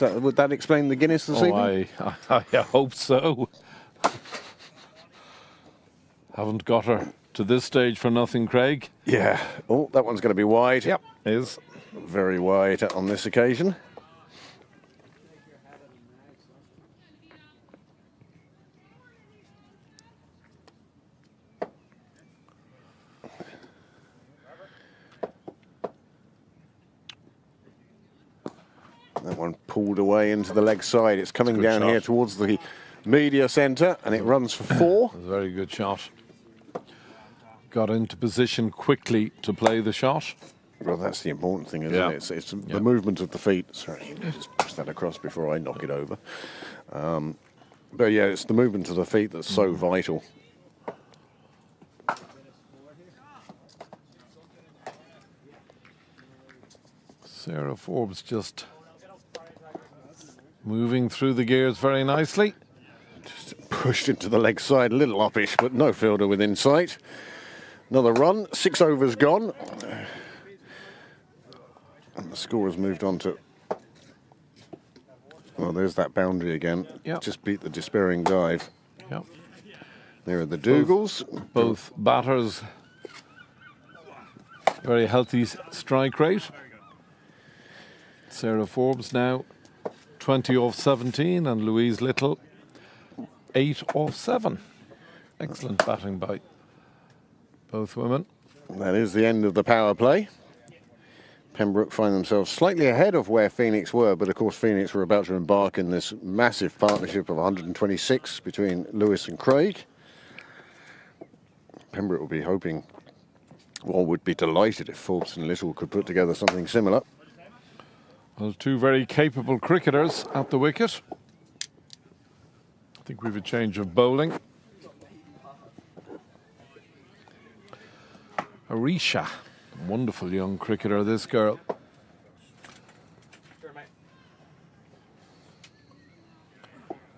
[SPEAKER 3] Would that explain the Guinness this evening?
[SPEAKER 1] I hope so. Haven't got her to this stage for nothing, Craig.
[SPEAKER 3] Yeah. Oh, that one's going to be wide.
[SPEAKER 1] Yep, is.
[SPEAKER 3] Very wide on this occasion. That one pulled away into the leg side. It's coming down
[SPEAKER 1] shot.
[SPEAKER 3] here towards the media centre, and it runs for 4.
[SPEAKER 1] A very good shot. Got into position quickly to play the shot.
[SPEAKER 3] Well, that's the important thing, isn't
[SPEAKER 1] Yeah.
[SPEAKER 3] it? It's the movement of the feet. Sorry, just push that across before I knock it over. But yeah, it's the movement of the feet that's so vital.
[SPEAKER 1] Sarah Forbes just moving through the gears very nicely.
[SPEAKER 3] Just pushed into the leg side, a little uppish, but no fielder within sight. Another run, 6 overs gone. And the score has moved on to... Well, there's that boundary again.
[SPEAKER 1] Yep.
[SPEAKER 3] Just beat the despairing dive.
[SPEAKER 1] Yep.
[SPEAKER 3] There are the Dougals.
[SPEAKER 1] Both batters, very healthy strike rate. Sarah Forbes now 20 off 17, and Louise Little 8 off 7. Excellent batting by both women.
[SPEAKER 3] That is the end of the power play. Pembroke find themselves slightly ahead of where Phoenix were, but of course Phoenix were about to embark in this massive partnership of 126 between Lewis and Craig. Pembroke will be hoping, well, would be delighted if Forbes and Little could put together something similar.
[SPEAKER 1] Well, two very capable cricketers at the wicket. I think we've a change of bowling. Arisha, wonderful young cricketer, this girl.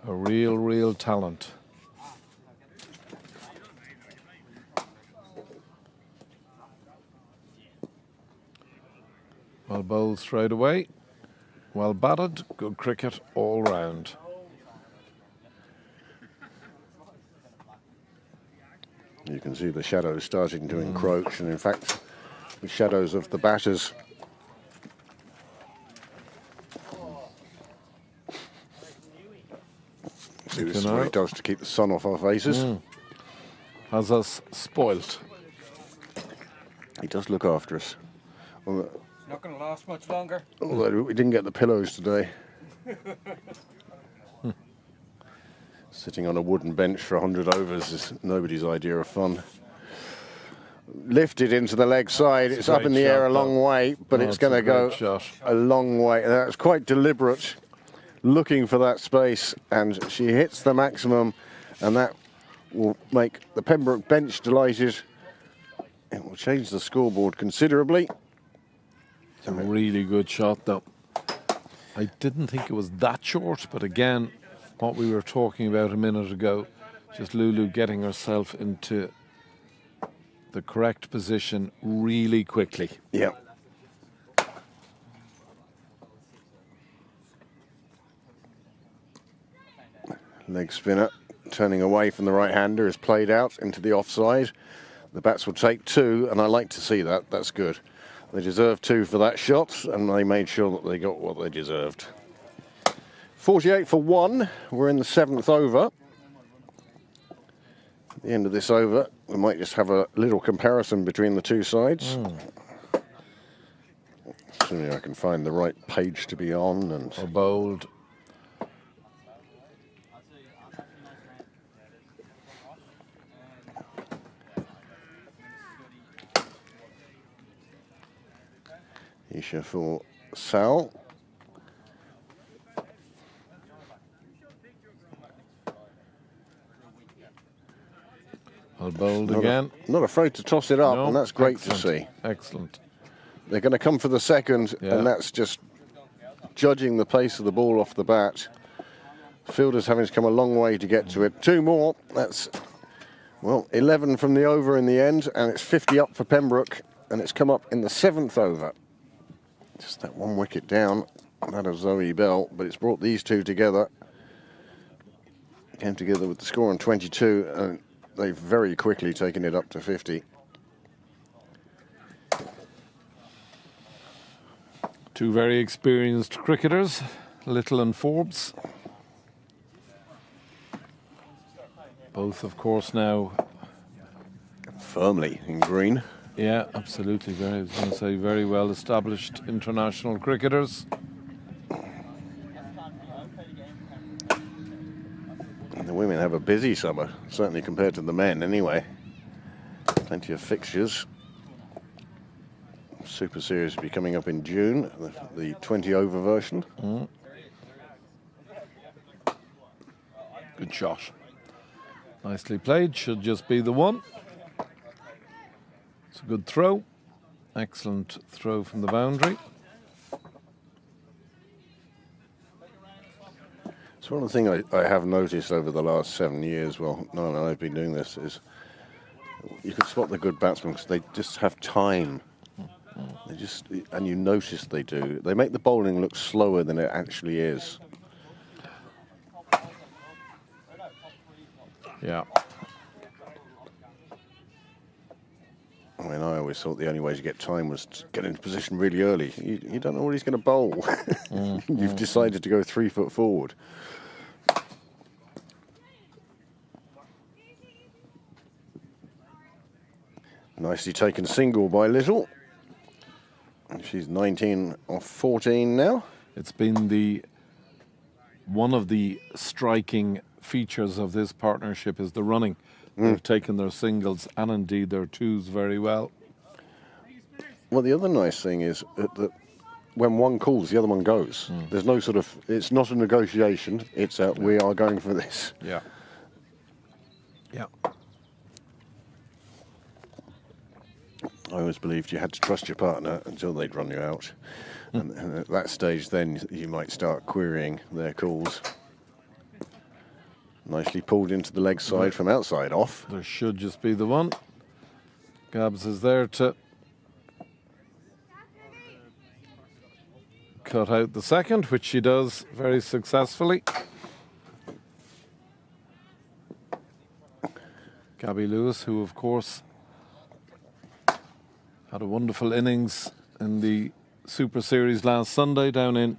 [SPEAKER 1] A real talent. Well bowled straight away. Well batted, good cricket all round.
[SPEAKER 3] You can see the shadows starting to encroach, and in fact, the shadows of the batters. See, this is what it does to keep the sun off our faces.
[SPEAKER 1] Has us spoilt.
[SPEAKER 3] He does look after us.
[SPEAKER 2] It's not going to last much longer.
[SPEAKER 3] Although we didn't get the pillows today. Sitting on a wooden bench for 100 overs is nobody's idea of fun. Lifted into the leg side. It's up in the air a long way, but it's going to go a long way. That's quite deliberate, looking for that space, and she hits the maximum, and that will make the Pembroke bench delighted. It will change the scoreboard considerably.
[SPEAKER 1] It's a really good shot, though. I didn't think it was that short, but again, what we were talking about a minute ago, just Lulu getting herself into the correct position really quickly.
[SPEAKER 3] Yeah. Leg spinner turning away from the right-hander is played out into the offside. The bats will take 2, and I like to see that. That's good. They deserved 2 for that shot, and they made sure that they got what they deserved. 48 for 1. We're in the 7th over. At the end of this over, we might just have a little comparison between the two sides. Assuming I can find the right page to be on. And
[SPEAKER 1] or bowled.
[SPEAKER 3] Isha for Sal.
[SPEAKER 1] Well bowled again.
[SPEAKER 3] Not afraid to toss it up,
[SPEAKER 1] No,
[SPEAKER 3] and that's great to
[SPEAKER 1] excellent,
[SPEAKER 3] see.
[SPEAKER 1] Excellent.
[SPEAKER 3] They're going to come for the second, and that's just judging the pace of the ball off the bat. Fielders having to come a long way to get to it. 2 more. That's, well, 11 from the over in the end, and it's 50 up for Pembroke, and it's come up in the 7th over. Just that 1 wicket down. That of Zoe Bell, but it's brought these two together. Came together with the score on 22, and they've very quickly taken it up to 50.
[SPEAKER 1] Two very experienced cricketers, Little and Forbes. Both, of course, now
[SPEAKER 3] Firmly in green.
[SPEAKER 1] yeah, absolutely. I was going to say very well established international cricketers.
[SPEAKER 3] And the women have a busy summer, certainly compared to the men anyway. Plenty of fixtures. Super Series will be coming up in June, the 20 over version.
[SPEAKER 1] Good shot. Nicely played, should just be the one. It's a good throw. Excellent throw from the boundary.
[SPEAKER 3] It's one of the things I have noticed over the last 7 years, well, no, I've been doing this, is you can spot the good batsmen because they just have time. They just, and you notice they do. They make the bowling look slower than it actually is.
[SPEAKER 1] Yeah.
[SPEAKER 3] I mean, I always thought the only way to get time was to get into position really early. You don't know what he's going to bowl. You've decided to go 3 foot forward. Nicely taken single by Little. She's 19 off 14 now.
[SPEAKER 1] It's been one of the striking features of this partnership is the running. They've taken their singles and indeed their twos very well.
[SPEAKER 3] Well, the other nice thing is that when one calls, the other one goes. There's no sort of, it's not a negotiation, it's a, we are going for this.
[SPEAKER 1] Yeah. Yeah.
[SPEAKER 3] I always believed you had to trust your partner until they'd run you out. And at that stage, then you might start querying their calls. Nicely pulled into the leg side from outside off.
[SPEAKER 1] There should just be the one. Gabs is there to cut out the second, which she does very successfully. Gabby Lewis, who of course had a wonderful innings in the Super Series last Sunday down in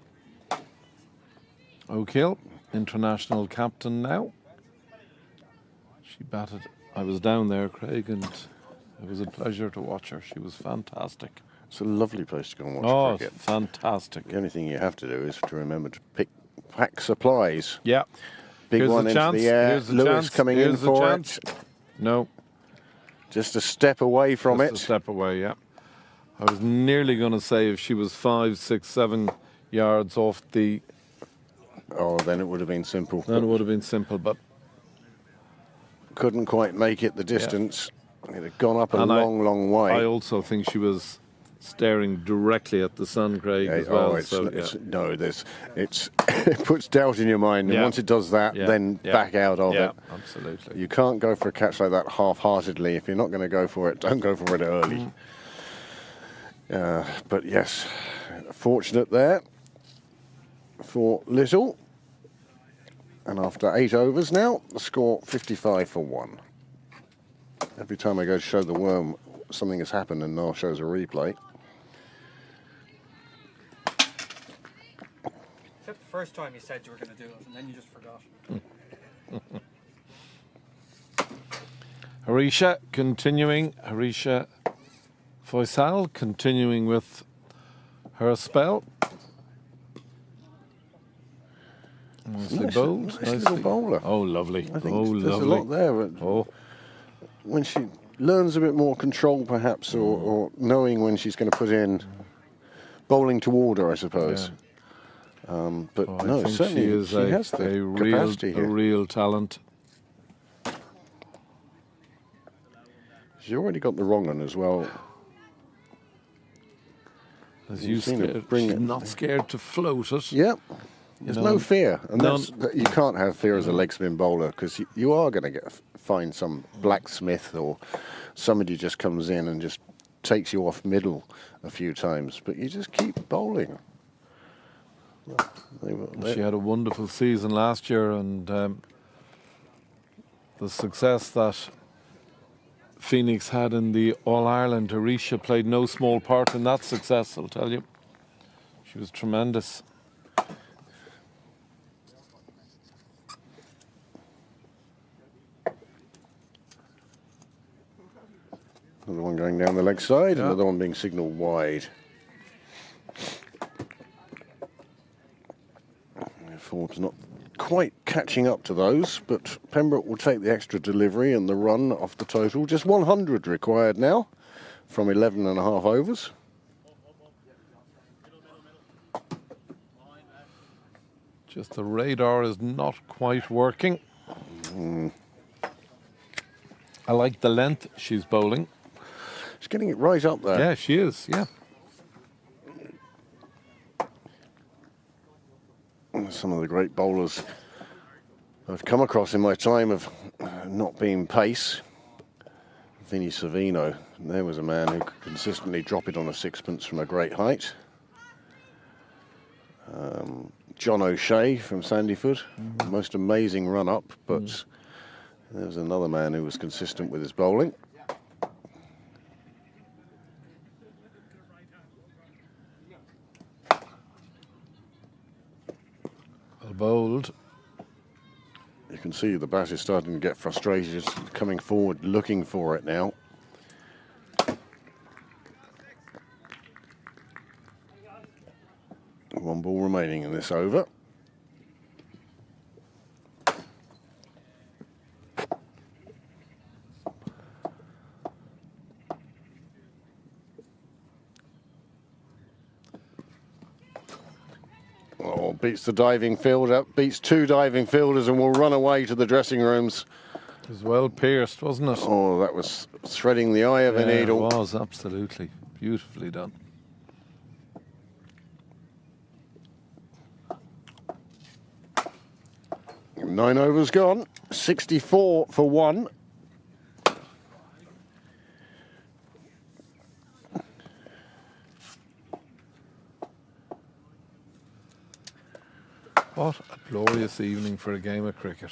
[SPEAKER 1] Oak Hill, international captain now. She batted. I was down there, Craig, and it was a pleasure to watch her. She was fantastic.
[SPEAKER 3] It's a lovely place to go and watch cricket.
[SPEAKER 1] Oh, fantastic.
[SPEAKER 3] The only thing you have to do is to remember to pack supplies.
[SPEAKER 1] Yeah.
[SPEAKER 3] Big
[SPEAKER 1] Here's
[SPEAKER 3] one
[SPEAKER 1] the
[SPEAKER 3] into
[SPEAKER 1] chance.
[SPEAKER 3] the air.
[SPEAKER 1] Here's the
[SPEAKER 3] Lewis
[SPEAKER 1] chance.
[SPEAKER 3] coming
[SPEAKER 1] Here's
[SPEAKER 3] in
[SPEAKER 1] the
[SPEAKER 3] for
[SPEAKER 1] chance.
[SPEAKER 3] it.
[SPEAKER 1] No.
[SPEAKER 3] Just a step away from
[SPEAKER 1] Just
[SPEAKER 3] it.
[SPEAKER 1] a step away, yeah. I was nearly going to say if she was 5, 6, 7 yards off the...
[SPEAKER 3] Oh, then it would have been simple.
[SPEAKER 1] Then it would have been simple, but...
[SPEAKER 3] Couldn't quite make it the distance. It had gone up a
[SPEAKER 1] And
[SPEAKER 3] long way.
[SPEAKER 1] I also think she was staring directly at the sun, Craig, as well.
[SPEAKER 3] It puts doubt in your mind, and
[SPEAKER 1] Yeah.
[SPEAKER 3] once it does that, then back out of it.
[SPEAKER 1] Absolutely.
[SPEAKER 3] You can't go for a catch like that half-heartedly. If you're not going to go for it, don't go for it early. But yes, fortunate there for Little. And after 8 overs now, the score 55 for 1. Every time I go to show the worm, something has happened, and Niall shows a replay.
[SPEAKER 2] Except the first time you said you were going to do it, and then you just forgot.
[SPEAKER 1] Harisha Faisal continuing with her spell. Nicely bowled.
[SPEAKER 3] Nice little bowler.
[SPEAKER 1] Oh, lovely.
[SPEAKER 3] I think
[SPEAKER 1] Oh,
[SPEAKER 3] there's
[SPEAKER 1] lovely.
[SPEAKER 3] a lot there. But when she learns a bit more control, perhaps, or knowing when she's going to put in bowling to order, I suppose. But
[SPEAKER 1] I
[SPEAKER 3] no,
[SPEAKER 1] think
[SPEAKER 3] certainly
[SPEAKER 1] she is
[SPEAKER 3] has the
[SPEAKER 1] a
[SPEAKER 3] capacity here.
[SPEAKER 1] real talent.
[SPEAKER 3] She's already got the wrong one as well.
[SPEAKER 1] As
[SPEAKER 3] You've seen her
[SPEAKER 1] scared,
[SPEAKER 3] bring
[SPEAKER 1] she's
[SPEAKER 3] it.
[SPEAKER 1] not scared to float it.
[SPEAKER 3] Yep. There's no fear, and you can't have fear as a leg spin bowler, because you are going to find some blacksmith or somebody just comes in and just takes you off middle a few times, but you just keep bowling.
[SPEAKER 1] She had a wonderful season last year, and the success that Phoenix had in the All-Ireland, Harisha played no small part in that success, I'll tell you. She was tremendous.
[SPEAKER 3] Another one going down the leg side, another one being signalled wide. Forbes not quite catching up to those, but Pembroke will take the extra delivery and the run off the total. Just 100 required now from 11.5 overs.
[SPEAKER 1] Just the radar is not quite working. I like the length she's bowling.
[SPEAKER 3] She's getting it right up there.
[SPEAKER 1] Yeah, she is, yeah.
[SPEAKER 3] Some of the great bowlers I've come across in my time of not being pace. Vinny Savino, there was a man who could consistently drop it on a sixpence from a great height. John O'Shea from Sandyford, most amazing run-up, but there was another man who was consistent with his bowling. see the bat is starting to get frustrated, just coming forward, looking for it now. One ball remaining in this over. Oh, beats the diving fielder, beats 2 diving fielders and will run away to the dressing rooms.
[SPEAKER 1] It was well pierced, wasn't it?
[SPEAKER 3] Oh, that was threading the eye of a needle.
[SPEAKER 1] It was, absolutely. Beautifully done.
[SPEAKER 3] Nine overs gone, 64 for 1.
[SPEAKER 1] What a glorious evening for a game of cricket.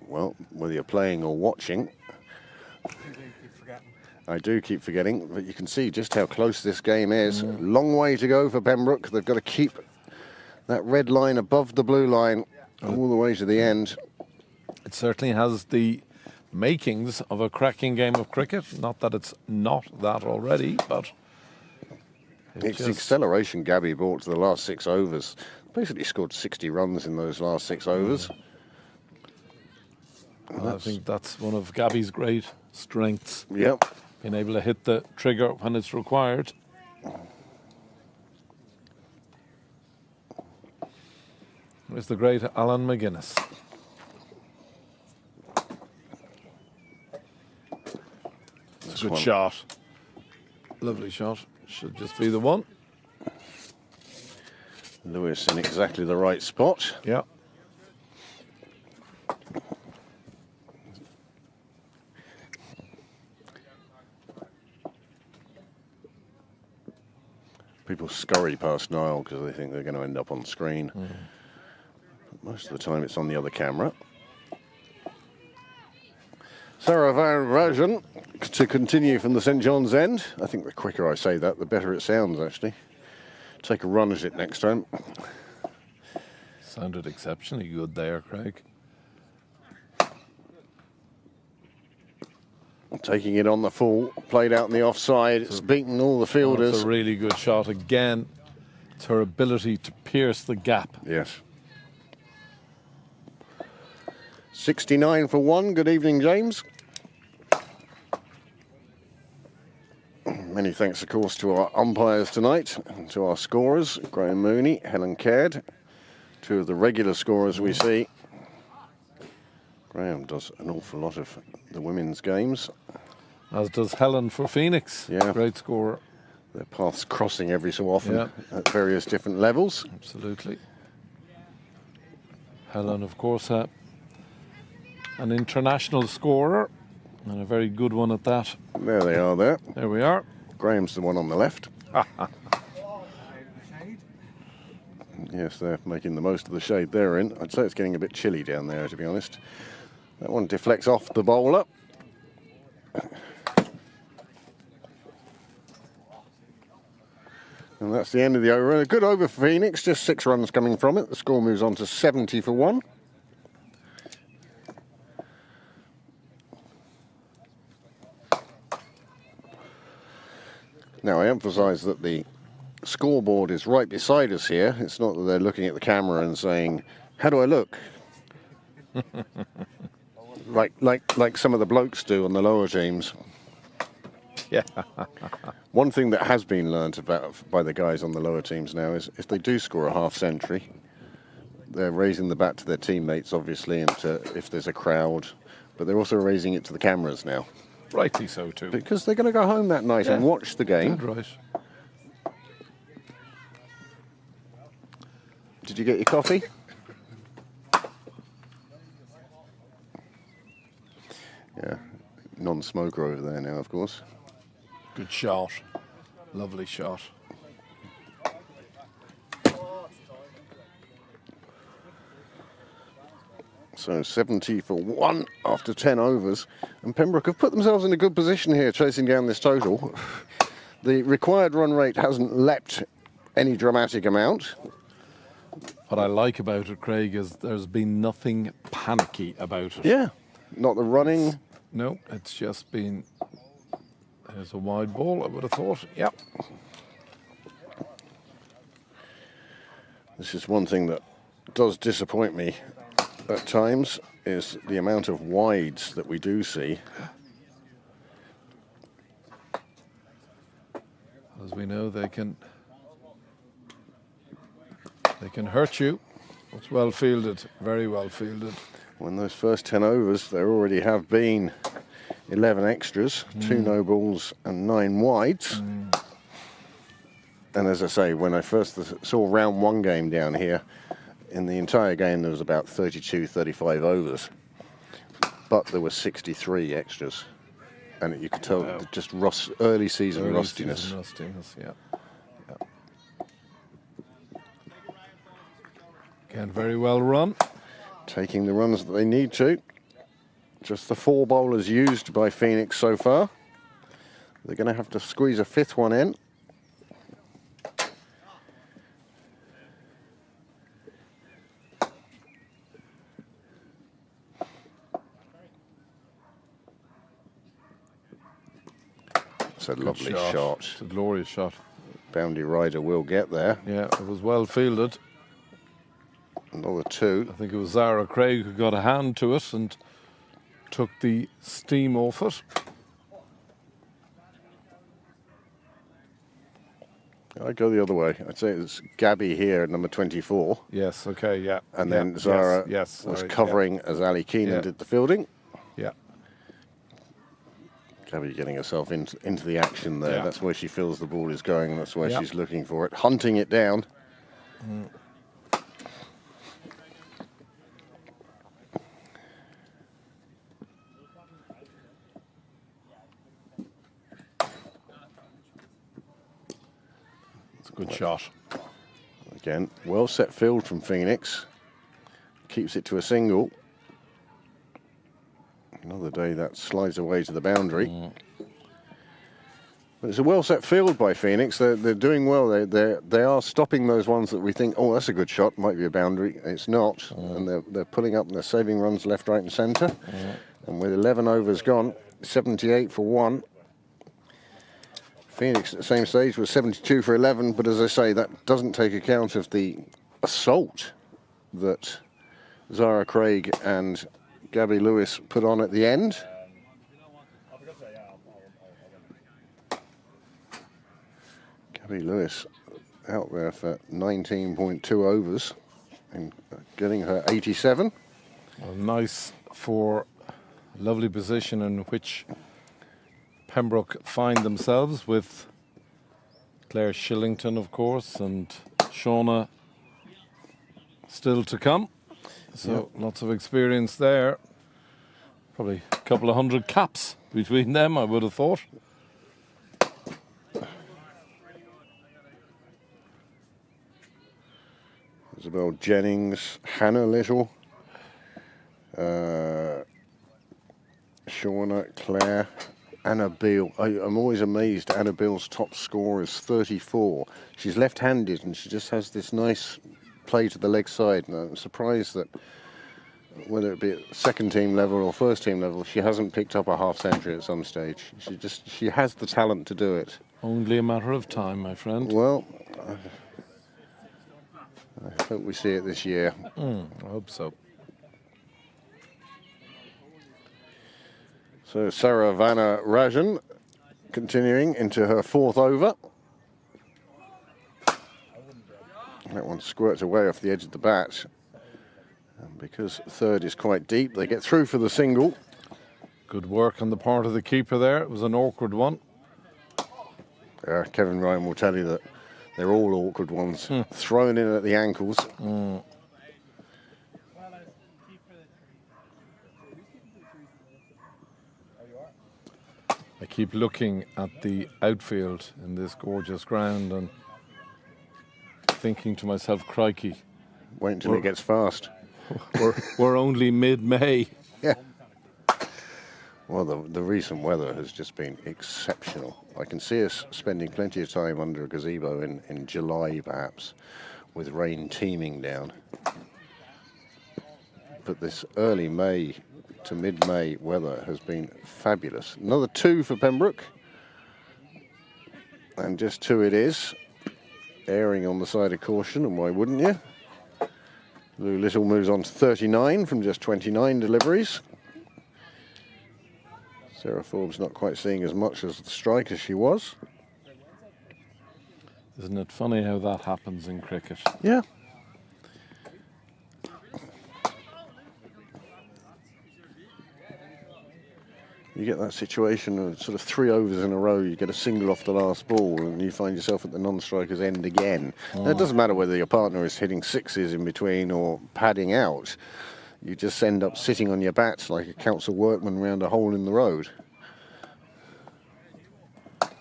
[SPEAKER 3] Well, whether you're playing or watching, I do keep forgetting, but you can see just how close this game is. Long way to go for Pembroke. They've got to keep that red line above the blue line all the way to the end.
[SPEAKER 1] It certainly has the makings of a cracking game of cricket. Not that it's not that already, but
[SPEAKER 3] It's the acceleration Gabby brought to the last 6 overs. Basically scored 60 runs in those last 6 overs.
[SPEAKER 1] I think that's one of Gabby's great strengths.
[SPEAKER 3] Yep.
[SPEAKER 1] Being able to hit the trigger when it's required. There's the great Alan McGuinness. It's a good shot. Lovely shot. Should just be the one.
[SPEAKER 3] Lewis in exactly the right spot.
[SPEAKER 1] Yeah.
[SPEAKER 3] People scurry past Niall because they think they're going to end up on screen. Most of the time it's on the other camera. Sarah Van Rajan to continue from the St John's end. I think the quicker I say that, the better it sounds, actually. Take a run at it next time.
[SPEAKER 1] Sounded exceptionally good there, Craig.
[SPEAKER 3] Taking it on the full, played out in the offside. It's beaten all the fielders.
[SPEAKER 1] It's a really good shot. Again, it's her ability to pierce the gap.
[SPEAKER 3] Yes. 69 for 1. Good evening, James. Many thanks, of course, to our umpires tonight, and to our scorers, Graham Mooney, Helen Caird, 2 of the regular scorers we see. Graham does an awful lot of the women's games.
[SPEAKER 1] As does Helen for Phoenix.
[SPEAKER 3] Yeah.
[SPEAKER 1] Great scorer.
[SPEAKER 3] Their paths crossing every so often
[SPEAKER 1] Yeah.
[SPEAKER 3] at various different levels.
[SPEAKER 1] Absolutely. Helen, of course, an international scorer, and a very good one at that.
[SPEAKER 3] There they are there.
[SPEAKER 1] There we are.
[SPEAKER 3] Graham's the one on the left. Yes, they're making the most of the shade they're in. I'd say it's getting a bit chilly down there, to be honest. That one deflects off the bowler. And that's the end of the over. A good over for Phoenix, just 6 runs coming from it. The score moves on to 70 for 1. Now, I emphasise that the scoreboard is right beside us here. It's not that they're looking at the camera and saying, "How do I look?" like some of the blokes do on the lower teams.
[SPEAKER 1] Yeah.
[SPEAKER 3] One thing that has been learnt about by the guys on the lower teams now is if they do score a half century, they're raising the bat to their teammates, obviously, and if there's a crowd, but they're also raising it to the cameras now.
[SPEAKER 1] Rightly so, too.
[SPEAKER 3] Because they're going to go home that night and watch the game.
[SPEAKER 1] Good, right.
[SPEAKER 3] Did you get your coffee? Yeah, non-smoker over there now, of course.
[SPEAKER 1] Good shot. Lovely shot.
[SPEAKER 3] So 70 for 1 after 10 overs. And Pembroke have put themselves in a good position here, chasing down this total. The required run rate hasn't leapt any dramatic amount.
[SPEAKER 1] What I like about it, Craig, is there's been nothing panicky about it.
[SPEAKER 3] Yeah, not the running.
[SPEAKER 1] No, it's just been... There's a wide ball, I would have thought. Yep.
[SPEAKER 3] This is one thing that does disappoint me at times, is the amount of wides that we do see.
[SPEAKER 1] As we know, they can hurt you. It's well fielded, very well fielded.
[SPEAKER 3] When those first 10 overs, there already have been 11 extras, 2 no balls and 9 wides. And as I say, when I first saw round 1 game down here, in the entire game there was about 32, 35 overs. But there were 63 extras. And you could tell just early season rustiness.
[SPEAKER 1] Season rustiness, yeah. Again, very well run.
[SPEAKER 3] Taking the runs that they need to. Just the 4 bowlers used by Phoenix so far. They're going to have to squeeze a 5th one in. It's a lovely shot.
[SPEAKER 1] It's a glorious shot.
[SPEAKER 3] Boundary rider will get there.
[SPEAKER 1] Yeah, it was well fielded.
[SPEAKER 3] Another 2.
[SPEAKER 1] I think it was Zara Craig who got a hand to it and took the steam off it.
[SPEAKER 3] I'd go the other way. I'd say it's Gabby here at number 24.
[SPEAKER 1] Yes, okay, yeah.
[SPEAKER 3] And then Zara was covering as Ali Keenan did the fielding.
[SPEAKER 1] Yeah.
[SPEAKER 3] Gabby getting herself into the action there.
[SPEAKER 1] Yeah.
[SPEAKER 3] That's where she feels the ball is going. That's where she's looking for it. Hunting it down.
[SPEAKER 1] Good shot.
[SPEAKER 3] Again, well set field from Phoenix. Keeps it to a single. Another day that slides away to the boundary. But it's a well set field by Phoenix. They're doing well. They are stopping those ones that we think, oh, that's a good shot, might be a boundary. It's not. And they're pulling up and they're saving runs left, right and centre. And with 11 overs gone, 78 for 1. Phoenix at the same stage was 72 for 11, but as I say, that doesn't take account of the assault that Zara Craig and Gabby Lewis put on at the end. Gabby Lewis out there for 19.2 overs and getting her 87.
[SPEAKER 1] Well, nice for a lovely position in which Pembroke find themselves, with Claire Shillington, of course, and Shauna still to come. So lots of experience there. Probably a couple of 100 caps between them, I would have thought.
[SPEAKER 3] Isabel Jennings, Hannah Little, Shauna, Claire, Anna Beale. I'm always amazed. Anna Beale's top score is 34. She's left-handed and she just has this nice play to the leg side. And I'm surprised that whether it be at second team level or first team level, she hasn't picked up a half century at some stage. She has the talent to do it.
[SPEAKER 1] Only a matter of time, my friend.
[SPEAKER 3] Well, I hope we see it this year.
[SPEAKER 1] I hope so.
[SPEAKER 3] So Saravana Rajan continuing into her 4th over. That one squirts away off the edge of the bat. And because 3rd is quite deep, they get through for the single.
[SPEAKER 1] Good work on the part of the keeper there. It was an awkward one.
[SPEAKER 3] Kevin Ryan will tell you that they're all awkward ones. Thrown in at the ankles.
[SPEAKER 1] I keep looking at the outfield in this gorgeous ground and thinking to myself, crikey.
[SPEAKER 3] Wait until it gets fast.
[SPEAKER 1] We're only mid-May.
[SPEAKER 3] Yeah. Well, the recent weather has just been exceptional. I can see us spending plenty of time under a gazebo in July, perhaps, with rain teeming down. But this early May to mid-May weather has been fabulous. Another 2 for Pembroke. And just 2 it is. Erring on the side of caution, and why wouldn't you? Lou Little moves on to 39 from just 29 deliveries. Sarah Forbes not quite seeing as much as the strike as she was.
[SPEAKER 1] Isn't it funny how that happens in cricket?
[SPEAKER 3] Yeah. You get that situation of sort of 3 overs in a row, you get a single off the last ball and you find yourself at the non-striker's end again. Now, it doesn't matter whether your partner is hitting 6s in between or padding out. You just end up sitting on your bats like a council workman round a hole in the road.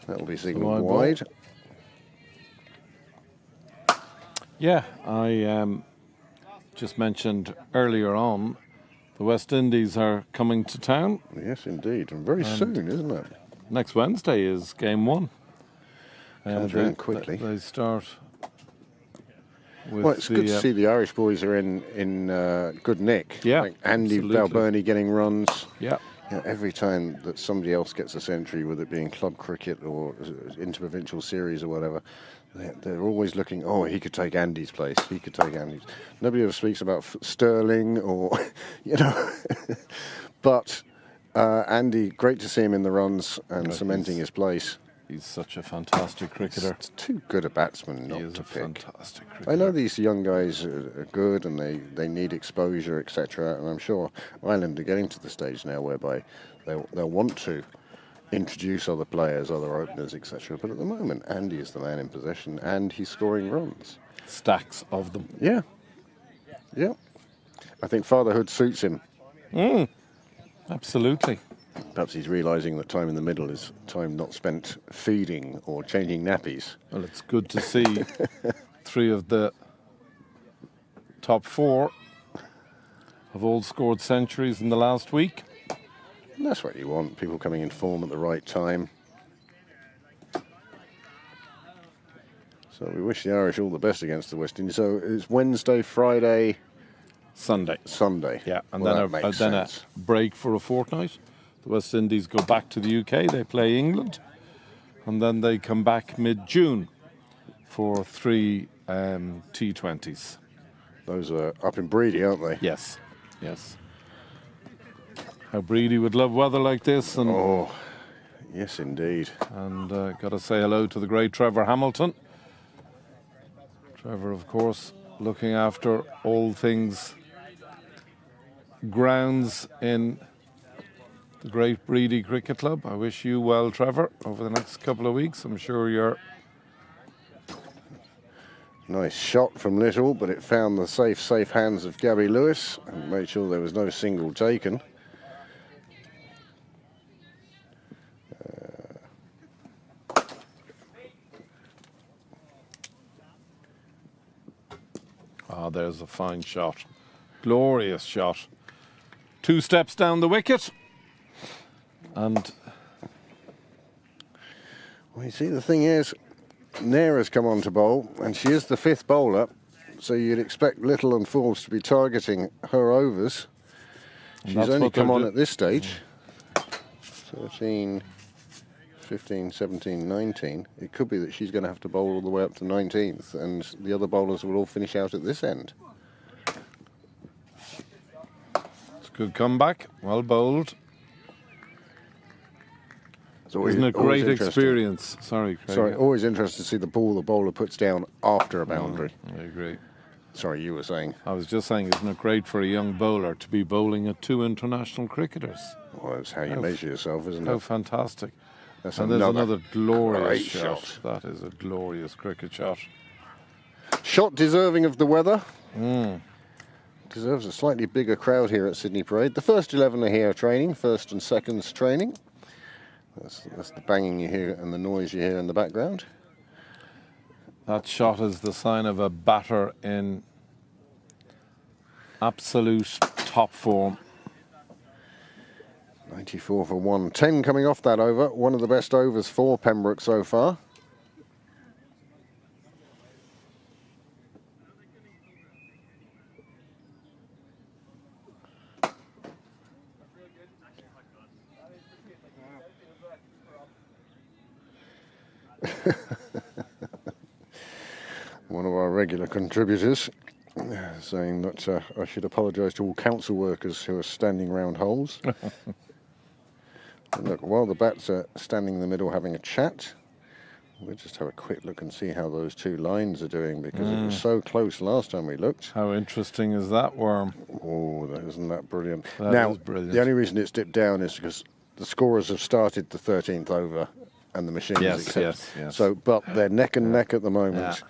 [SPEAKER 3] That'll be signalled wide.
[SPEAKER 1] Yeah, I just mentioned earlier on the West Indies are coming to town.
[SPEAKER 3] Yes, indeed. And very soon, isn't it?
[SPEAKER 1] Next Wednesday is game 1.
[SPEAKER 3] Comes around quickly.
[SPEAKER 1] They start with
[SPEAKER 3] well, it's good to see the Irish boys are in good nick.
[SPEAKER 1] Yeah,
[SPEAKER 3] like Andy
[SPEAKER 1] absolutely.
[SPEAKER 3] Balbirnie getting runs.
[SPEAKER 1] Yeah.
[SPEAKER 3] You know, every time that somebody else gets a century, whether it be in club cricket or interprovincial series or whatever, they're always looking, oh, he could take Andy's place. He could take Andy's. Nobody ever speaks about Sterling or, you know. But Andy, great to see him in the runs and cementing his place.
[SPEAKER 1] He's such a fantastic cricketer.
[SPEAKER 3] It's too good a batsman not
[SPEAKER 1] He is
[SPEAKER 3] to
[SPEAKER 1] a
[SPEAKER 3] pick.
[SPEAKER 1] fantastic cricketer.
[SPEAKER 3] I know these young guys are good and they need exposure, etc. And I'm sure Ireland are getting to the stage now whereby they'll want to introduce other players, other openers, etc. But at the moment, Andy is the man in possession and he's scoring runs.
[SPEAKER 1] Stacks of them.
[SPEAKER 3] Yeah. Yeah. I think fatherhood suits him.
[SPEAKER 1] Absolutely.
[SPEAKER 3] Perhaps he's realising that time in the middle is time not spent feeding or changing nappies.
[SPEAKER 1] Well, it's good to see 3 of the top 4 have all scored centuries in the last week.
[SPEAKER 3] And that's what you want, people coming in form at the right time. So we wish the Irish all the best against the West Indies. So it's Wednesday, Friday,
[SPEAKER 1] Sunday. Yeah, and
[SPEAKER 3] Well,
[SPEAKER 1] then a break for a fortnight. The West Indies go back to the UK, they play England, and then they come back mid-June for 3 T20s.
[SPEAKER 3] Those are up in Breedy, aren't they?
[SPEAKER 1] Yes. How Breedy would love weather like this. And,
[SPEAKER 3] Oh, yes, indeed.
[SPEAKER 1] And got to say hello to the great Trevor Hamilton. Trevor, of course, looking after all things grounds in the great Breedy Cricket Club. I wish you well, Trevor, over the next couple of weeks. I'm sure you're...
[SPEAKER 3] Nice shot from Little, but it found the safe hands of Gabby Lewis and made sure there was no single taken.
[SPEAKER 1] There's a fine shot. Glorious shot. 2 steps down the wicket. And...
[SPEAKER 3] Well, you see, the thing is, Naira's come on to bowl, and she is the 5th bowler, so you'd expect Little and Forbes to be targeting her overs. She's only come on at this stage. 13, 15, 17, 19. It could be that she's going to have to bowl all the way up to 19th, and the other bowlers will all finish out at this end.
[SPEAKER 1] It's a good comeback. Well bowled. Isn't it a great experience? Sorry, Craig.
[SPEAKER 3] Sorry, always interesting to see the ball the bowler puts down after a boundary.
[SPEAKER 1] I agree.
[SPEAKER 3] Sorry, you were saying?
[SPEAKER 1] I was just saying, isn't it great for a young bowler to be bowling at 2 international cricketers?
[SPEAKER 3] Well, that's how you measure yourself, isn't it?
[SPEAKER 1] How fantastic.
[SPEAKER 3] That's
[SPEAKER 1] and there's another glorious
[SPEAKER 3] great
[SPEAKER 1] shot. That is a glorious cricket shot.
[SPEAKER 3] Shot deserving of the weather. Deserves a slightly bigger crowd here at Sydney Parade. The first 11 are here training, first and seconds training. That's the banging you hear and the noise you hear in the background.
[SPEAKER 1] That shot is the sign of a batter in absolute top form.
[SPEAKER 3] 94 for 1. 10 coming off that over. One of the best overs for Pembroke so far. One of our regular contributors saying that I should apologise to all council workers who are standing round holes. And look, while the bats are standing in the middle having a chat, we'll just have a quick look and see how those two lines are doing, because it was so close last time we looked.
[SPEAKER 1] How interesting is that worm?
[SPEAKER 3] Oh, isn't that brilliant?
[SPEAKER 1] That is brilliant.
[SPEAKER 3] The only reason it's dipped down is because the scorers have started the 13th over and the machines accept.
[SPEAKER 1] Yes.
[SPEAKER 3] So, but they're neck and neck at the moment.
[SPEAKER 1] Yeah.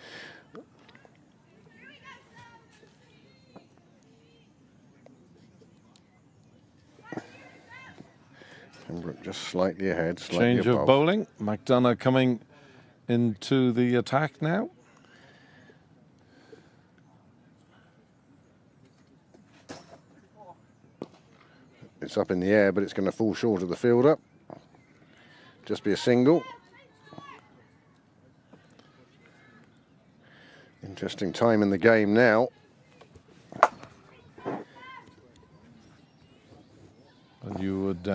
[SPEAKER 3] Pembroke just slightly ahead, slightly
[SPEAKER 1] Change
[SPEAKER 3] above.
[SPEAKER 1] of bowling. McDonough coming into the attack now.
[SPEAKER 3] It's up in the air, but it's going to fall short of the fielder. Just be a single. Interesting time in the game now.
[SPEAKER 1] And you would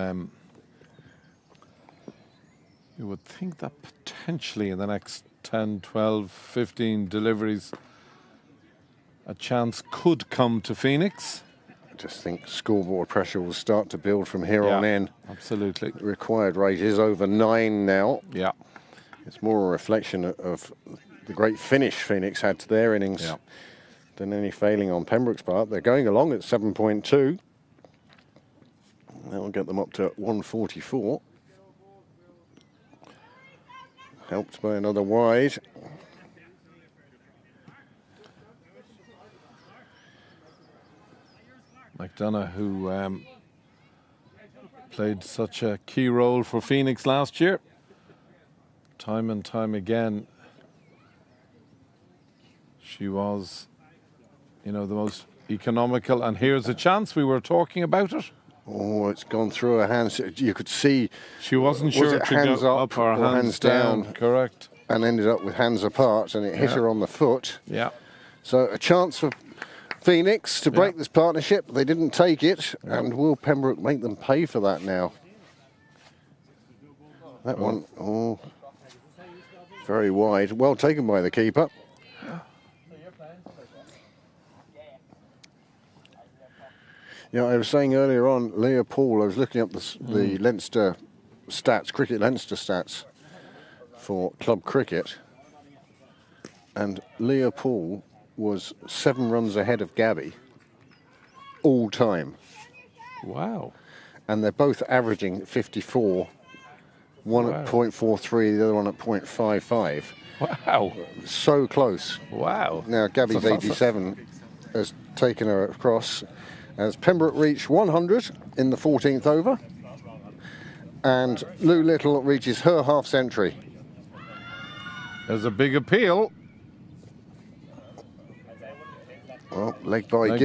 [SPEAKER 1] think that potentially in the next 10, 12, 15 deliveries, a chance could come to Phoenix.
[SPEAKER 3] I just think scoreboard pressure will start to build from here on in.
[SPEAKER 1] Absolutely.
[SPEAKER 3] The required rate is over 9 now.
[SPEAKER 1] Yeah.
[SPEAKER 3] It's more a reflection of the great finish Phoenix had to their innings than any failing on Pembroke's part. They're going along at 7.2. That will get them up to 144. Helped by another wide.
[SPEAKER 1] McDonough, who played such a key role for Phoenix last year, time and time again, she was, the most economical. And here's a chance. We were talking about it.
[SPEAKER 3] Oh, it's gone through her hands. You could see
[SPEAKER 1] she wasn't sure
[SPEAKER 3] it
[SPEAKER 1] to
[SPEAKER 3] hands
[SPEAKER 1] go
[SPEAKER 3] up
[SPEAKER 1] up or hands down. Correct.
[SPEAKER 3] And ended up with hands apart, and it hit her on the foot.
[SPEAKER 1] Yeah.
[SPEAKER 3] So a chance for Phoenix to break this partnership. They didn't take it, and will Pembroke make them pay for that now? That one, very wide. Well taken by the keeper. Yeah, I was saying earlier on, Leah Paul, I was looking up the Leinster stats, cricket Leinster stats for club cricket, and Leah Paul was 7 runs ahead of Gabby all time.
[SPEAKER 1] Wow.
[SPEAKER 3] And they're both averaging 54, one at 0.43, the other one at 0.55.
[SPEAKER 1] Wow.
[SPEAKER 3] So close.
[SPEAKER 1] Wow.
[SPEAKER 3] Now Gabby's 87 has taken her across as Pembroke reach 100 in the 14th over, and Lou Little reaches her half century.
[SPEAKER 1] There's a big appeal.
[SPEAKER 3] Well, leg by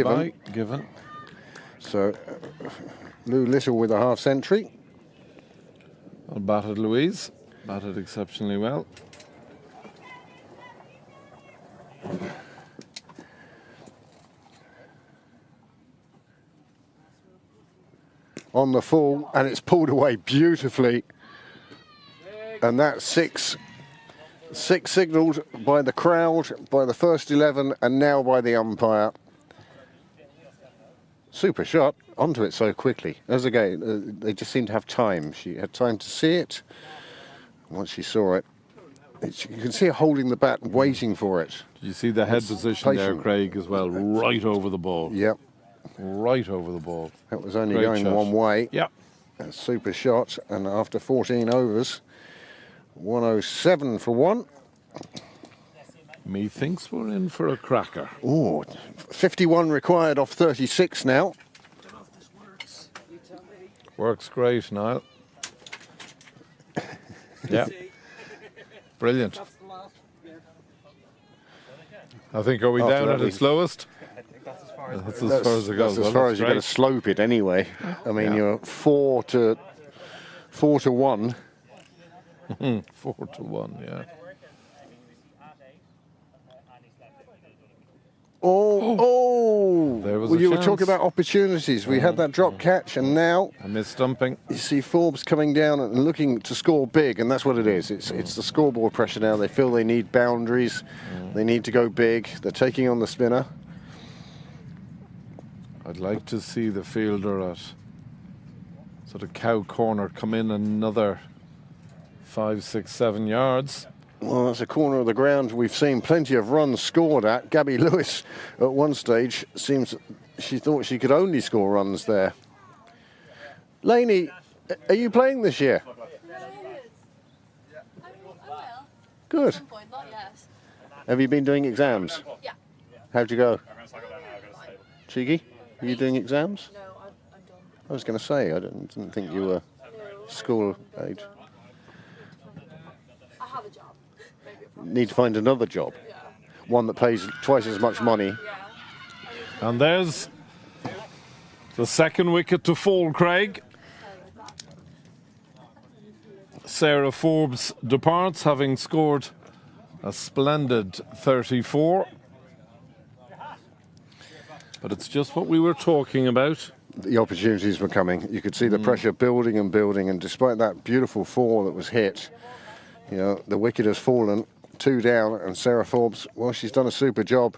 [SPEAKER 3] given. So Lou Little with a half century.
[SPEAKER 1] Well batted, Louise. Batted exceptionally well.
[SPEAKER 3] On the full, and it's pulled away beautifully. And that's 6 signalled by the crowd, by the first 11, and now by the umpire. Super shot, onto it so quickly. As again, they just seemed to have time. She had time to see it. Once she saw it, you can see her holding the bat and waiting for it.
[SPEAKER 1] Did you see the head position there, Craig, as well? Right over the ball.
[SPEAKER 3] Yep.
[SPEAKER 1] Right over the ball.
[SPEAKER 3] That was only going one way.
[SPEAKER 1] Yep.
[SPEAKER 3] A super shot, and after 14 overs, 107 for one.
[SPEAKER 1] Methinks we're in for a cracker.
[SPEAKER 3] Oh, 51 required off 36 now.
[SPEAKER 1] Works great, Niall. Yeah. Brilliant. I think, are we down at its lowest? That's as far as it goes.
[SPEAKER 3] That's as far as you're going to slope it anyway. I mean, you're 4 to 1.
[SPEAKER 1] 4 to 1, yeah.
[SPEAKER 3] Oh!
[SPEAKER 1] There was
[SPEAKER 3] Well,
[SPEAKER 1] a
[SPEAKER 3] you were
[SPEAKER 1] chance.
[SPEAKER 3] talking about opportunities. We had that drop catch, and now
[SPEAKER 1] I missed stumping.
[SPEAKER 3] you see Forbes coming down and looking to score big, and that's what it is. It's the scoreboard pressure now. They feel they need boundaries. They need to go big. They're taking on the spinner.
[SPEAKER 1] I'd like to see the fielder at sort of cow corner come in another 5, 6, 7 yards.
[SPEAKER 3] Well, that's a corner of the ground we've seen plenty of runs scored at. Gabby Lewis, at one stage, seems she thought she could only score runs there. Lainey, are you playing this year?
[SPEAKER 5] I will.
[SPEAKER 3] Good.
[SPEAKER 5] At some point, not yet.
[SPEAKER 3] Have you been doing exams?
[SPEAKER 5] Yeah.
[SPEAKER 3] How'd you go? Cheeky? Are you doing exams?
[SPEAKER 5] No, I'm done.
[SPEAKER 3] I was going to say, I didn't think you were school age.
[SPEAKER 5] I have a job. Maybe a problem.
[SPEAKER 3] Need to find another job.
[SPEAKER 5] Yeah.
[SPEAKER 3] One that pays twice as much money.
[SPEAKER 5] Yeah.
[SPEAKER 1] And there's the second wicket to fall, Craig. Sarah Forbes departs, having scored a splendid 34. But it's just what we were talking about.
[SPEAKER 3] The opportunities were coming. You could see the pressure building and building, and despite that beautiful four that was hit, you know, the wicket has fallen, 2 down, and Sarah Forbes, well, she's done a super job.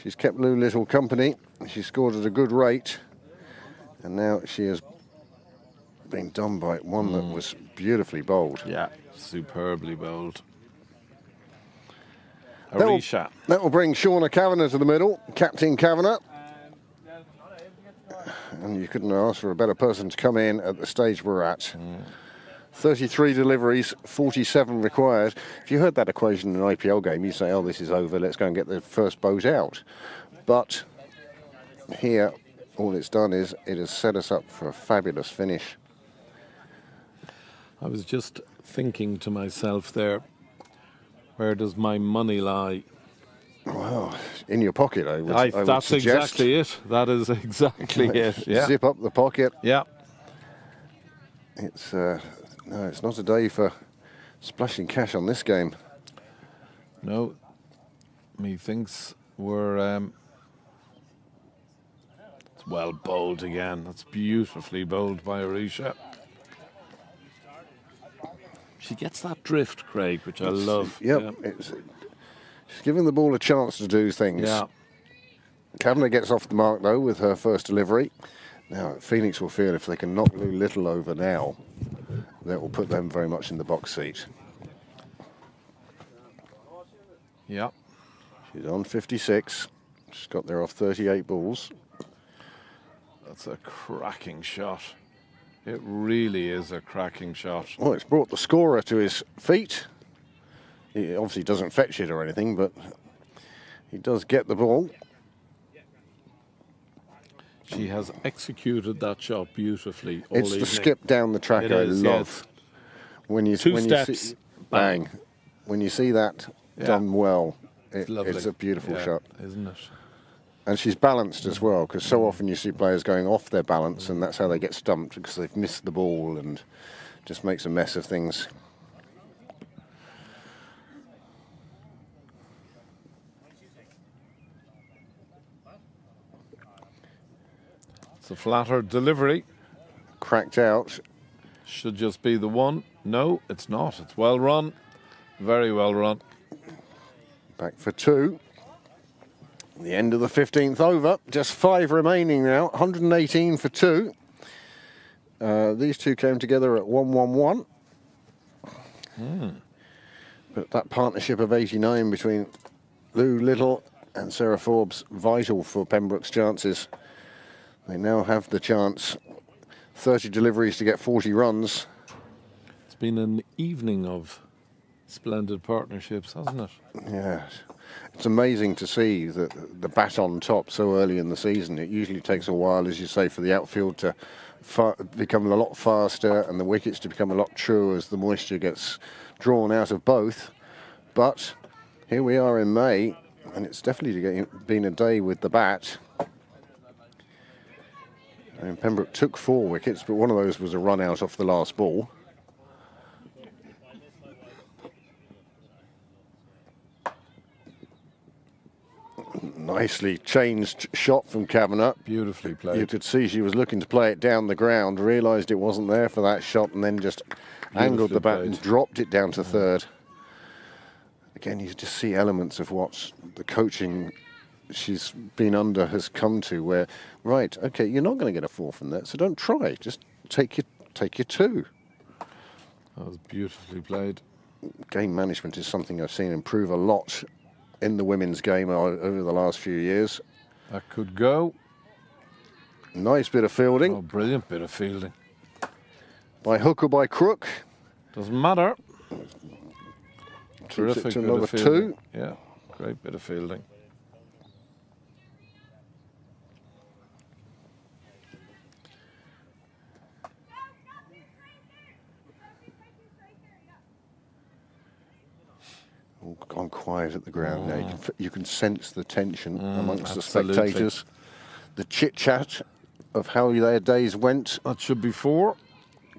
[SPEAKER 3] She's kept Lou Little company. She scored at a good rate, and now she has been done by one that was beautifully bowled.
[SPEAKER 1] Yeah, superbly bowled.
[SPEAKER 3] That will-
[SPEAKER 1] Arisha.
[SPEAKER 3] That will bring Shauna Kavanagh to the middle, Captain Kavanagh. And you couldn't ask for a better person to come in at the stage we're at. 33 deliveries, 47 required. If you heard that equation in an IPL game, you say, oh, this is over, let's go and get the first boat out. But here, all it's done is it has set us up for a fabulous finish.
[SPEAKER 1] I was just thinking to myself there, where does my money lie?
[SPEAKER 3] Well, in your pocket, I would
[SPEAKER 1] That's
[SPEAKER 3] suggest.
[SPEAKER 1] exactly it. That is exactly it. Yeah.
[SPEAKER 3] Zip up the pocket.
[SPEAKER 1] Yeah.
[SPEAKER 3] It's no, it's not a day for splashing cash on this game.
[SPEAKER 1] No. Methinks we're it's well bowled again. That's beautifully bowled by Arisha. She gets that drift, Craig, which I love.
[SPEAKER 3] Yep, she's giving the ball a chance to do things.
[SPEAKER 1] Yeah.
[SPEAKER 3] Kavanagh gets off the mark, though, with her first delivery. Now, Phoenix will feel if they can knock Lou Little over now, that will put them very much in the box seat.
[SPEAKER 1] Yeah.
[SPEAKER 3] She's on 56. She's got there off 38 balls.
[SPEAKER 1] That's a cracking shot. It really is a cracking shot.
[SPEAKER 3] Well, it's brought the scorer to his feet. He obviously doesn't fetch it or anything, but he does get the ball.
[SPEAKER 1] She has executed that shot beautifully all
[SPEAKER 3] It's
[SPEAKER 1] evening.
[SPEAKER 3] the skip down the track
[SPEAKER 1] It
[SPEAKER 3] I
[SPEAKER 1] is,
[SPEAKER 3] love. When you
[SPEAKER 1] Two
[SPEAKER 3] when
[SPEAKER 1] steps,
[SPEAKER 3] you see, bang. When you see that done well,
[SPEAKER 1] Lovely.
[SPEAKER 3] it's a beautiful
[SPEAKER 1] Yeah,
[SPEAKER 3] shot.
[SPEAKER 1] isn't it?
[SPEAKER 3] And she's balanced as well, because so often you see players going off their balance, and that's how they get stumped, because they've missed the ball and just makes a mess of things.
[SPEAKER 1] It's a flatter delivery.
[SPEAKER 3] Cracked out.
[SPEAKER 1] Should just be the one. No, it's not. It's well run. Very well run.
[SPEAKER 3] Back for 2. The end of the 15th over. Just 5 remaining now. 118 for 2. These two came together at 1-1-1. But that partnership of 89 between Lou Little and Sarah Forbes, vital for Pembroke's chances. They now have the chance. 30 deliveries to get 40 runs.
[SPEAKER 1] It's been an evening of splendid partnerships, hasn't it?
[SPEAKER 3] Yeah, it's amazing to see the bat on top so early in the season. It usually takes a while, as you say, for the outfield to become a lot faster and the wickets to become a lot truer as the moisture gets drawn out of both. But here we are in May, and it's definitely been a day with the bat. I mean, Pembroke took 4 wickets, but one of those was a run out off the last ball. Nicely changed shot from Kavanagh.
[SPEAKER 1] Beautifully
[SPEAKER 3] You
[SPEAKER 1] played.
[SPEAKER 3] could see she was looking to play it down the ground, realised it wasn't there for that shot, and then just angled the bat
[SPEAKER 1] played.
[SPEAKER 3] and dropped it down to third. Again, you just see elements of what the coaching she's been under has come to, where, right, okay, you're not going to get a 4 from that, so don't try. Just take your 2.
[SPEAKER 1] That was beautifully played.
[SPEAKER 3] Game management is something I've seen improve a lot in the women's game over the last few years.
[SPEAKER 1] That could go.
[SPEAKER 3] Nice bit of fielding.
[SPEAKER 1] Oh, brilliant bit of fielding.
[SPEAKER 3] By hook or by crook.
[SPEAKER 1] Doesn't matter.
[SPEAKER 3] Keeps
[SPEAKER 1] Terrific
[SPEAKER 3] it to
[SPEAKER 1] bit
[SPEAKER 3] another
[SPEAKER 1] of fielding.
[SPEAKER 3] 2.
[SPEAKER 1] Yeah, great bit of fielding.
[SPEAKER 3] All gone quiet at the ground now. You can sense the tension amongst
[SPEAKER 1] absolutely.
[SPEAKER 3] the spectators. The chit-chat of how their days went.
[SPEAKER 1] That should be 4.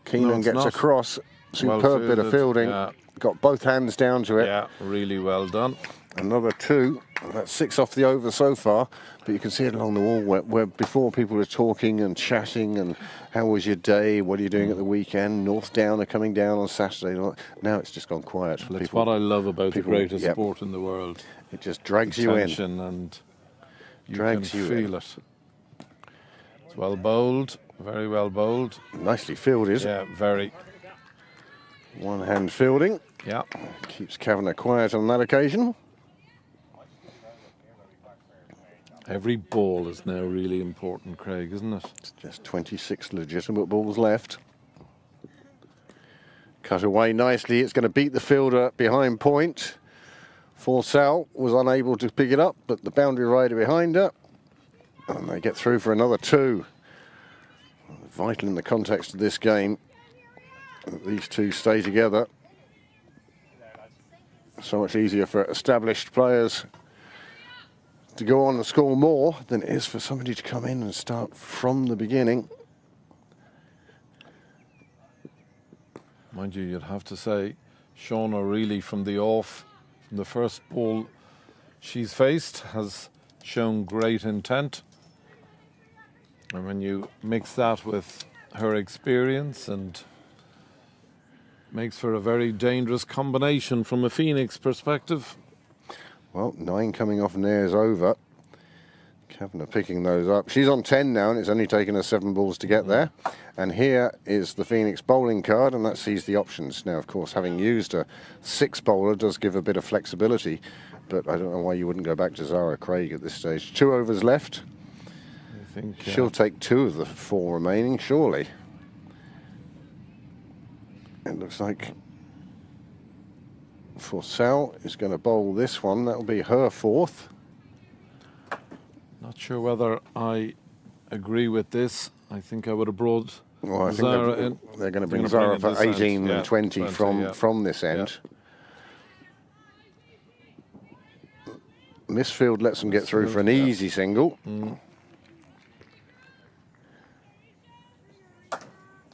[SPEAKER 3] Keenan
[SPEAKER 1] No, it's
[SPEAKER 3] gets
[SPEAKER 1] not.
[SPEAKER 3] across.
[SPEAKER 1] Well
[SPEAKER 3] Superb bit of
[SPEAKER 1] fielded,
[SPEAKER 3] fielding.
[SPEAKER 1] yeah.
[SPEAKER 3] Got both hands down to it.
[SPEAKER 1] Yeah, really well done.
[SPEAKER 3] Another 2. That's 6 off the over so far. But you can see it along the wall where before people are talking and chatting and how was your day, what are you doing at the weekend, North Down are coming down on Saturday. Now it's just gone quiet.
[SPEAKER 1] That's what I love about the
[SPEAKER 3] people-
[SPEAKER 1] greatest
[SPEAKER 3] yep.
[SPEAKER 1] sport in the world.
[SPEAKER 3] It just drags
[SPEAKER 1] The
[SPEAKER 3] you in.
[SPEAKER 1] tension and you
[SPEAKER 3] Drags
[SPEAKER 1] can
[SPEAKER 3] you
[SPEAKER 1] feel it. It's well bowled, very well bowled.
[SPEAKER 3] Nicely fielded.
[SPEAKER 1] Yeah, very.
[SPEAKER 3] One hand fielding.
[SPEAKER 1] Yeah.
[SPEAKER 3] Keeps Kavanagh quiet on that occasion.
[SPEAKER 1] Every ball is now really important, Craig, isn't it?
[SPEAKER 3] It's just 26 legitimate balls left. Cut away nicely. It's going to beat the fielder behind point. Forsell was unable to pick it up, but the boundary rider behind her. And they get through for another 2. Vital in the context of this game that these two stay together. So much easier for established players to go on and score more than it is for somebody to come in and start from the beginning.
[SPEAKER 1] Mind you, you'd have to say, Shauna really from the first ball she's faced, has shown great intent. And when you mix that with her experience, and makes for a very dangerous combination from a Phoenix perspective.
[SPEAKER 3] Well, 9 coming off Nair's over. Kavanagh picking those up. She's on 10 now, and it's only taken her 7 balls to get there. And here is the Phoenix bowling card, and that sees the options. Now, of course, having used a 6 bowler does give a bit of flexibility, but I don't know why you wouldn't go back to Zara Craig at this stage. 2 overs left.
[SPEAKER 1] I think
[SPEAKER 3] She'll take 2 of the 4 remaining, surely. It looks like Forsell is going to bowl this one. That'll be her 4th.
[SPEAKER 1] not sure whether I agree with this. I think I would have brought
[SPEAKER 3] Well, I think
[SPEAKER 1] Zara in.
[SPEAKER 3] they're going to bring
[SPEAKER 1] They're
[SPEAKER 3] Zara
[SPEAKER 1] gonna bring
[SPEAKER 3] for
[SPEAKER 1] in this
[SPEAKER 3] 18
[SPEAKER 1] end.
[SPEAKER 3] and
[SPEAKER 1] Yeah,
[SPEAKER 3] 20
[SPEAKER 1] yeah.
[SPEAKER 3] from this end. Misfield lets them get through for an
[SPEAKER 1] Yeah.
[SPEAKER 3] easy single.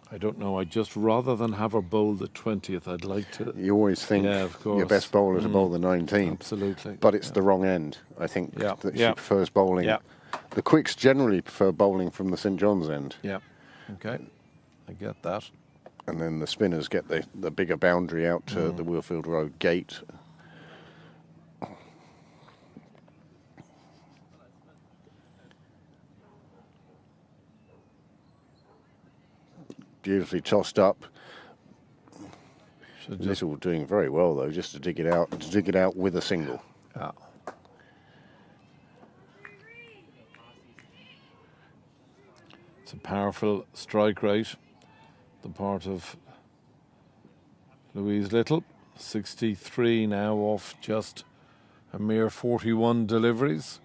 [SPEAKER 1] I don't know. I just, rather than have her bowl the 20th, I'd like to.
[SPEAKER 3] You always think
[SPEAKER 1] Yeah, of
[SPEAKER 3] your
[SPEAKER 1] course.
[SPEAKER 3] best bowler to bowl the 19th,
[SPEAKER 1] Absolutely.
[SPEAKER 3] but it's the wrong end. I think
[SPEAKER 1] Yeah,
[SPEAKER 3] that she
[SPEAKER 1] yeah.
[SPEAKER 3] prefers bowling.
[SPEAKER 1] Yeah.
[SPEAKER 3] The quicks generally prefer bowling from the St John's end,
[SPEAKER 1] Yeah. Okay. I get that.
[SPEAKER 3] and then the spinners get the bigger boundary out to the Wheelfield Road gate. Beautifully tossed up.
[SPEAKER 1] Should just,
[SPEAKER 3] Little doing very well though, just to dig it out with a single.
[SPEAKER 1] yeah. It's a powerful strike rate, the part of Louise Little. 63 now off just a mere 41 deliveries.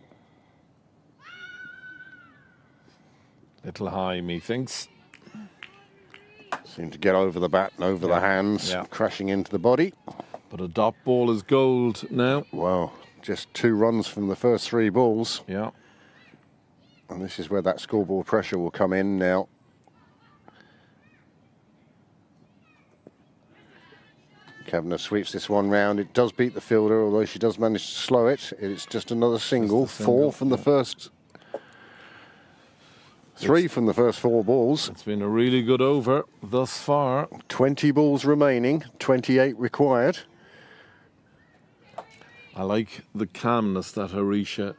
[SPEAKER 1] Little high, methinks.
[SPEAKER 3] Seemed to get over the bat and over the hands,
[SPEAKER 1] yeah.
[SPEAKER 3] crashing into the body.
[SPEAKER 1] But a dot ball is gold now.
[SPEAKER 3] Wow, just 2 runs from the first 3 balls.
[SPEAKER 1] Yeah.
[SPEAKER 3] And this is where that scoreboard pressure will come in now. Kavanagh sweeps this one round. It does beat the fielder, although she does manage to slow it. It's just another single.
[SPEAKER 1] Just a single,
[SPEAKER 3] 4 from the first. 3 from the first 4 balls.
[SPEAKER 1] It's been a really good over thus far.
[SPEAKER 3] 20 balls remaining, 28 required.
[SPEAKER 1] I like the calmness that Harisha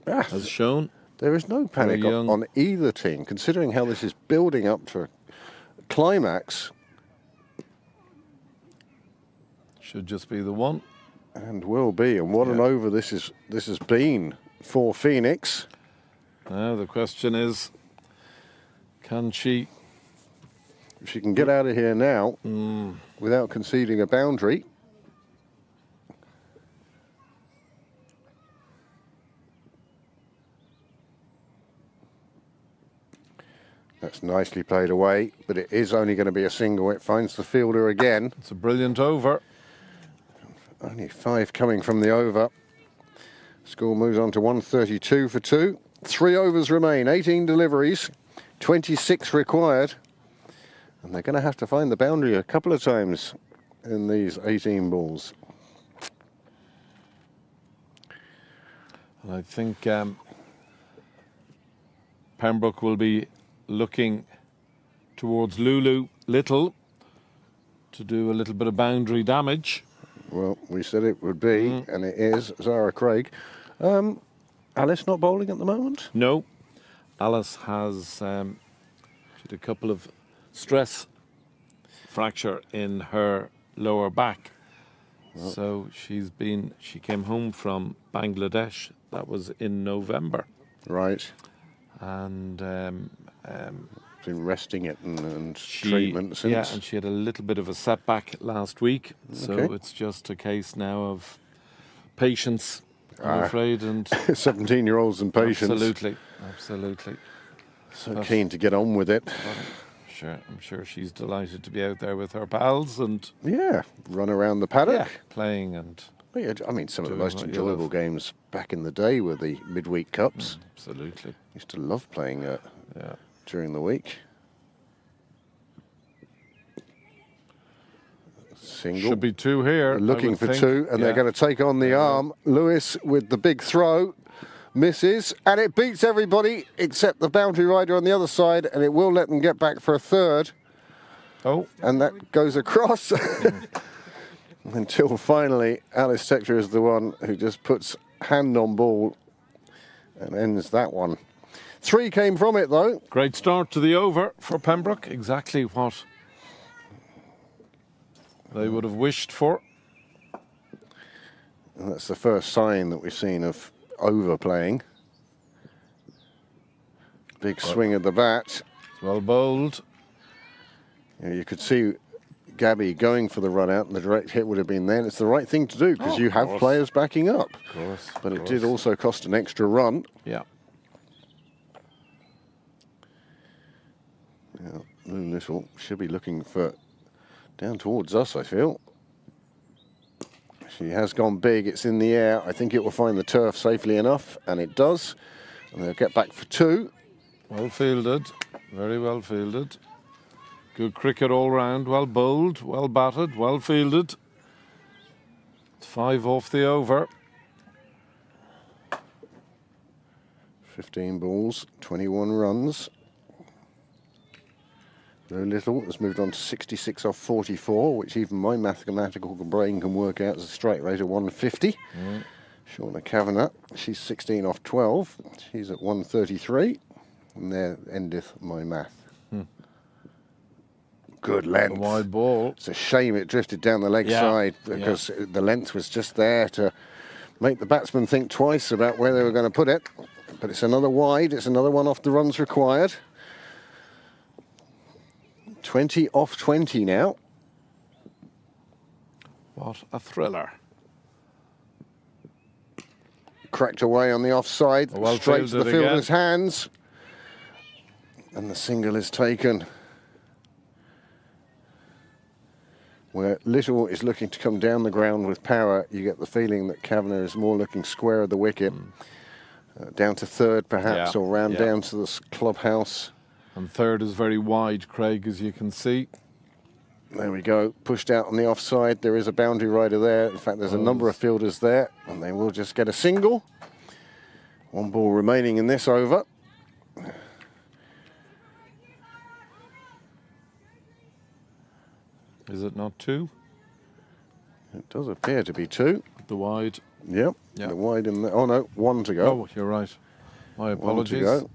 [SPEAKER 3] Ah,
[SPEAKER 1] has shown.
[SPEAKER 3] there is no panic
[SPEAKER 1] Very young.
[SPEAKER 3] on either team, considering how this is building up to a climax.
[SPEAKER 1] Should just be the one.
[SPEAKER 3] And will be, and what an
[SPEAKER 1] Yeah.
[SPEAKER 3] over this has been for Phoenix.
[SPEAKER 1] Now the question is, can she?
[SPEAKER 3] If she can get out of here now without conceding a boundary. That's nicely played away, but it is only going to be a single. It finds the fielder again.
[SPEAKER 1] It's a brilliant over.
[SPEAKER 3] Only 5 coming from the over. Score moves on to 132 for 2. 3 overs remain, 18 deliveries, 26 required. And they're going to have to find the boundary a couple of times in these 18 balls.
[SPEAKER 1] And I think Pembroke will be looking towards Lulu Little to do a little bit of boundary damage.
[SPEAKER 3] Well, we said it would be, and it is. Zara Craig. Alice not bowling at the moment?
[SPEAKER 1] No, Alice has she had a couple of stress fracture in her lower back. So she came home from Bangladesh. That was in November.
[SPEAKER 3] Right.
[SPEAKER 1] And
[SPEAKER 3] Been resting it and
[SPEAKER 1] she,
[SPEAKER 3] treatment since.
[SPEAKER 1] yeah, and she had a little bit of a setback last week. So
[SPEAKER 3] Okay.
[SPEAKER 1] it's just a case now of patience, I'm afraid. And
[SPEAKER 3] 17-year-olds and patience.
[SPEAKER 1] absolutely.
[SPEAKER 3] So keen to get on with it.
[SPEAKER 1] I'm sure she's delighted to be out there with her pals and
[SPEAKER 3] Yeah, run around the paddock.
[SPEAKER 1] playing and
[SPEAKER 3] Well, yeah, I mean, some of the
[SPEAKER 1] Doing
[SPEAKER 3] most
[SPEAKER 1] what you
[SPEAKER 3] enjoyable
[SPEAKER 1] love.
[SPEAKER 3] games back in the day were the midweek cups.
[SPEAKER 1] absolutely.
[SPEAKER 3] Used to love playing
[SPEAKER 1] Yeah.
[SPEAKER 3] during the week. Single.
[SPEAKER 1] Should be 2 here. I
[SPEAKER 3] Looking
[SPEAKER 1] would
[SPEAKER 3] for
[SPEAKER 1] think.
[SPEAKER 3] 2, and they're
[SPEAKER 1] Yeah.
[SPEAKER 3] going to take on the arm. Lewis with the big throw. Misses, and it beats everybody except the boundary rider on the other side, and it will let them get back for a third.
[SPEAKER 1] Oh,
[SPEAKER 3] And that goes across until finally Alice Tector is the one who just puts hand on ball and ends that one. 3 came from it though.
[SPEAKER 1] great start to the over for Pembroke. Exactly what they would have wished for.
[SPEAKER 3] And that's the first sign that we've seen of overplaying. Big swing of the bat.
[SPEAKER 1] Well bowled.
[SPEAKER 3] You could see Gabby going for the run out, and the direct hit would have been there. And it's the right thing to do because you have players backing up.
[SPEAKER 1] Of course.
[SPEAKER 3] But it did also cost an extra run.
[SPEAKER 1] Yeah.
[SPEAKER 3] Yeah, Lou Little should be looking for down towards us, I feel. She has gone big. It's in the air. I think it will find the turf safely enough, and it does. And they'll get back for 2.
[SPEAKER 1] Well fielded. Very well fielded. Good cricket all round. Well bowled. Well batted. Well fielded. 5 off the over.
[SPEAKER 3] 15 balls, 21 runs. Lou Little has moved on to 66 off 44, which even my mathematical brain can work out as a strike rate of 150. Shauna Kavanagh, she's 16 off 12. She's at 133. And there endeth my math. Good
[SPEAKER 1] A
[SPEAKER 3] length.
[SPEAKER 1] wide ball.
[SPEAKER 3] It's a shame it drifted down the leg
[SPEAKER 1] Yeah,
[SPEAKER 3] side because the length was just there to make the batsman think twice about where they were going to put it. But it's another wide. It's another one off the runs required. 20 off 20 now.
[SPEAKER 1] What a thriller.
[SPEAKER 3] Cracked away on the offside,
[SPEAKER 1] Well
[SPEAKER 3] straight to the
[SPEAKER 1] fielded
[SPEAKER 3] fielder's hands. And the single is taken. Where Little is looking to come down the ground with power, you get the feeling that Kavanagh is more looking square of the wicket. Down to third, perhaps,
[SPEAKER 1] Yeah,
[SPEAKER 3] or round
[SPEAKER 1] yeah.
[SPEAKER 3] down to the clubhouse.
[SPEAKER 1] And third is very wide, Craig, as you can see.
[SPEAKER 3] There we go, pushed out on the offside. There is a boundary rider there. In fact, there's a number of fielders there, and they will just get a single. One ball remaining in this over.
[SPEAKER 1] Is it not 2?
[SPEAKER 3] It does appear to be 2.
[SPEAKER 1] The wide.
[SPEAKER 3] Yep, the wide in there. Oh no, 1 to go.
[SPEAKER 1] Oh, you're right. My
[SPEAKER 3] 1 to
[SPEAKER 1] apologies.
[SPEAKER 3] go.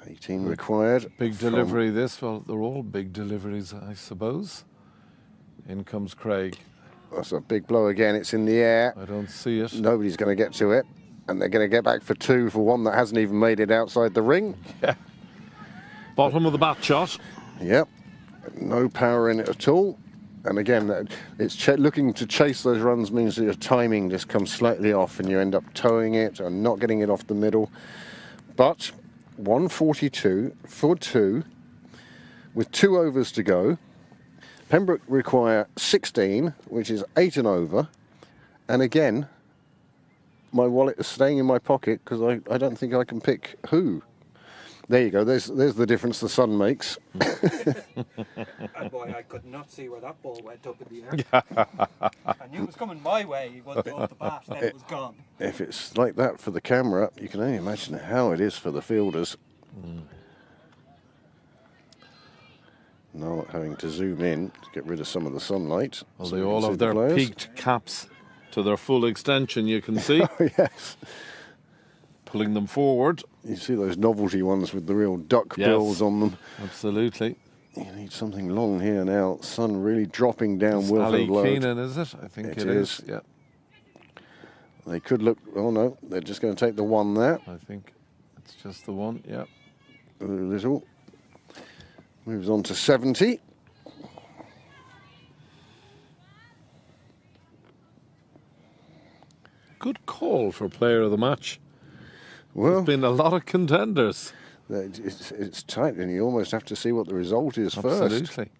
[SPEAKER 3] 18 required.
[SPEAKER 1] Big delivery this. Well, they're all big deliveries, I suppose. In comes Craig.
[SPEAKER 3] That's a big blow again. It's in the air.
[SPEAKER 1] I don't see it.
[SPEAKER 3] Nobody's going to get to it. And they're going to get back for 2 for one that hasn't even made it outside the ring.
[SPEAKER 1] Yeah. Bottom of the bat shot.
[SPEAKER 3] Yep. No power in it at all. And again, it's looking to chase those runs means that your timing just comes slightly off and you end up towing it and not getting it off the middle. But 142 for 2 with 2 overs to go. Pembroke require 16, which is 8 and over. And again, my wallet is staying in my pocket because I don't think I can pick who. There you go. There's the difference the sun makes.
[SPEAKER 2] And boy, I could not see where that ball went up in the air. I knew it was coming my way. It went off the bat, then it was gone.
[SPEAKER 3] If it's like that for the camera, you can only imagine how it is for the fielders. Not having to zoom in to get rid of some of the sunlight.
[SPEAKER 1] Well,
[SPEAKER 3] so
[SPEAKER 1] they
[SPEAKER 3] we can
[SPEAKER 1] all
[SPEAKER 3] see
[SPEAKER 1] have
[SPEAKER 3] the
[SPEAKER 1] their
[SPEAKER 3] players.
[SPEAKER 1] peaked caps to their full extension, you can see.
[SPEAKER 3] Oh, yes.
[SPEAKER 1] Pulling them forward.
[SPEAKER 3] You see those novelty ones with the real duck bills on them.
[SPEAKER 1] Absolutely.
[SPEAKER 3] You need something long here now. Sun really dropping down.
[SPEAKER 1] It's
[SPEAKER 3] Wilfred
[SPEAKER 1] Ali
[SPEAKER 3] Load.
[SPEAKER 1] Keenan, is it? I think it is. Yeah,
[SPEAKER 3] They could look. Oh no, they're just going to take the 1 there.
[SPEAKER 1] I think it's just the 1. Yeah.
[SPEAKER 3] A little. Moves on to 70.
[SPEAKER 1] Good call for player of the match.
[SPEAKER 3] Well,
[SPEAKER 1] There's been a lot of contenders.
[SPEAKER 3] it's tight, and you almost have to see what the result is first.
[SPEAKER 1] Absolutely.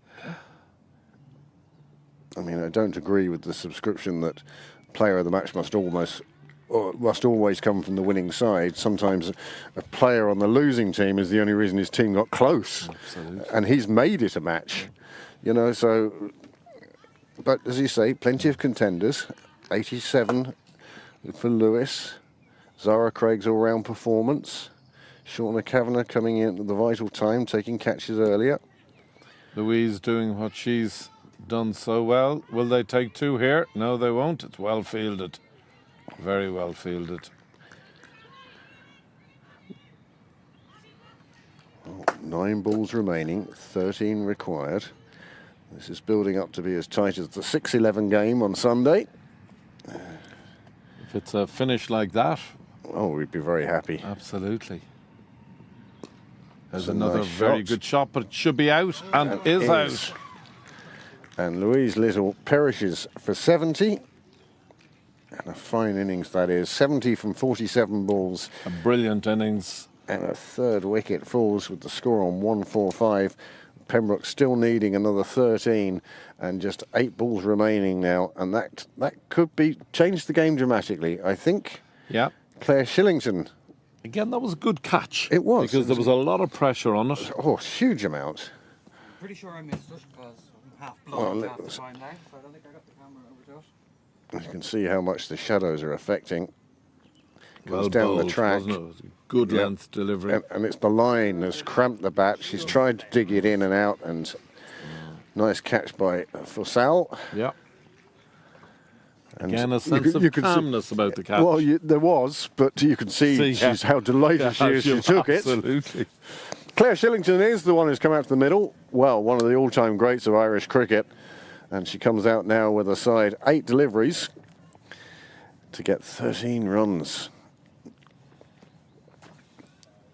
[SPEAKER 3] I mean, I don't agree with the subscription that player of the match must always come from the winning side. Sometimes a player on the losing team is the only reason his team got close.
[SPEAKER 1] Absolutely.
[SPEAKER 3] And he's made it a match. You know, so... But as you say, plenty of contenders. 87 for Lewis. Zara Craig's all-round performance. Shauna Kavanagh coming in at the vital time, taking catches earlier.
[SPEAKER 1] Louise doing what she's done so well. Will they take 2 here? No, they won't. It's well fielded. Very well fielded.
[SPEAKER 3] 9 balls remaining, 13 required. This is building up to be as tight as the 6-11 game on Sunday.
[SPEAKER 1] If it's a finish like that,
[SPEAKER 3] Oh, we'd be very happy.
[SPEAKER 1] absolutely. There's
[SPEAKER 3] It's a
[SPEAKER 1] another
[SPEAKER 3] nice
[SPEAKER 1] very
[SPEAKER 3] shot.
[SPEAKER 1] good shot, but it should be out and is out.
[SPEAKER 3] And Louise Little perishes for 70. And a fine innings that is. 70 from 47 balls.
[SPEAKER 1] A brilliant innings.
[SPEAKER 3] And a 3rd wicket falls with the score on 145. Pembroke still needing another 13 and just 8 balls remaining now. And that could be change the game dramatically. I think
[SPEAKER 1] Yeah.
[SPEAKER 3] Claire Shillington.
[SPEAKER 1] Again, that was a good catch.
[SPEAKER 3] It was.
[SPEAKER 1] Because there was a lot of pressure on it.
[SPEAKER 3] Oh, huge amount.
[SPEAKER 2] I'm pretty sure I missed it because I'm half
[SPEAKER 3] Well,
[SPEAKER 2] blown half the
[SPEAKER 3] let's-
[SPEAKER 2] time now, so I don't think I got the camera over to it.
[SPEAKER 3] You can see how much the shadows are affecting. Comes
[SPEAKER 1] Well
[SPEAKER 3] down
[SPEAKER 1] bowled,
[SPEAKER 3] the track.
[SPEAKER 1] wasn't it? It was a good
[SPEAKER 3] Yeah.
[SPEAKER 1] length delivery.
[SPEAKER 3] And it's the line that's cramped the bat. She's tried to dig it in and out, and nice catch by Fussell.
[SPEAKER 1] Yeah.
[SPEAKER 3] And
[SPEAKER 1] Again, a
[SPEAKER 3] you
[SPEAKER 1] sense
[SPEAKER 3] could-
[SPEAKER 1] of
[SPEAKER 3] you could see-
[SPEAKER 1] calmness about the catch.
[SPEAKER 3] Well, there was, but you can see
[SPEAKER 1] yeah.
[SPEAKER 3] she's how delighted she is she took it.
[SPEAKER 1] Absolutely.
[SPEAKER 3] Claire Shillington is the one who's come out to the middle. Well, one of the all-time greats of Irish cricket. And she comes out now with a side 8 deliveries to get 13 runs.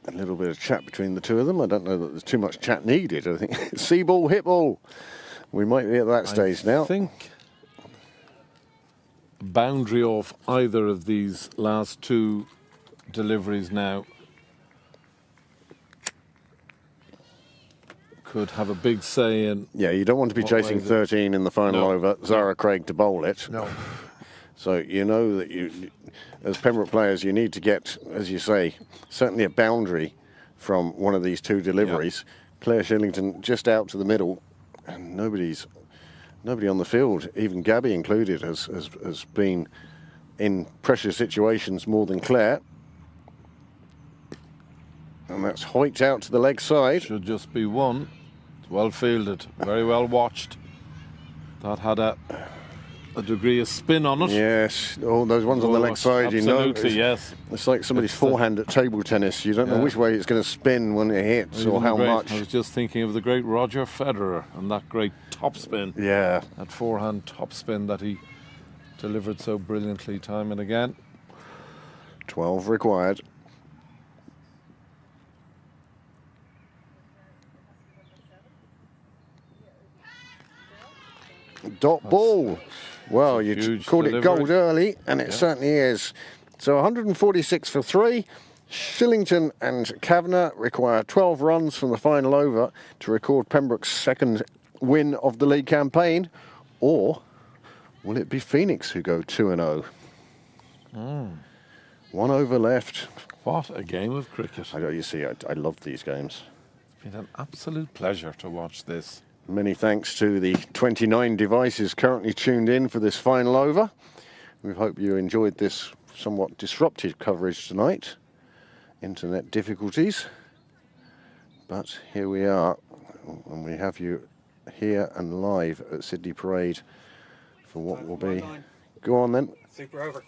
[SPEAKER 3] A little bit of chat between the two of them. I don't know that there's too much chat needed. I think see ball, hit ball. We might be at that stage now.
[SPEAKER 1] I think boundary off either of these last 2 deliveries now could have a big say in.
[SPEAKER 3] Yeah, you don't want to be
[SPEAKER 1] What
[SPEAKER 3] chasing
[SPEAKER 1] way is it?
[SPEAKER 3] 13 in the final
[SPEAKER 1] No.
[SPEAKER 3] over. Zara Craig to bowl it.
[SPEAKER 1] No.
[SPEAKER 3] So you know that you, as Pembroke players, you need to get, as you say, certainly a boundary from one of these 2 deliveries. Claire Shillington just out to the middle, And nobody on the field, even Gabby included, has been in pressure situations more than Claire. And that's Hoyt out to the leg side.
[SPEAKER 1] Should just be one. It's well fielded, very well watched. That had a degree of spin on it.
[SPEAKER 3] Yes, all those ones on the leg side, you know.
[SPEAKER 1] Absolutely, yes.
[SPEAKER 3] It's like somebody's forehand at table tennis. You don't know which way it's going to spin when it hits or how much.
[SPEAKER 1] I was just thinking of the great Roger Federer and that great topspin.
[SPEAKER 3] Yeah.
[SPEAKER 1] That forehand topspin that he delivered so brilliantly time and again.
[SPEAKER 3] 12 required. Dot ball. Well, you called it gold early, and it certainly is. So 146 for 3. Shillington and Kavanagh require 12 runs from the final over to record Pembroke's second win of the league campaign. Or will it be Phoenix who go 2-0? 1 over left.
[SPEAKER 1] What a game of cricket.
[SPEAKER 3] You see, I love these games.
[SPEAKER 1] It's been an absolute pleasure to watch this.
[SPEAKER 3] Many thanks to the 29 devices currently tuned in for this final over. We hope you enjoyed this somewhat disrupted coverage tonight. Internet difficulties. But here we are, and we have you here and live at Sydney Parade for what will be... Go on then.
[SPEAKER 2] Super over.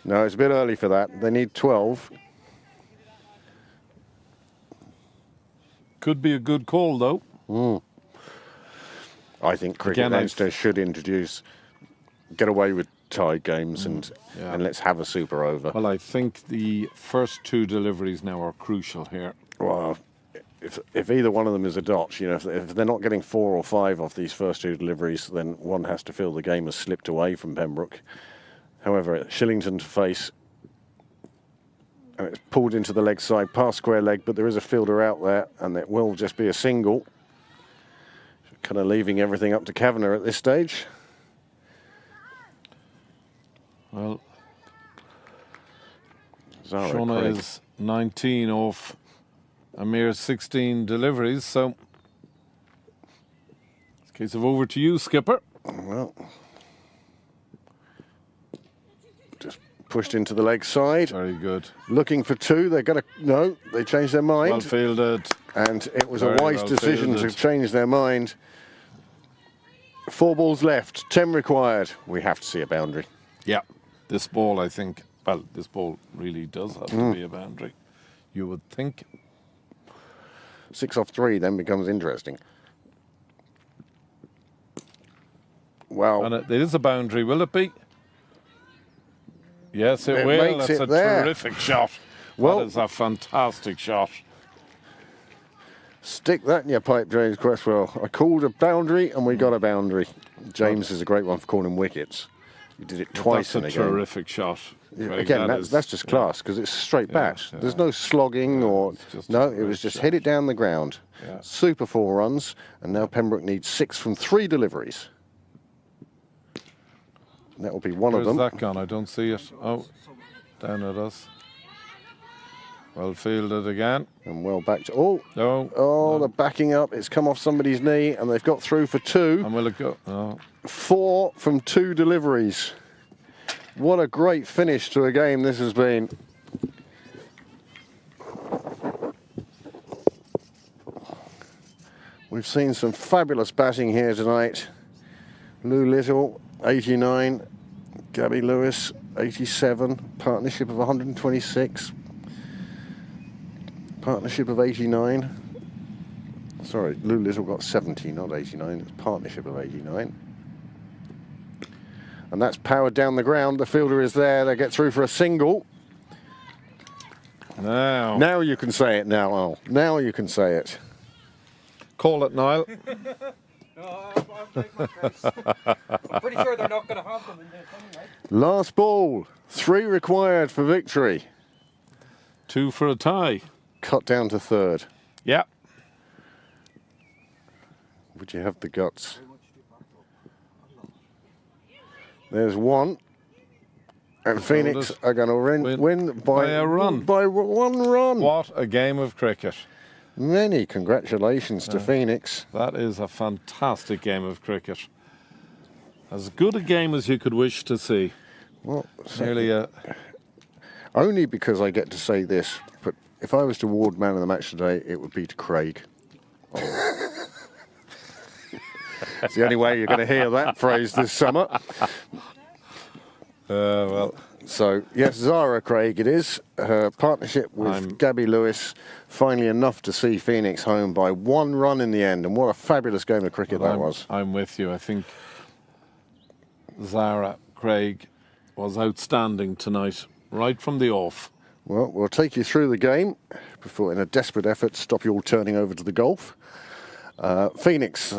[SPEAKER 3] No, it's a bit early for that. They need 12.
[SPEAKER 1] Could be a good call, though.
[SPEAKER 3] I think Cricket Leinster should get away with tie games and let's have a super over.
[SPEAKER 1] Well, I think the first 2 deliveries now are crucial here.
[SPEAKER 3] Well, if either one of them is a dot, you know, if they're not getting 4 or 5 off these first 2 deliveries, then one has to feel the game has slipped away from Pembroke. However, Shillington to face, and it's pulled into the leg side, past square leg, but there is a fielder out there, and it will just be a single. Kind of leaving everything up to Kavanagh at this stage.
[SPEAKER 1] Well,
[SPEAKER 3] Zara
[SPEAKER 1] Shauna
[SPEAKER 3] Craig.
[SPEAKER 1] is 19 off a mere 16 deliveries, so it's a case of over to you, skipper.
[SPEAKER 3] Well, just pushed into the leg side.
[SPEAKER 1] Very good.
[SPEAKER 3] Looking for 2. They're going to... No, they changed their mind.
[SPEAKER 1] Well fielded.
[SPEAKER 3] And it was
[SPEAKER 1] Very
[SPEAKER 3] a wise
[SPEAKER 1] well
[SPEAKER 3] decision
[SPEAKER 1] fielded.
[SPEAKER 3] to change their mind. 4 balls left, 10 required. We have to see a boundary.
[SPEAKER 1] Yeah. This ball, I think, well, this ball really does have to be a boundary. You would think.
[SPEAKER 3] 6 off 3 then becomes interesting. Wow.
[SPEAKER 1] And it is a boundary, will it be? Yes, it will.
[SPEAKER 3] makes
[SPEAKER 1] That's
[SPEAKER 3] it
[SPEAKER 1] a
[SPEAKER 3] there.
[SPEAKER 1] terrific shot.
[SPEAKER 3] Well-
[SPEAKER 1] That is a fantastic shot.
[SPEAKER 3] Stick that in your pipe, James Cresswell. I called a boundary and we got a boundary. James is a great one for calling wickets. He did it twice in a
[SPEAKER 1] That's a
[SPEAKER 3] game.
[SPEAKER 1] terrific shot.
[SPEAKER 3] Again, that's just class because it's straight bat. There's no slogging or...
[SPEAKER 1] just
[SPEAKER 3] No,
[SPEAKER 1] a
[SPEAKER 3] it was
[SPEAKER 1] great
[SPEAKER 3] just
[SPEAKER 1] shot.
[SPEAKER 3] hit it down the ground.
[SPEAKER 1] Yeah.
[SPEAKER 3] Super 4 runs, and now Pembroke needs 6 from 3 deliveries. That will be one
[SPEAKER 1] Where's
[SPEAKER 3] of them.
[SPEAKER 1] that gone? I don't see it. Oh, down it is. Well fielded again.
[SPEAKER 3] And well back to... Oh,
[SPEAKER 1] No.
[SPEAKER 3] they're backing up. It's come off somebody's knee, and they've got through for 2.
[SPEAKER 1] And will it go? No.
[SPEAKER 3] 4 from 2 deliveries. What a great finish to a game this has been. We've seen some fabulous batting here tonight. Lou Little, 89. Gabby Lewis, 87. Partnership of 126. Partnership of 89. Sorry, Lou Little got 70, not 89. It's partnership of 89. And that's powered down the ground. The fielder is there. They get through for a single.
[SPEAKER 1] Now.
[SPEAKER 3] Now you can say it now, Al. Now you can say it.
[SPEAKER 1] Call it, Niall.
[SPEAKER 2] No, I'll take my case. I'm pretty sure they're not going to have them in this anyway.
[SPEAKER 3] Last ball. 3 required for victory.
[SPEAKER 1] 2 for a tie.
[SPEAKER 3] Cut down to 3rd.
[SPEAKER 1] Yeah.
[SPEAKER 3] Would you have the guts? There's 1. And Phoenix are going to win by
[SPEAKER 1] a run.
[SPEAKER 3] By 1 run.
[SPEAKER 1] What a game of cricket.
[SPEAKER 3] Many congratulations to Phoenix.
[SPEAKER 1] That is a fantastic game of cricket. As good a game as you could wish to see.
[SPEAKER 3] Well,
[SPEAKER 1] Nearly a...
[SPEAKER 3] only because I get to say this, but if I was to award man of the match today, it would be to Craig. Oh. It's the only way you're going to hear that phrase this summer.
[SPEAKER 1] well,
[SPEAKER 3] So, yes, Zara Craig it is. Her partnership with Gabby Lewis, finally enough to see Phoenix home by 1 run in the end. And what a fabulous game of cricket that was.
[SPEAKER 1] I'm with you. I think Zara Craig was outstanding tonight, right from the off.
[SPEAKER 3] Well, we'll take you through the game before, in a desperate effort, to stop you all turning over to the golf. Phoenix,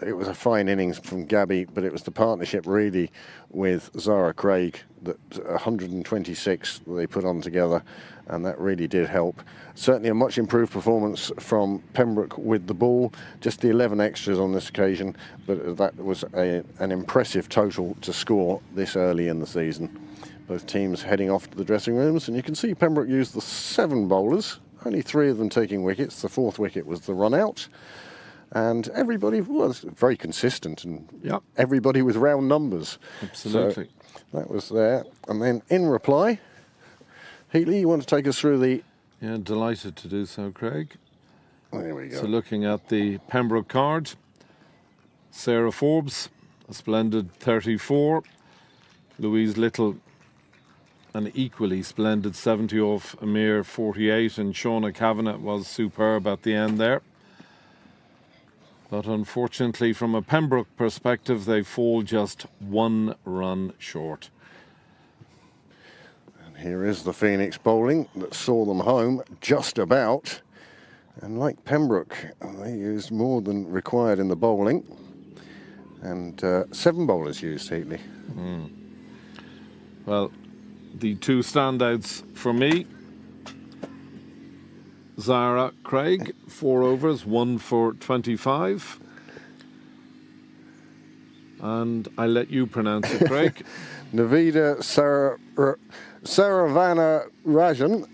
[SPEAKER 3] it was a fine innings from Gabby, but it was the partnership really with Zara Craig, that 126 that they put on together, and that really did help. Certainly a much improved performance from Pembroke with the ball, just the 11 extras on this occasion, but that was an impressive total to score this early in the season. Both teams heading off to the dressing rooms, and you can see Pembroke used the 7 bowlers, only 3 of them taking wickets. The 4th wicket was the run out. And everybody was very consistent, and everybody with round numbers.
[SPEAKER 1] Absolutely.
[SPEAKER 3] So that was there. And then in reply, Heatley, you want to take us through the...
[SPEAKER 1] Yeah, delighted to do so, Craig.
[SPEAKER 3] There we go.
[SPEAKER 1] So looking at the Pembroke card, Sarah Forbes, a splendid 34. Louise Little, an equally splendid 70 off a mere 48. And Shauna Kavanagh was superb at the end there. But unfortunately, from a Pembroke perspective, they fall just 1 run short.
[SPEAKER 3] And here is the Phoenix bowling that saw them home just about. And like Pembroke, they used more than required in the bowling. And 7 bowlers used, Heatley.
[SPEAKER 1] Well, the 2 standouts for me, Zara Craig, 4 overs, 1 for 25. And I let you pronounce it, Craig.
[SPEAKER 3] Navida Saravana Rajan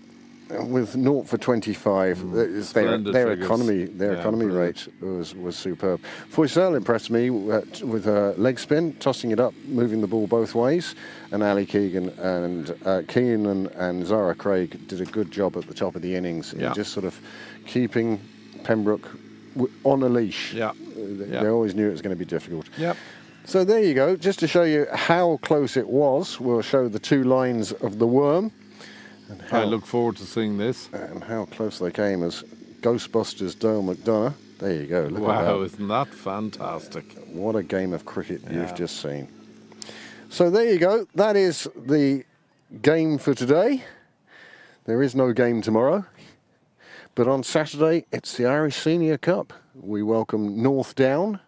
[SPEAKER 3] with 0 for 25. Their economy rate was superb. Foysel impressed me with her leg spin, tossing it up, moving the ball both ways. And Ali Keegan and Keenan and Zara Craig did a good job at the top of the innings in just sort of keeping Pembroke on a leash. They always knew it was going to be difficult. So there you go. Just to show you how close it was, we'll show the 2 lines of the worm. And
[SPEAKER 1] I look forward to seeing this.
[SPEAKER 3] And how close they came as Ghostbusters Dale McDonough. There you go. Look at that.
[SPEAKER 1] Wow, isn't that fantastic?
[SPEAKER 3] What a game of cricket you've just seen. So there you go. That is the game for today. There is no game tomorrow. But on Saturday, it's the Irish Senior Cup. We welcome North Down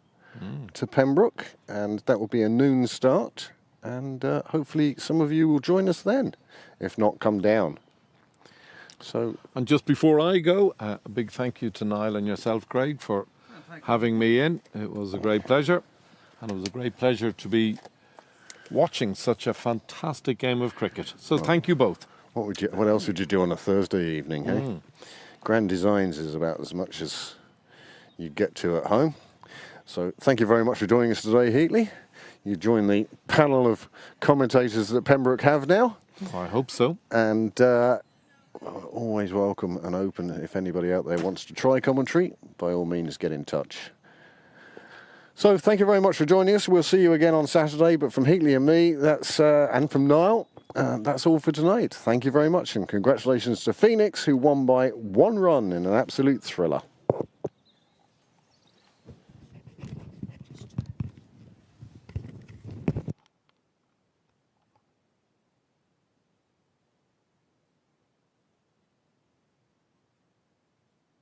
[SPEAKER 3] to Pembroke, and that will be a noon start. And hopefully some of you will join us then. If not, come down. So,
[SPEAKER 1] and just before I go, a big thank you to Niall and yourself, Craig, for having me in. It was a great pleasure, and it was a great pleasure to be watching such a fantastic game of cricket. So thank you both.
[SPEAKER 3] What else would you do on a Thursday evening, hey? Grand Designs is about as much as you get to at home. So thank you very much for joining us today, Heatley. You join the panel of commentators that Pembroke have now.
[SPEAKER 1] I hope so.
[SPEAKER 3] And always welcome and open. If anybody out there wants to try commentary, by all means get in touch. So thank you very much for joining us. We'll see you again on Saturday. But from Heatley and me, and from Niall, that's all for tonight. Thank you very much, and congratulations to Phoenix, who won by 1 run in an absolute thriller.